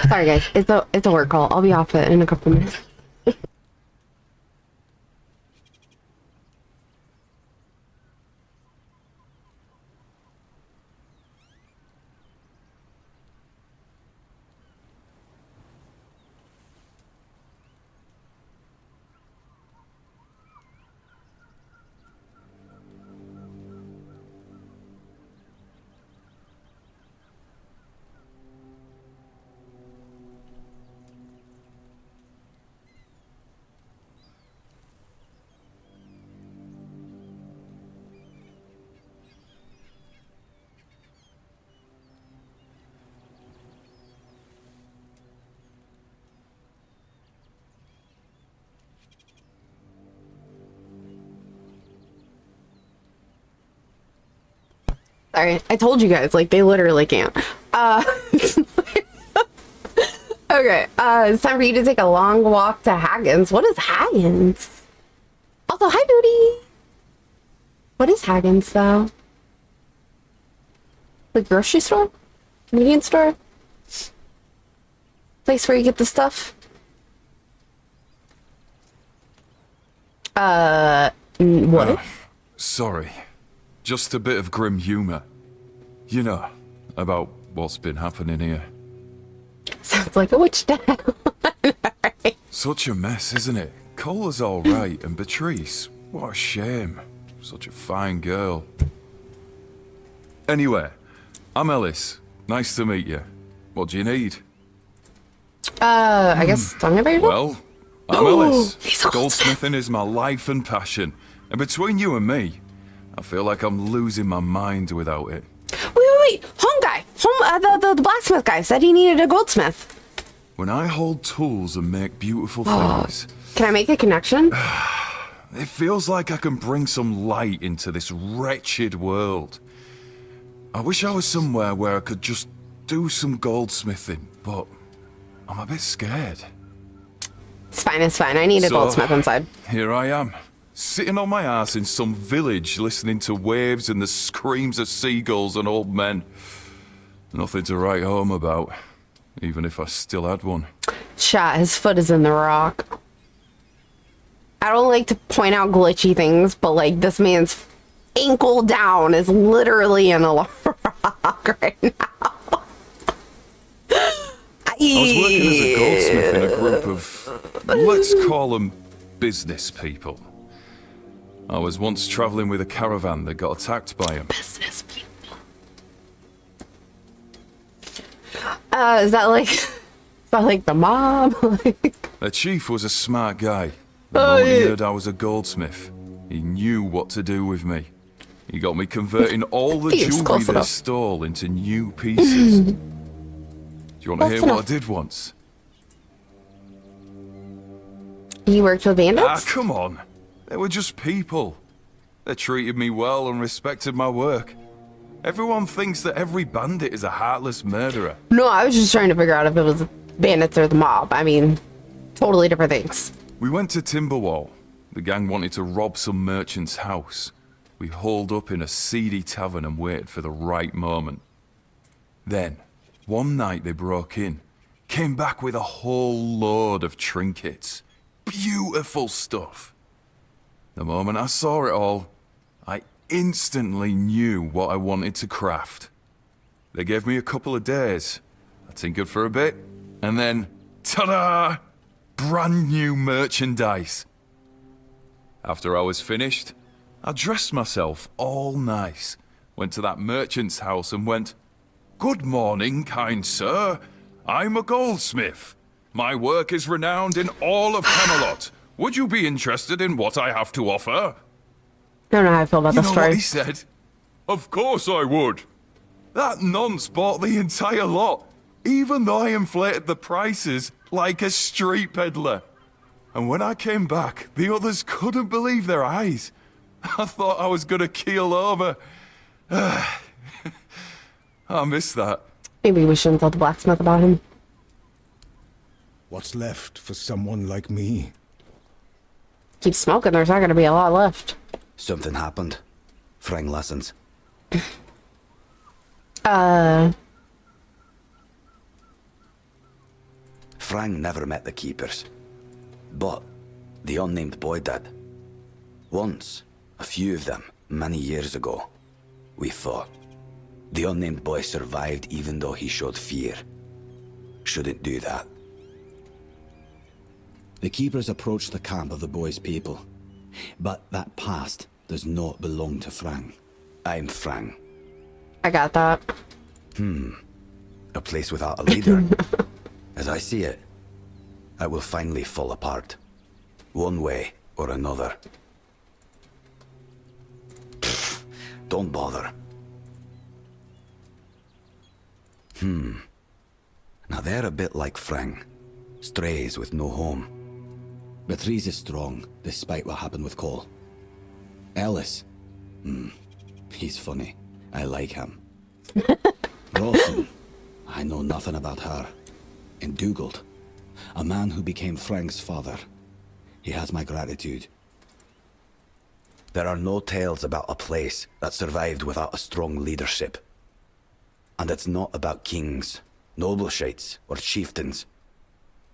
Sorry guys, it's a work call. I'll be off it in a couple minutes. Sorry, I told you guys, like, they literally can't. Okay, it's time for you to take a long walk to Haggins. What is Haggins? Also, hi, Booty! What is Haggins, though? The grocery store? Convenience store? place where you get the stuff? What? Sorry. Just a bit of grim humor. You know, about what's been happening here. Sounds like a witch town. Such a mess, isn't it? Cola's alright, and Beatrice, what a shame. Such a fine girl. Anyway, I'm Ellis. Nice to meet you. What do you need? I guess tell me about your Well, I'm Ellis. he's a Goldsmithing is my life and passion. And between you and me, I feel like I'm losing my mind without it. Wait. Home guy. The blacksmith guy said he needed a goldsmith. When I hold tools and make beautiful things, Can I make a connection? it feels like I can bring some light into this wretched world. I wish I was somewhere where I could just do some goldsmithing, but I'm a bit scared. It's fine. I need a goldsmith inside. Here I am, sitting on my ass in some village listening to waves and the screams of seagulls and old men. Nothing to write home about, even if I still had one. Chat, his foot is in the rock. I don't like to point out glitchy things, but like this man's ankle down is literally in a rock right now. I was working as a goldsmith in a group of, let's call them business people. I was once traveling with a caravan that got attacked by them. Business people. Is that like the mob? The chief was a smart guy. The moment he heard I was a goldsmith, he knew what to do with me. He got me converting all the jewelry they stole into new pieces. Do you want to hear what I did once? You worked with bandits? Ah, come on. They were just people. They treated me well and respected my work. Everyone thinks that every bandit is a heartless murderer. No, I was just trying to figure out if it was bandits or the mob. I mean, totally different things. We went to Timberwall. The gang wanted to rob some merchant's house. We holed up in a seedy tavern and waited for the right moment. Then, one night they broke in, came back with a whole load of trinkets. Beautiful stuff. The moment I saw it all, I instantly knew what I wanted to craft. They gave me a couple of days. I tinkered for a bit, and then, ta-da! Brand new merchandise. After I was finished, I dressed myself all nice, went to that merchant's house and went, "Good morning, kind sir. I'm a goldsmith. My work is renowned in all of Camelot. Would you be interested in what I have to offer?" I don't know how I feel about this You know story. what he said? "Of course I would." That nonce bought the entire lot, even though I inflated the prices like a street peddler. And when I came back, the others couldn't believe their eyes. I thought I was gonna keel over. I miss that. Maybe we shouldn't tell the blacksmith about him. What's left for someone like me? Keep smoking, there's not gonna be a lot left. Something happened. Frang listens. Frang never met the keepers, but the unnamed boy did. Once, a few of them, many years ago, we fought. The unnamed boy survived even though he showed fear. Shouldn't do that. The keepers approached the camp of the boy's people, but that past does not belong to Frang. I'm Frang. I got that. A place without a leader. As I see it, it will finally fall apart. One way or another. Pfft, don't bother. Now they're a bit like Frang. Strays with no home. Beatrice is strong, despite what happened with Cole. Ellis. He's funny. I like him. Rawson. I know nothing about her. And Dugald. A man who became Frang's father. He has my gratitude. There are no tales about a place that survived without a strong leadership. And it's not about kings, nobleshites, or chieftains.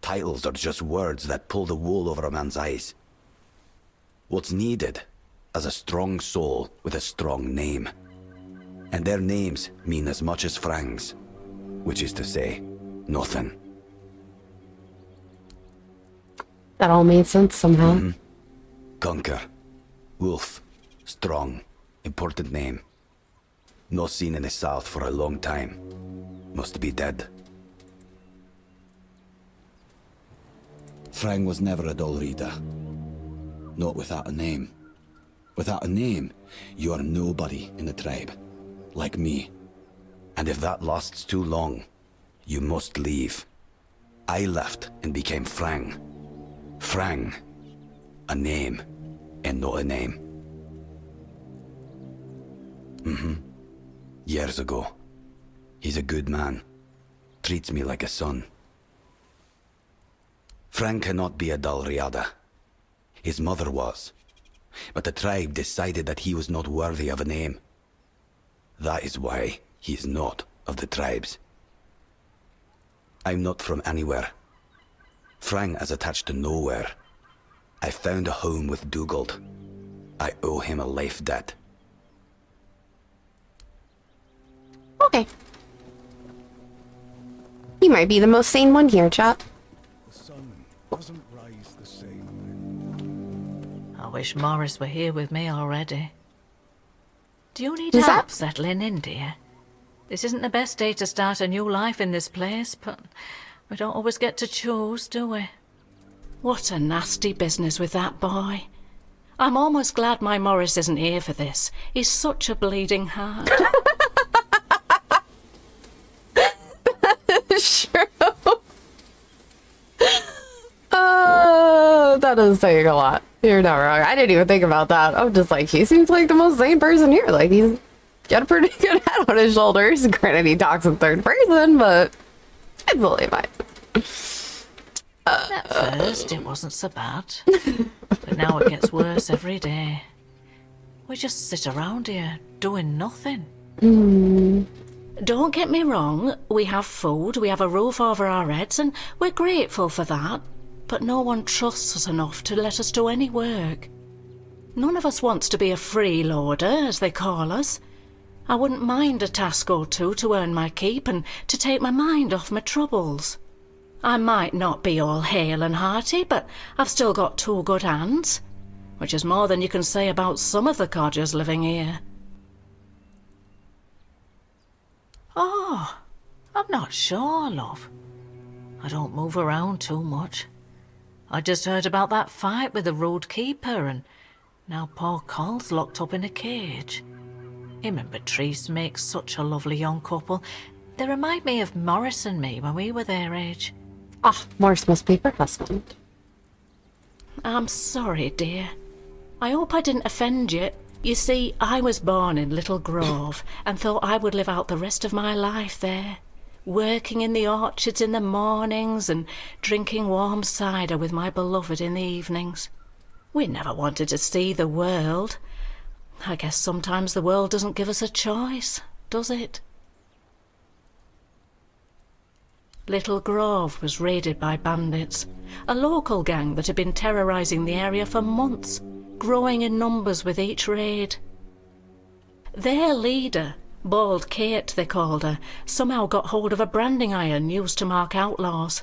Titles are just words that pull the wool over a man's eyes. What's needed is a strong soul with a strong name. And their names mean as much as Frang's, which is to say, nothing. That all made sense somehow. Conquer. Wolf. Strong. Important name. Not seen in the south for a long time. Must be dead. Frang was never a dull reader. Not without a name. Without a name, you are nobody in the tribe. Like me. And if that lasts too long, you must leave. I left and became Frang. Frang. A name, and not a name. Years ago. He's a good man. Treats me like a son. Frang cannot be a dull Riada. His mother was. But the tribe decided that he was not worthy of a name. That is why he is not of the tribes. I'm not from anywhere. Frang is attached to nowhere. I found a home with Dugald. I owe him a life debt. Okay. You might be the most sane one here, chap. The sun doesn't rise the same. I wish Morris were here with me already. Do you need Is help that- settling in, dear? This isn't the best day to start a new life in this place, but we don't always get to choose, do we? What a nasty business with that boy. I'm almost glad my Morris isn't here for this. He's such a bleeding heart. Sure. That is saying a lot. You're not wrong. I didn't even think about that. I'm just like, he seems like the most sane person here. Like, he's got a pretty good head on his shoulders. Granted, he talks in third person, but it's totally fine. At first, it wasn't so bad. But now it gets worse every day. We just sit around here, doing nothing. Don't get me wrong, we have food, we have a roof over our heads, and we're grateful for that. But no one trusts us enough to let us do any work. None of us wants to be a freeloader, as they call us. I wouldn't mind a task or two to earn my keep and to take my mind off my troubles. I might not be all hale and hearty, but I've still got two good hands, which is more than you can say about some of the codgers living here. Oh, I'm not sure, love. I don't move around too much. I just heard about that fight with the road keeper, and now poor Coll's locked up in a cage. Him and Patrice make such a lovely young couple. They remind me of Morris and me when we were their age. Ah, Morris must be her husband. I'm sorry, dear. I hope I didn't offend you. You see, I was born in Little Grove and thought I would live out the rest of my life there, working in the orchards in the mornings and drinking warm cider with my beloved in the evenings. We never wanted to see the world. I guess sometimes the world doesn't give us a choice, does it? Little Grove was raided by bandits, a local gang that had been terrorising the area for months, growing in numbers with each raid. Their leader, Bald Kate they called her, somehow got hold of a branding iron used to mark outlaws.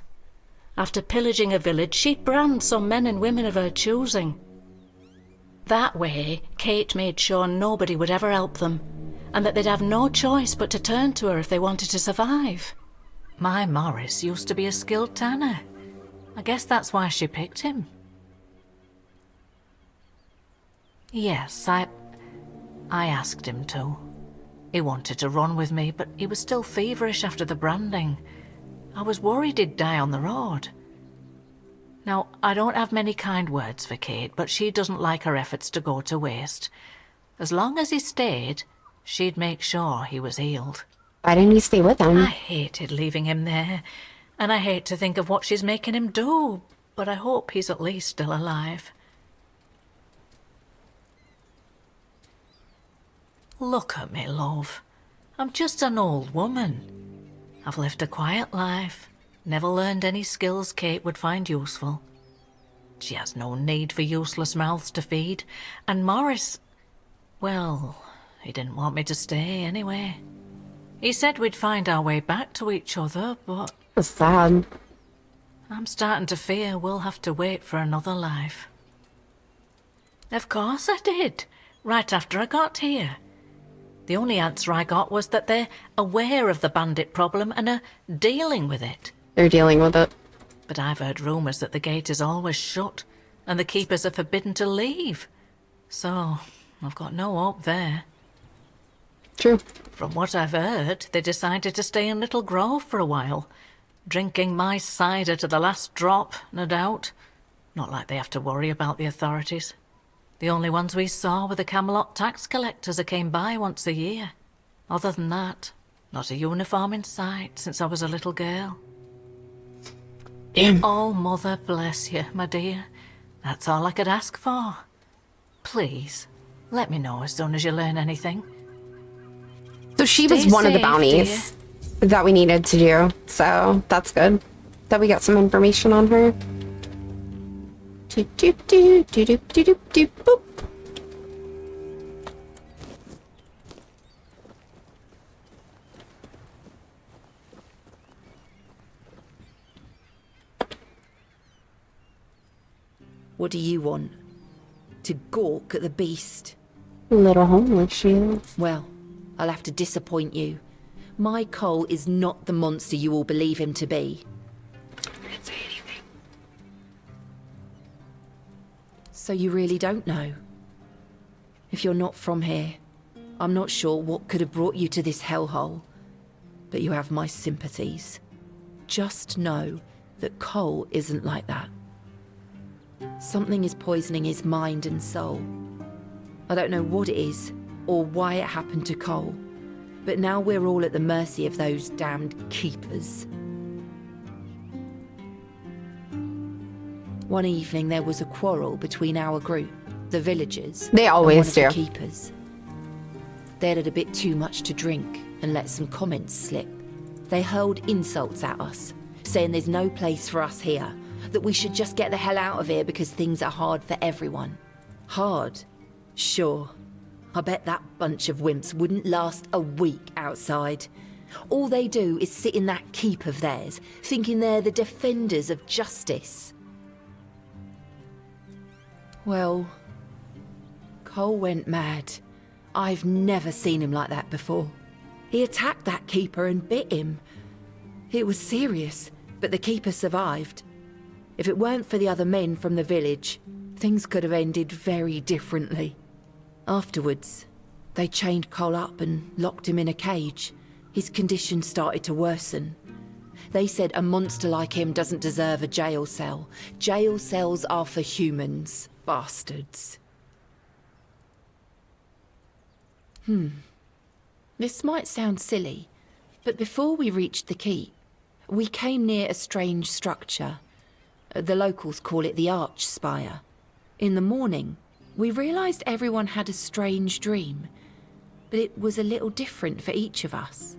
After pillaging a village, she'd brand some men and women of her choosing. That way, Kate made sure nobody would ever help them, and that they'd have no choice but to turn to her if they wanted to survive. My Morris used to be a skilled tanner. I guess that's why she picked him. Yes, I asked him to. He wanted to run with me, but he was still feverish after the branding. I was worried he'd die on the road. Now, I don't have many kind words for Kate, but she doesn't like her efforts to go to waste. As long as he stayed, she'd make sure he was healed. Why didn't you stay with him? I hated leaving him there, and I hate to think of what she's making him do, but I hope he's at least still alive. Look at me, love. I'm just an old woman. I've lived a quiet life, Never learned any skills Kate would find useful. She has no need for useless mouths to feed. And Morris, well, he didn't want me to stay anyway. He said we'd find our way back to each other, but... That's sad. I'm starting to fear we'll have to wait for another life. Of course I did, right after I got here. The only answer I got was that they're aware of the bandit problem and are dealing with it. They're dealing with it. But I've heard rumours that the gate is always shut and the keepers are forbidden to leave. So, I've got no hope there. True. From what I've heard, they decided to stay in Little Grove for a while, drinking my cider to the last drop, no doubt. Not like they have to worry about the authorities. The only ones we saw were the Camelot tax collectors who came by once a year. Other than that, not a uniform in sight since I was a little girl. Damn. Oh, Mother bless you, my dear. That's all I could ask for. Please, let me know as soon as you learn anything. So she was Stay one of the safe, bounties that we needed to do. So that's good that we got some information on her. Do, do, do, do, do, do, do, do, boop. What do you want? To gawk at the beast? Little homeless she is. Well, I'll have to disappoint you. My Cole is not the monster you all believe him to be. I didn't say anything. So you really don't know? If you're not from here, I'm not sure what could have brought you to this hellhole. But you have my sympathies. Just know that Cole isn't like that. Something is poisoning his mind and soul. I don't know what it is, or why it happened to Cole, but now we're all at the mercy of those damned keepers. One evening there was a quarrel between our group, the villagers, They always and one of do. the keepers. They'd had a bit too much to drink and let some comments slip. They hurled insults at us, saying there's no place for us here, that we should just get the hell out of here because things are hard for everyone. Hard? Sure. I bet that bunch of wimps wouldn't last a week outside. All they do is sit in that keep of theirs, thinking they're the defenders of justice. Well, Cole went mad. I've never seen him like that before. He attacked that keeper and bit him. It was serious, but the keeper survived. If it weren't for the other men from the village, things could have ended very differently. Afterwards, they chained Cole up and locked him in a cage. His condition started to worsen. They said a monster like him doesn't deserve a jail cell. Jail cells are for humans, bastards. This might sound silly, but before we reached the keep, we came near a strange structure. The locals call it the Arch Spire. In the morning, we realised everyone had a strange dream, but it was a little different for each of us.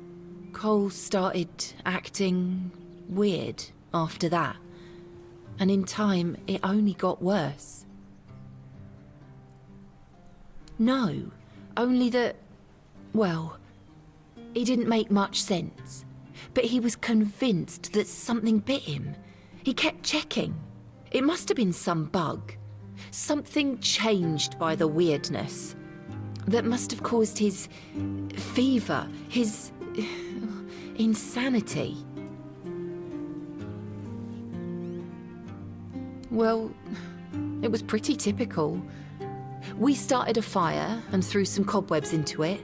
Cole started acting weird after that, and in time it only got worse. No, only that, well, he didn't make much sense, but he was convinced that something bit him. He kept checking. It must have been some bug. Something changed by the weirdness. That must have caused his fever, his insanity. Well, it was pretty typical. We started a fire and threw some cobwebs into it.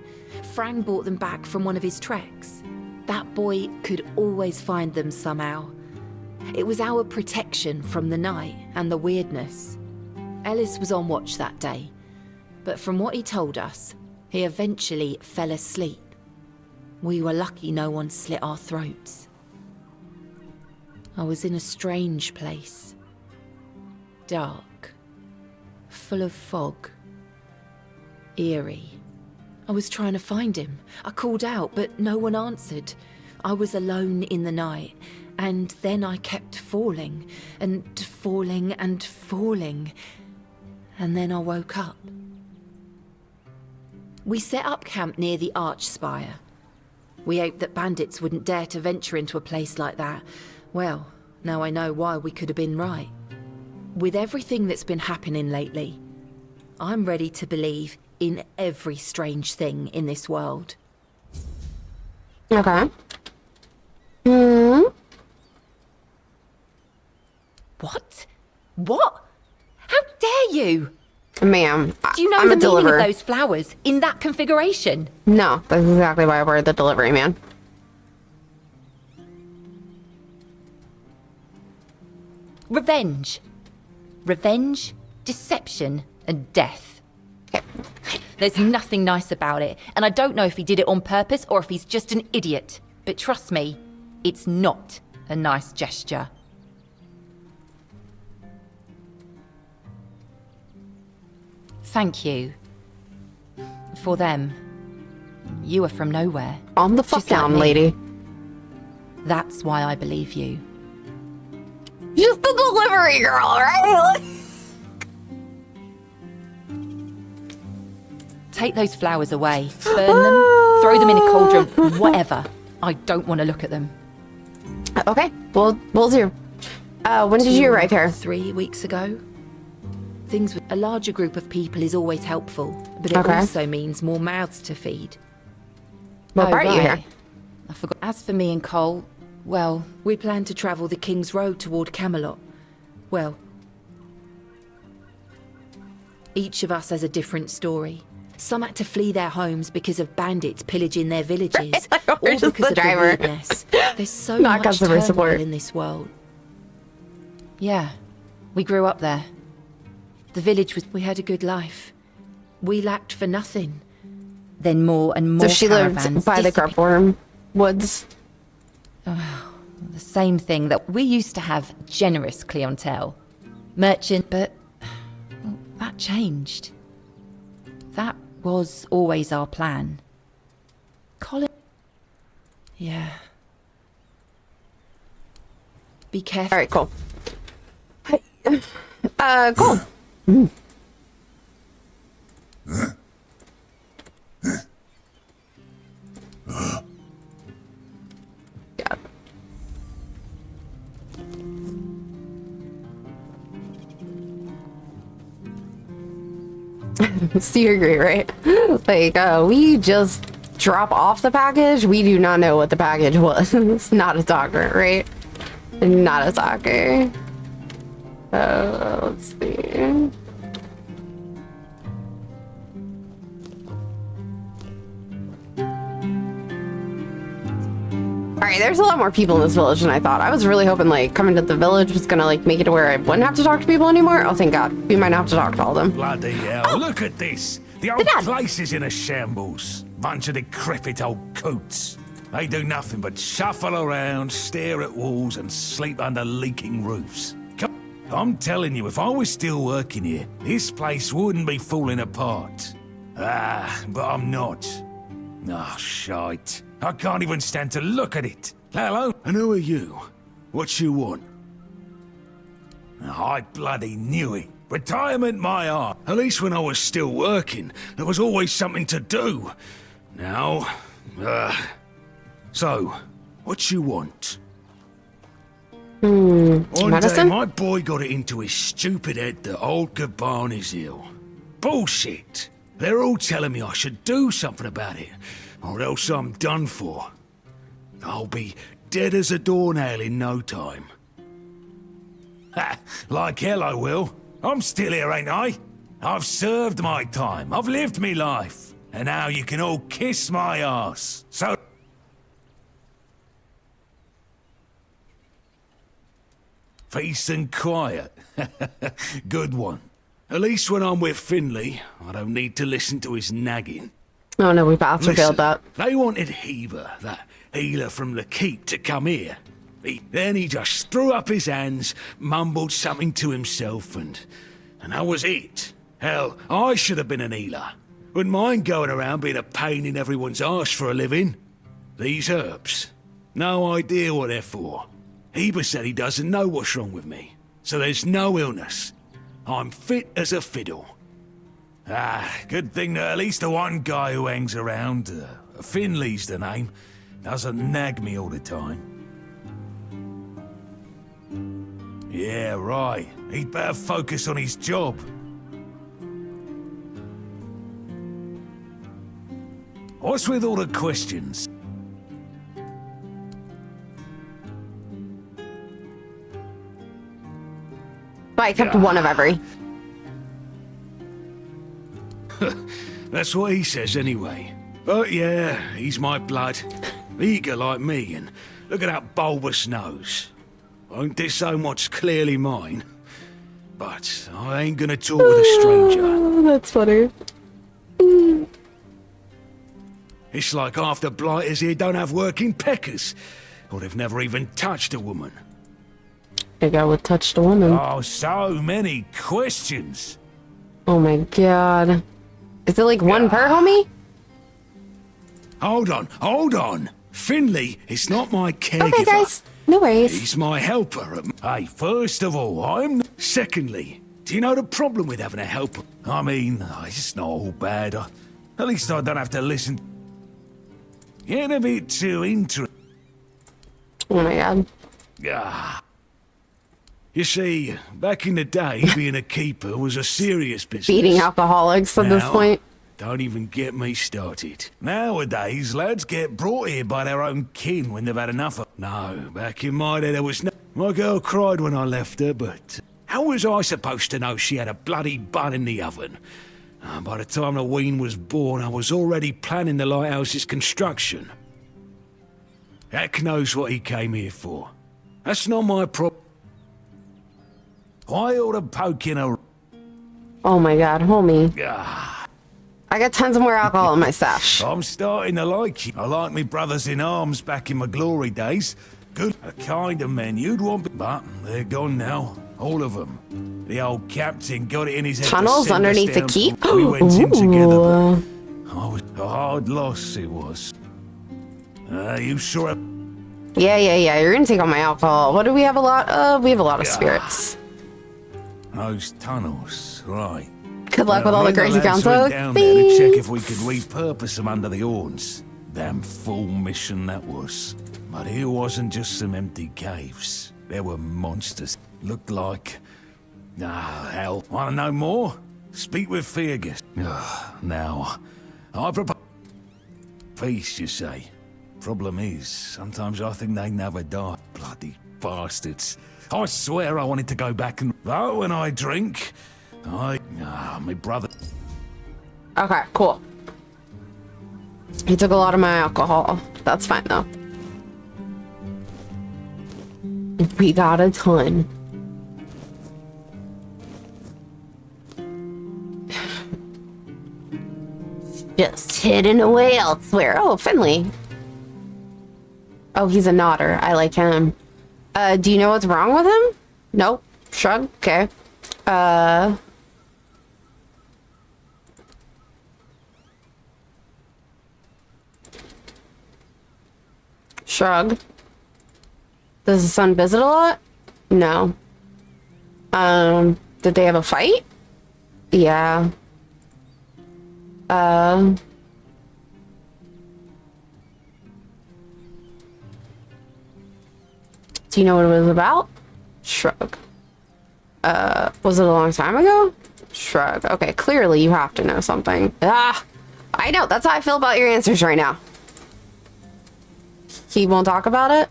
Frang brought them back from one of his treks. That boy could always find them somehow. It was our protection from the night and the weirdness. Ellis was on watch that day, but from what he told us, he eventually fell asleep. We were lucky no one slit our throats. I was in a strange place. Dark. Full of fog. Eerie. I was trying to find him. I called out, but no one answered. I was alone in the night, And then I kept falling, and falling, and falling. And then I woke up. We set up camp near the Arch Spire. We hoped that bandits wouldn't dare to venture into a place like that. Well, now I know why we could have been right. With everything that's been happening lately, I'm ready to believe in every strange thing in this world. Okay. What? What? How dare you? Ma'am, Do you know I'm the a meaning deliverer. of those flowers in that configuration? No, that's exactly why we're the delivery man. Revenge. Revenge, deception, and death. There's nothing nice about it, and I don't know if he did it on purpose or if he's just an idiot. But trust me, it's not a nice gesture. Thank you. For them. You are from nowhere. Calm the fuck Just like down, me. lady. That's why I believe you. Just the delivery girl, right? Take those flowers away. Burn them. Throw them in a cauldron. Whatever. I don't want to look at them. Okay, we'll do. When did you arrive here? 3 weeks ago. Things with a larger group of people is always helpful, but it Okay. also means more mouths to feed. What brought you here? I forgot. As for me and Cole, well, we plan to travel the King's Road toward Camelot. Well, each of us has a different story. Some had to flee their homes because of bandits pillaging their villages, or We're just because the of driver. the weirdness. There's so Not much customer turmoil support. in this world. Yeah, we grew up there. The village was. We had a good life. We lacked for nothing. Then more and more So she lived caravans by the Grubworm Woods. The same thing that we used to have generous clientele. Merchant, but well, that changed. That was always our plan. Colin. Yeah. Be careful. All right, cool. Cool. Yeah. So you agree, right? Like, we just drop off the package. We do not know what the package was. It's not a doctor, right? Not a doctor. Let's see. Alright, there's a lot more people in this village than I thought. I was really hoping, like, coming to the village was gonna, like, make it to where I wouldn't have to talk to people anymore. Oh, thank God. We might not have to talk to all of them. Bloody hell, look at this! The whole place is in a shambles. Bunch of decrepit old coots. They do nothing but shuffle around, stare at walls, and sleep under leaking roofs. I'm telling you, if I was still working here, this place wouldn't be falling apart. Ah, but I'm not. Ah, shite. I can't even stand to look at it. Let alone. And who are you? What you want? I bloody knew it. Retirement my art. At least when I was still working, there was always something to do. Now, so, what you want? One day, medicine? my boy got it into his stupid head that old Gaban is ill. Bullshit. They're all telling me I should do something about it, or else I'm done for. I'll be dead as a doornail in no time. Ha! Like hell I will. I'm still here, ain't I? I've served my time. I've lived me life. And now you can all kiss my ass. So... Peace and quiet. Good one. At least when I'm with Finley, I don't need to listen to his nagging. Oh no, we bastard failed that. They wanted Heber, that healer from the keep, to come here. Then he just threw up his hands, mumbled something to himself, and that was it. Hell, I should have been an healer. Wouldn't mind going around being a pain in everyone's arse for a living. These herbs, no idea what they're for. Heber said he doesn't know what's wrong with me, so there's no illness. I'm fit as a fiddle. Good thing that at least the one guy who hangs around, Finley's the name, doesn't nag me all the time. Yeah, right. He'd better focus on his job. What's with all the questions? But I kept one of every. That's what he says anyway. But yeah, he's my blood. Eager like me, and look at that bulbous nose. Ain't this so much clearly mine? But I ain't gonna talk with a stranger. Oh, that's funny. It's like half the blighters here don't have working peckers, or they've never even touched a woman. I got with touched a woman. Oh, so many questions. Oh my god. Is it like one per, homie? Hold on. Finley is not my caregiver. Okay, guys. No worries. He's my helper. Hey, first of all, Secondly, do you know the problem with having a helper? I mean, it's not all bad. At least I don't have to listen. Get a bit too interesting. Oh my god. You see, back in the day, being a keeper was a serious business. Beating alcoholics at this point. Don't even get me started. Nowadays, lads get brought here by their own kin when they've had enough of... No, back in my day, there was no... My girl cried when I left her, but... How was I supposed to know she had a bloody bun in the oven? By the time the wean was born, I was already planning the lighthouse's construction. Heck knows what he came here for. That's not my problem. Why all the poking around? Oh my god, homie. I got tons of more alcohol in my stash. I'm starting to like you. I like me brothers in arms back in my glory days. Good, a kind of men you'd want, but they're gone now. All of them. The old captain got it in his head. Tunnels underneath the keep? We went in together, but was a hard loss it was. You sure? Yeah. You're gonna take all my alcohol. What do we have a lot of? We have a lot of spirits. Those tunnels, right. Good luck with all the crazy council. Down there to check if we could repurpose them under the horns. Damn fool mission that was. But it wasn't just some empty caves. There were monsters. Looked like... hell. Want to know more? Speak with Fergus. Now, I propose... Peace, you say. Problem is, sometimes I think they never die. Bloody bastards. I swear I wanted to go back and... But when I drink, my brother... Okay, cool. He took a lot of my alcohol. That's fine, though. We got a ton. Just hidden away elsewhere. Oh, Finley. Oh, he's a nodder. I like him. Do you know what's wrong with him? Nope. Shrug. Okay. Shrug. Does the son visit a lot? No. Did they have a fight? Yeah. Do you know what it was about? Shrug. Was it a long time ago? Shrug. Okay, clearly you have to know something. I know. That's how I feel about your answers right now. He won't talk about it?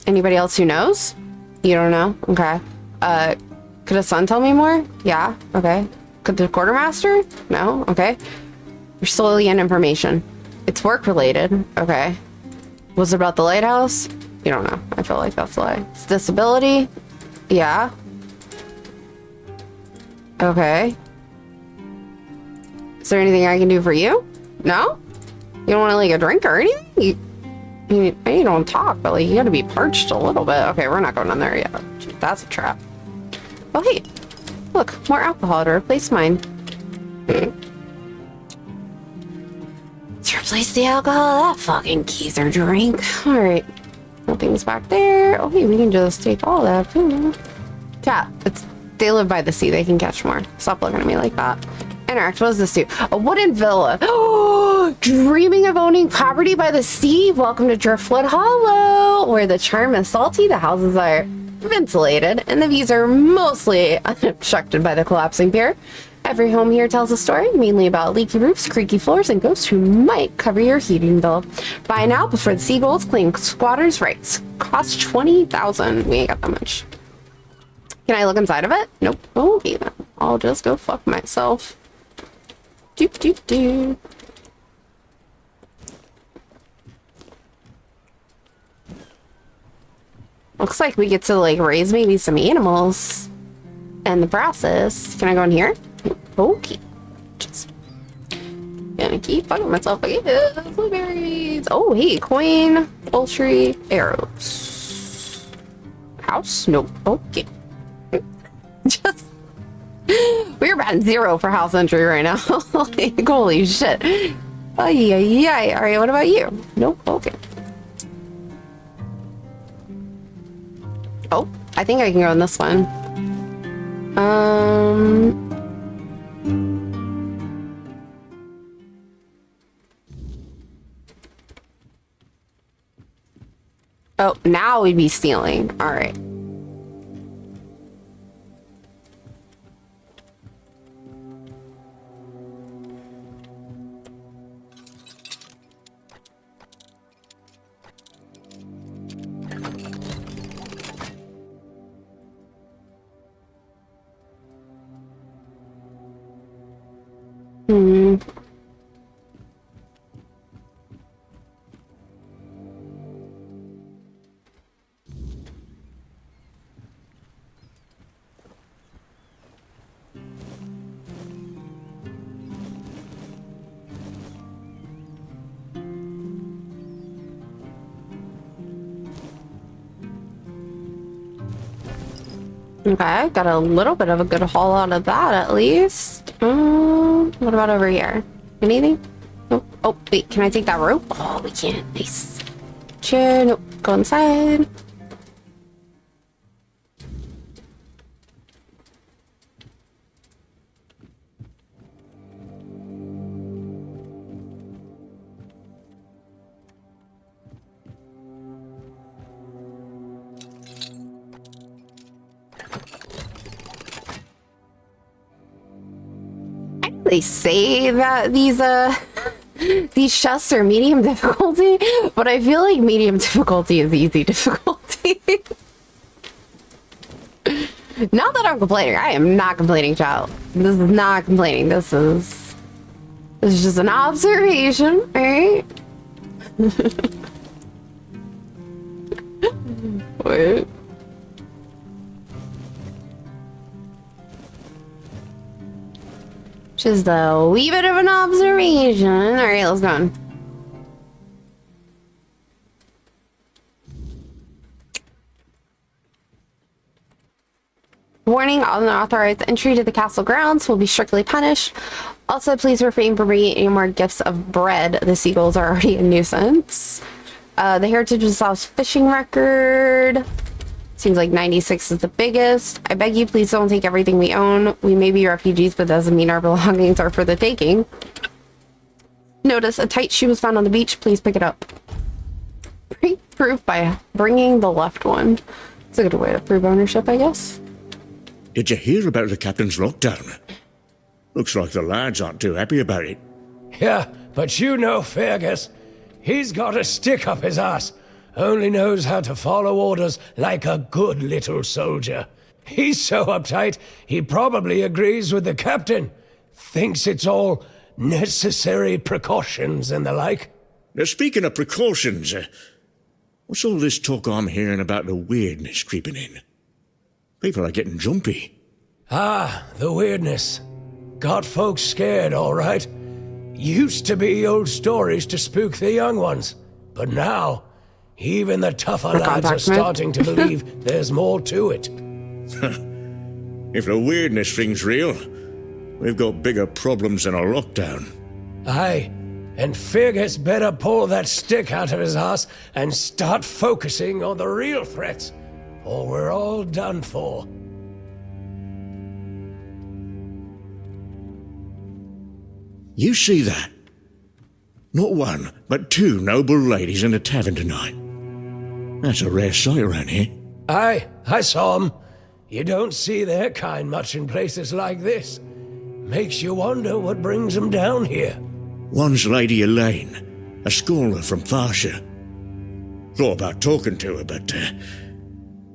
Anybody else who knows? You don't know? Okay. Could a son tell me more? Yeah. Okay. Could the quartermaster? No? Okay. You're slowly getting information. It's work related. Okay. Was it about the lighthouse? You don't know. I feel like that's a lie. It's disability? Yeah. Okay. Is there anything I can do for you? No? You don't want to like a drink or anything? You don't talk, but like you gotta be parched a little bit. Okay, we're not going on there yet. That's a trap. Oh hey, look, more alcohol to replace mine. To replace the alcohol of that fucking geezer drink. All right. Nothing's back there. Oh, hey, we can just take all that food. Chat, they live by the sea. They can catch more. Stop looking at me like that. Interact. What does this do? A wooden villa. Oh, dreaming of owning property by the sea? Welcome to Driftwood Hollow, where the charm is salty, the houses are ventilated, and the views are mostly unobstructed by the collapsing pier. Every home here tells a story, mainly about leaky roofs, creaky floors, and ghosts who might cover your heating bill. Buy now before the seagulls claim squatters' rights. Cost 20,000. We ain't got that much. Can I look inside of it? Nope. Okay, then. I'll just go fuck myself. Doop doop doop. Looks like we get to like raise maybe some animals in the process. Can I go in here? Okay. Just gonna keep fucking myself again. Blueberries. Oh, hey, coin, poultry, arrows. House? Nope. Okay. Just we're batting 0 for house entry right now. Like, holy shit. Ay, ay, ay. All right, what about you? Nope. Okay. Oh, I think I can go in this one. Oh, now we'd be stealing. All right. Okay, got a little bit of a good haul out of that at least. What about over here? Anything? Nope. Oh, wait, can I take that rope? Oh, we can. Nice. Chair, nope. Go inside. They say that these chests are medium difficulty, but I feel like medium difficulty is easy difficulty. Not that I'm complaining. I am not complaining, child. This is not complaining. This is just an observation, right? Wait. Just a wee bit of an observation. All right, let's go on. Warning, unauthorized entry to the castle grounds will be strictly punished. Also, please refrain from bringing any more gifts of bread. The seagulls are already a nuisance. The Heritage of South's fishing record. Seems like 96 is the biggest. I beg you, please don't take everything we own. We may be refugees, but doesn't mean our belongings are for the taking. Notice a tight shoe was found on the beach. Please pick it up. Proof by bringing the left one. It's a good way to prove ownership, I guess. Did you hear about the captain's lockdown? Looks like the lads aren't too happy about it. Yeah, but you know Fergus. He's got a stick up his ass. Only knows how to follow orders like a good little soldier. He's so uptight, he probably agrees with the captain. Thinks it's all necessary precautions and the like. Now, speaking of precautions, what's all this talk I'm hearing about the weirdness creeping in? People are getting jumpy. Ah, the weirdness. Got folks scared, all right. Used to be old stories to spook the young ones, but now even the tougher lads are starting to believe there's more to it. If the weirdness thing's real, we've got bigger problems than a lockdown. Aye, And Fergus better pull that stick out of his ass and start focusing on the real threats, or we're all done for. You see that? Not one, but two noble ladies in a tavern tonight. That's a rare sight around here. Aye, I saw 'em. You don't see their kind much in places like this. Makes you wonder what brings 'em down here. One's Lady Elaine, a scholar from Farshire. Thought about talking to her, but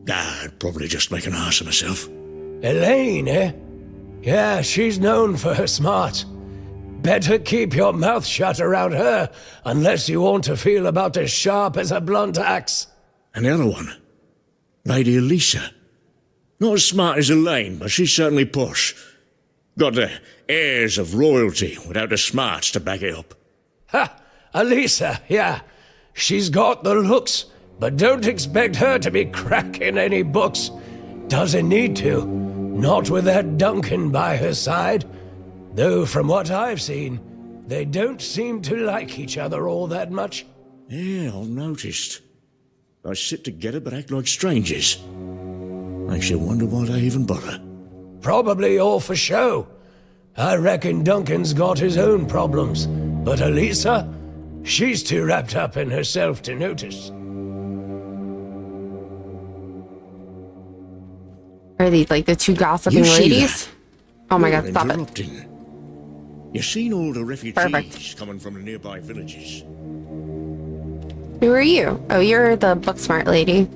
I'd probably just make an ass of myself. Elaine, eh? Yeah, she's known for her smarts. Better keep your mouth shut around her, unless you want to feel about as sharp as a blunt axe. And the other one, Lady Elisa. Not as smart as Elaine, but she's certainly posh. Got the airs of royalty without the smarts to back it up. Ha! Elisa, yeah. She's got the looks, but don't expect her to be cracking any books. Doesn't need to. Not with that Duncan by her side. Though from what I've seen, they don't seem to like each other all that much. Yeah, I've noticed. They sit together but act like strangers. Makes you wonder why they even bother. Probably all for show. I reckon Duncan's got his own problems, but Elisa, she's too wrapped up in herself to notice. Are these like the two gossiping You see ladies? that? Oh my You're god, stop it. interrupting. You seen all the refugees Perfect. coming from the nearby villages? Who are you? Oh, you're the Booksmart lady.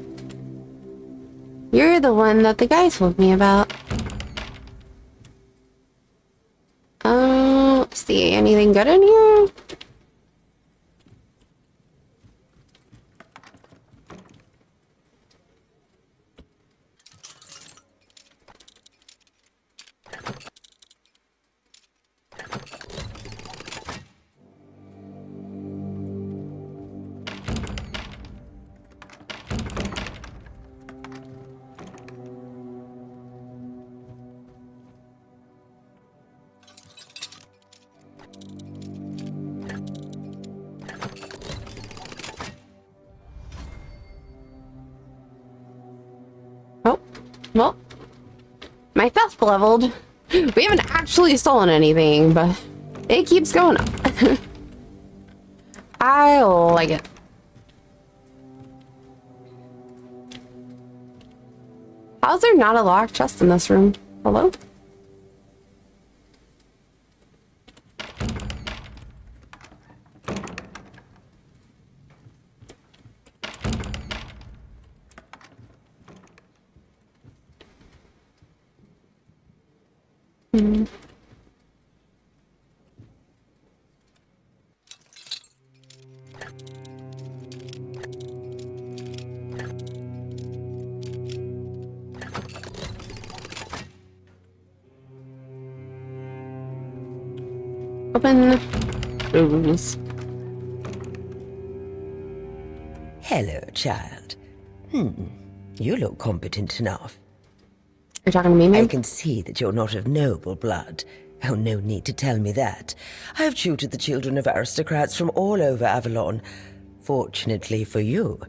You're the one that the guy told me about. Let's see, anything good in here? Well, my theft leveled. We haven't actually stolen anything, but it keeps going up. I like it. How's there not a locked chest in this room? Hello? Hmm. Open rooms. Hello, child. You look competent enough. You're talking to me, ma'am? I can see that you're not of noble blood. Oh, no need to tell me that. I've tutored the children of aristocrats from all over Avalon. Fortunately for you,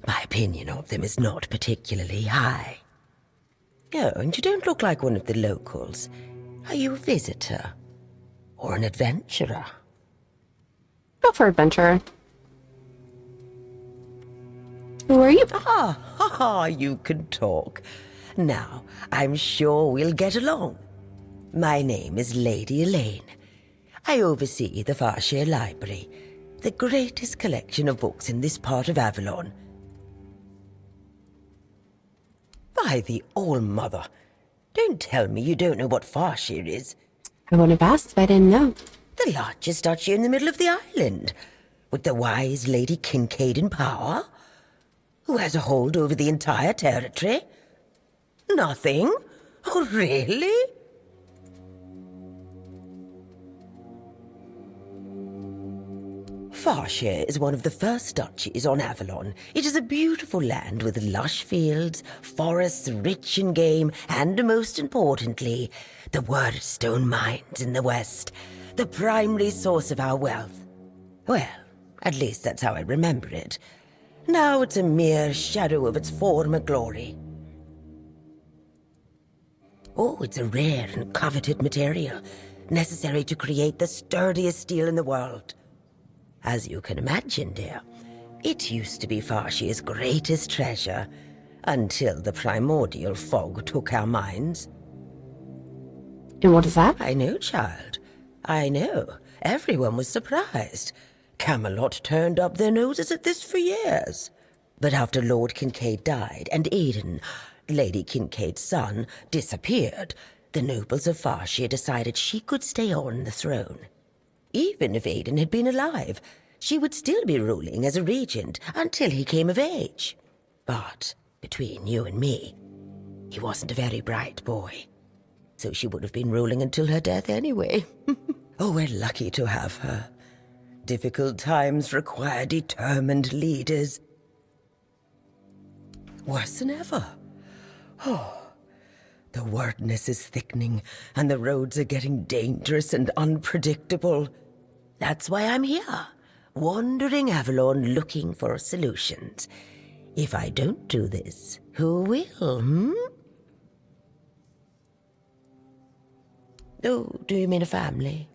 my opinion of them is not particularly high. Oh, and you don't look like one of the locals. Are you a visitor? Or an adventurer? Go for adventure. Who are you? You can talk. Now, I'm sure we'll get along. My name is Lady Elaine. I oversee the Farshire Library, the greatest collection of books in this part of Avalon. By the All-Mother, don't tell me you don't know what Farshire is. I wouldn't have asked if I didn't know. The largest duchy in the middle of the island, with the wise Lady Kincaid in power, who has a hold over the entire territory. Nothing? Oh, really? Farshire is one of the first duchies on Avalon. It is a beautiful land with lush fields, forests rich in game, and most importantly, the Wordstone mines in the west, the primary source of our wealth. Well, at least that's how I remember it. Now it's a mere shadow of its former glory. Oh, it's a rare and coveted material, necessary to create the sturdiest steel in the world. As you can imagine, dear, it used to be Farshi's greatest treasure, until the primordial fog took our minds. And what is that? I know, child. I know. Everyone was surprised. Camelot turned up their noses at this for years. But after Lord Kincaid died and Aidan, Lady Kincaid's son, disappeared, the nobles of Farshia decided she could stay on the throne. Even if Aidan had been alive, she would still be ruling as a regent until he came of age. But between you and me, he wasn't a very bright boy. So she would have been ruling until her death anyway. Oh, we're lucky to have her. Difficult times require determined leaders. Worse than ever. Oh, the wordness is thickening, and the roads are getting dangerous and unpredictable. That's why I'm here, wandering Avalon looking for solutions. If I don't do this, who will, Oh, do you mean a family?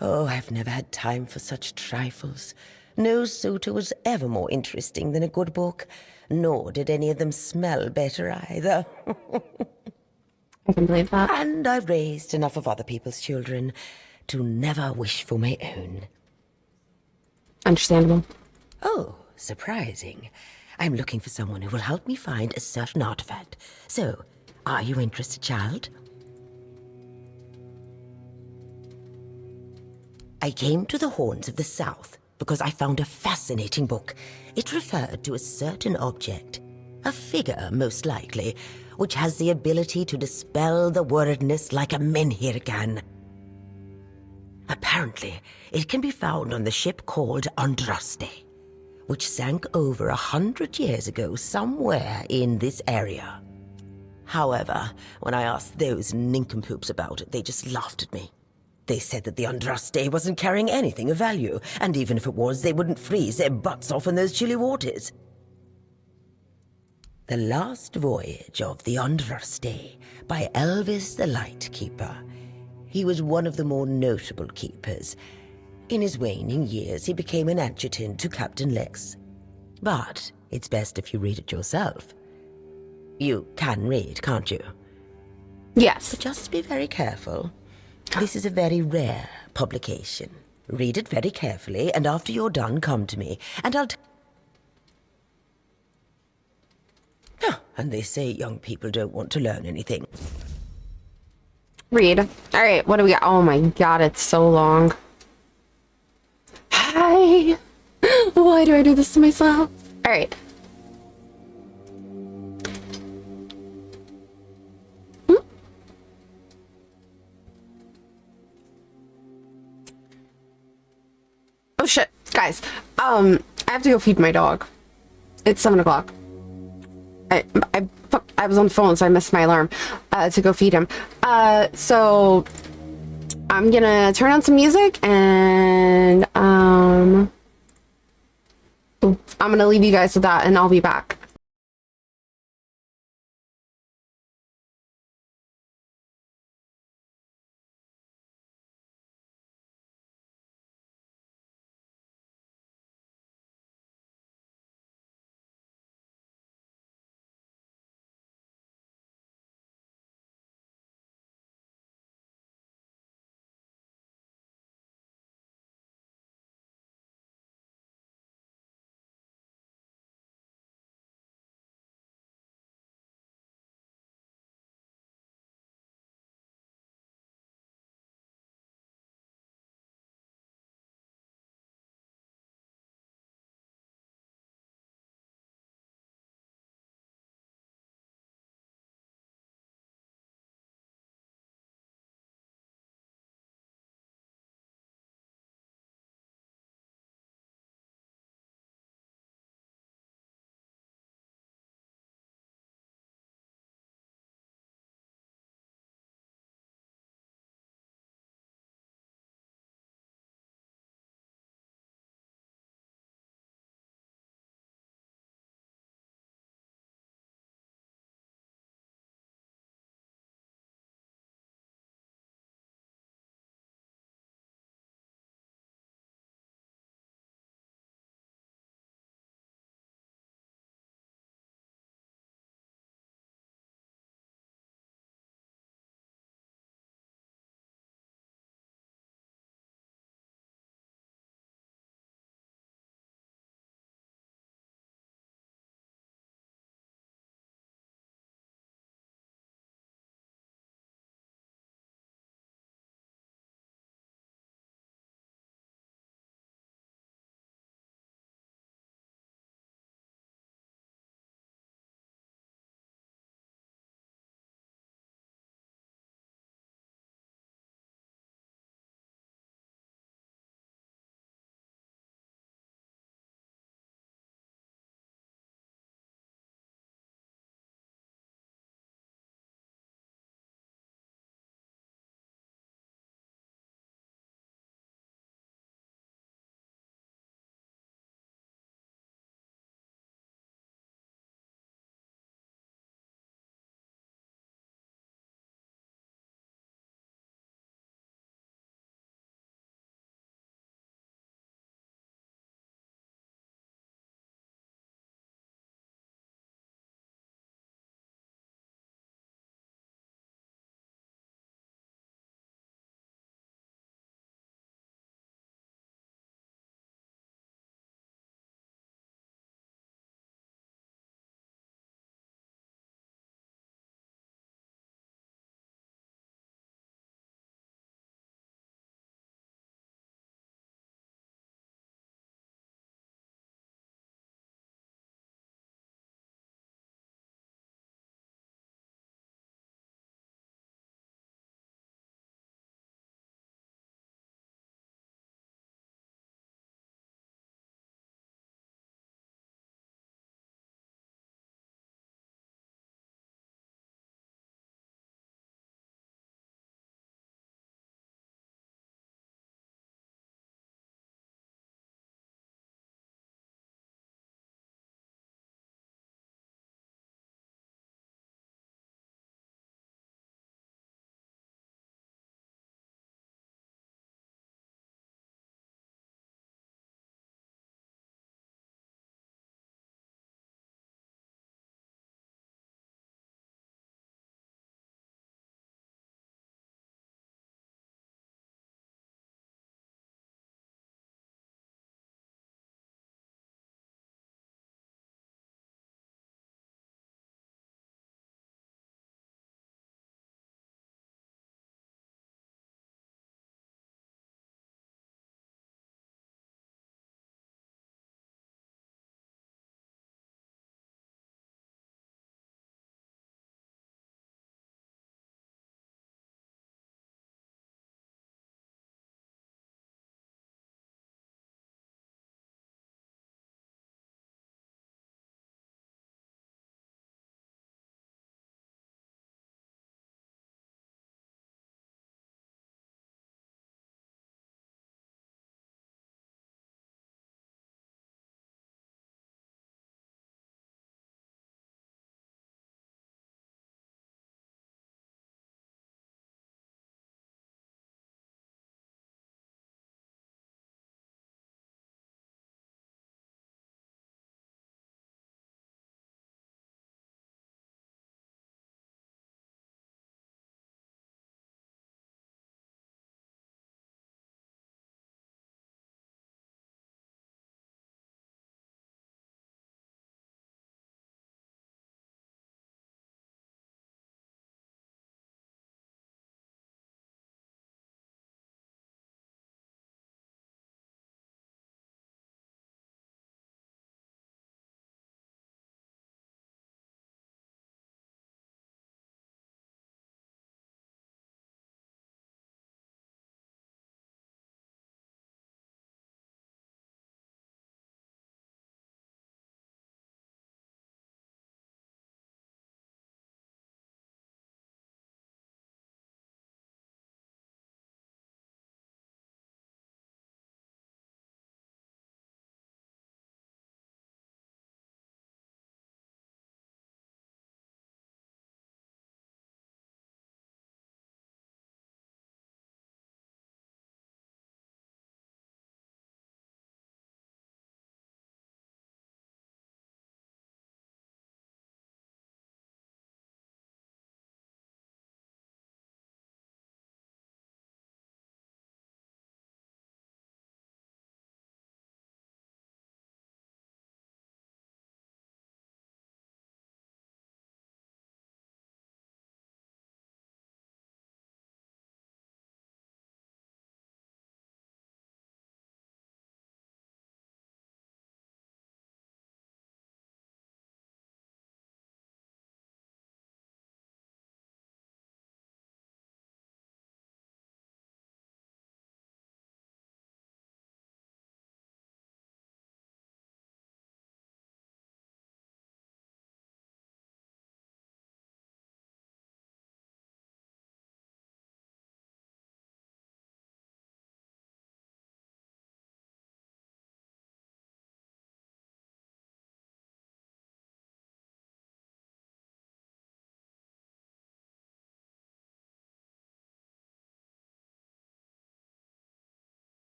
Oh, I've never had time for such trifles. No suitor was ever more interesting than a good book, nor did any of them smell better either. I can believe that. And I've raised enough of other people's children to never wish for my own. Understandable. Oh, surprising. I'm looking for someone who will help me find a certain artifact. So, are you interested, child? I came to the Horns of the South because I found a fascinating book. It referred to a certain object, a figure most likely, which has the ability to dispel the wordness like a menhir can. Apparently, it can be found on the ship called Andraste, which sank over 100 years ago somewhere in this area. However, when I asked those nincompoops about it, they just laughed at me. They said that the Andraste wasn't carrying anything of value, and even if it was, they wouldn't freeze their butts off in those chilly waters. The Last Voyage of the Andraste by Elvis the Lightkeeper. He was one of the more notable keepers. In his waning years, he became an adjutant to Captain Lex. But it's best if you read it yourself. You can read, can't you? Yes. But just be very careful. This is a very rare publication. Read it very carefully, and after you're done, come to me, and I'll and they say young people don't want to learn anything. Read. All right, what do we got? Oh my god, it's so long. Hi. Why do I do this to myself? All right. Oh shit, guys. I have to go feed my dog. It's 7 o'clock. I was on the phone, so I missed my alarm to go feed him. So I'm gonna turn on some music and I'm gonna leave you guys with that, and I'll be back.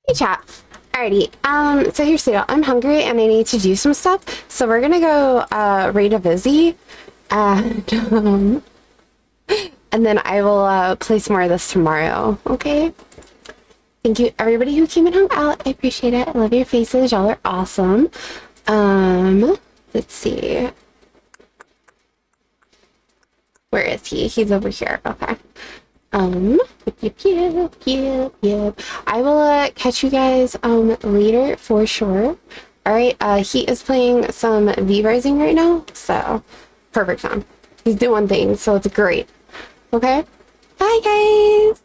Hey, chat. Alrighty. So here's the deal. I'm hungry and I need to do some stuff. So we're gonna go raid a Vizzy, and then I will play some more of this tomorrow. Okay. Thank you, everybody who came and hung out. I appreciate it. I love your faces. Y'all are awesome. Let's see. Where is he? He's over here. Okay. Yep. I will catch you guys later for sure. Alright, he is playing some V-Rising right now, so perfect time. He's doing things, so it's great. Okay? Bye guys!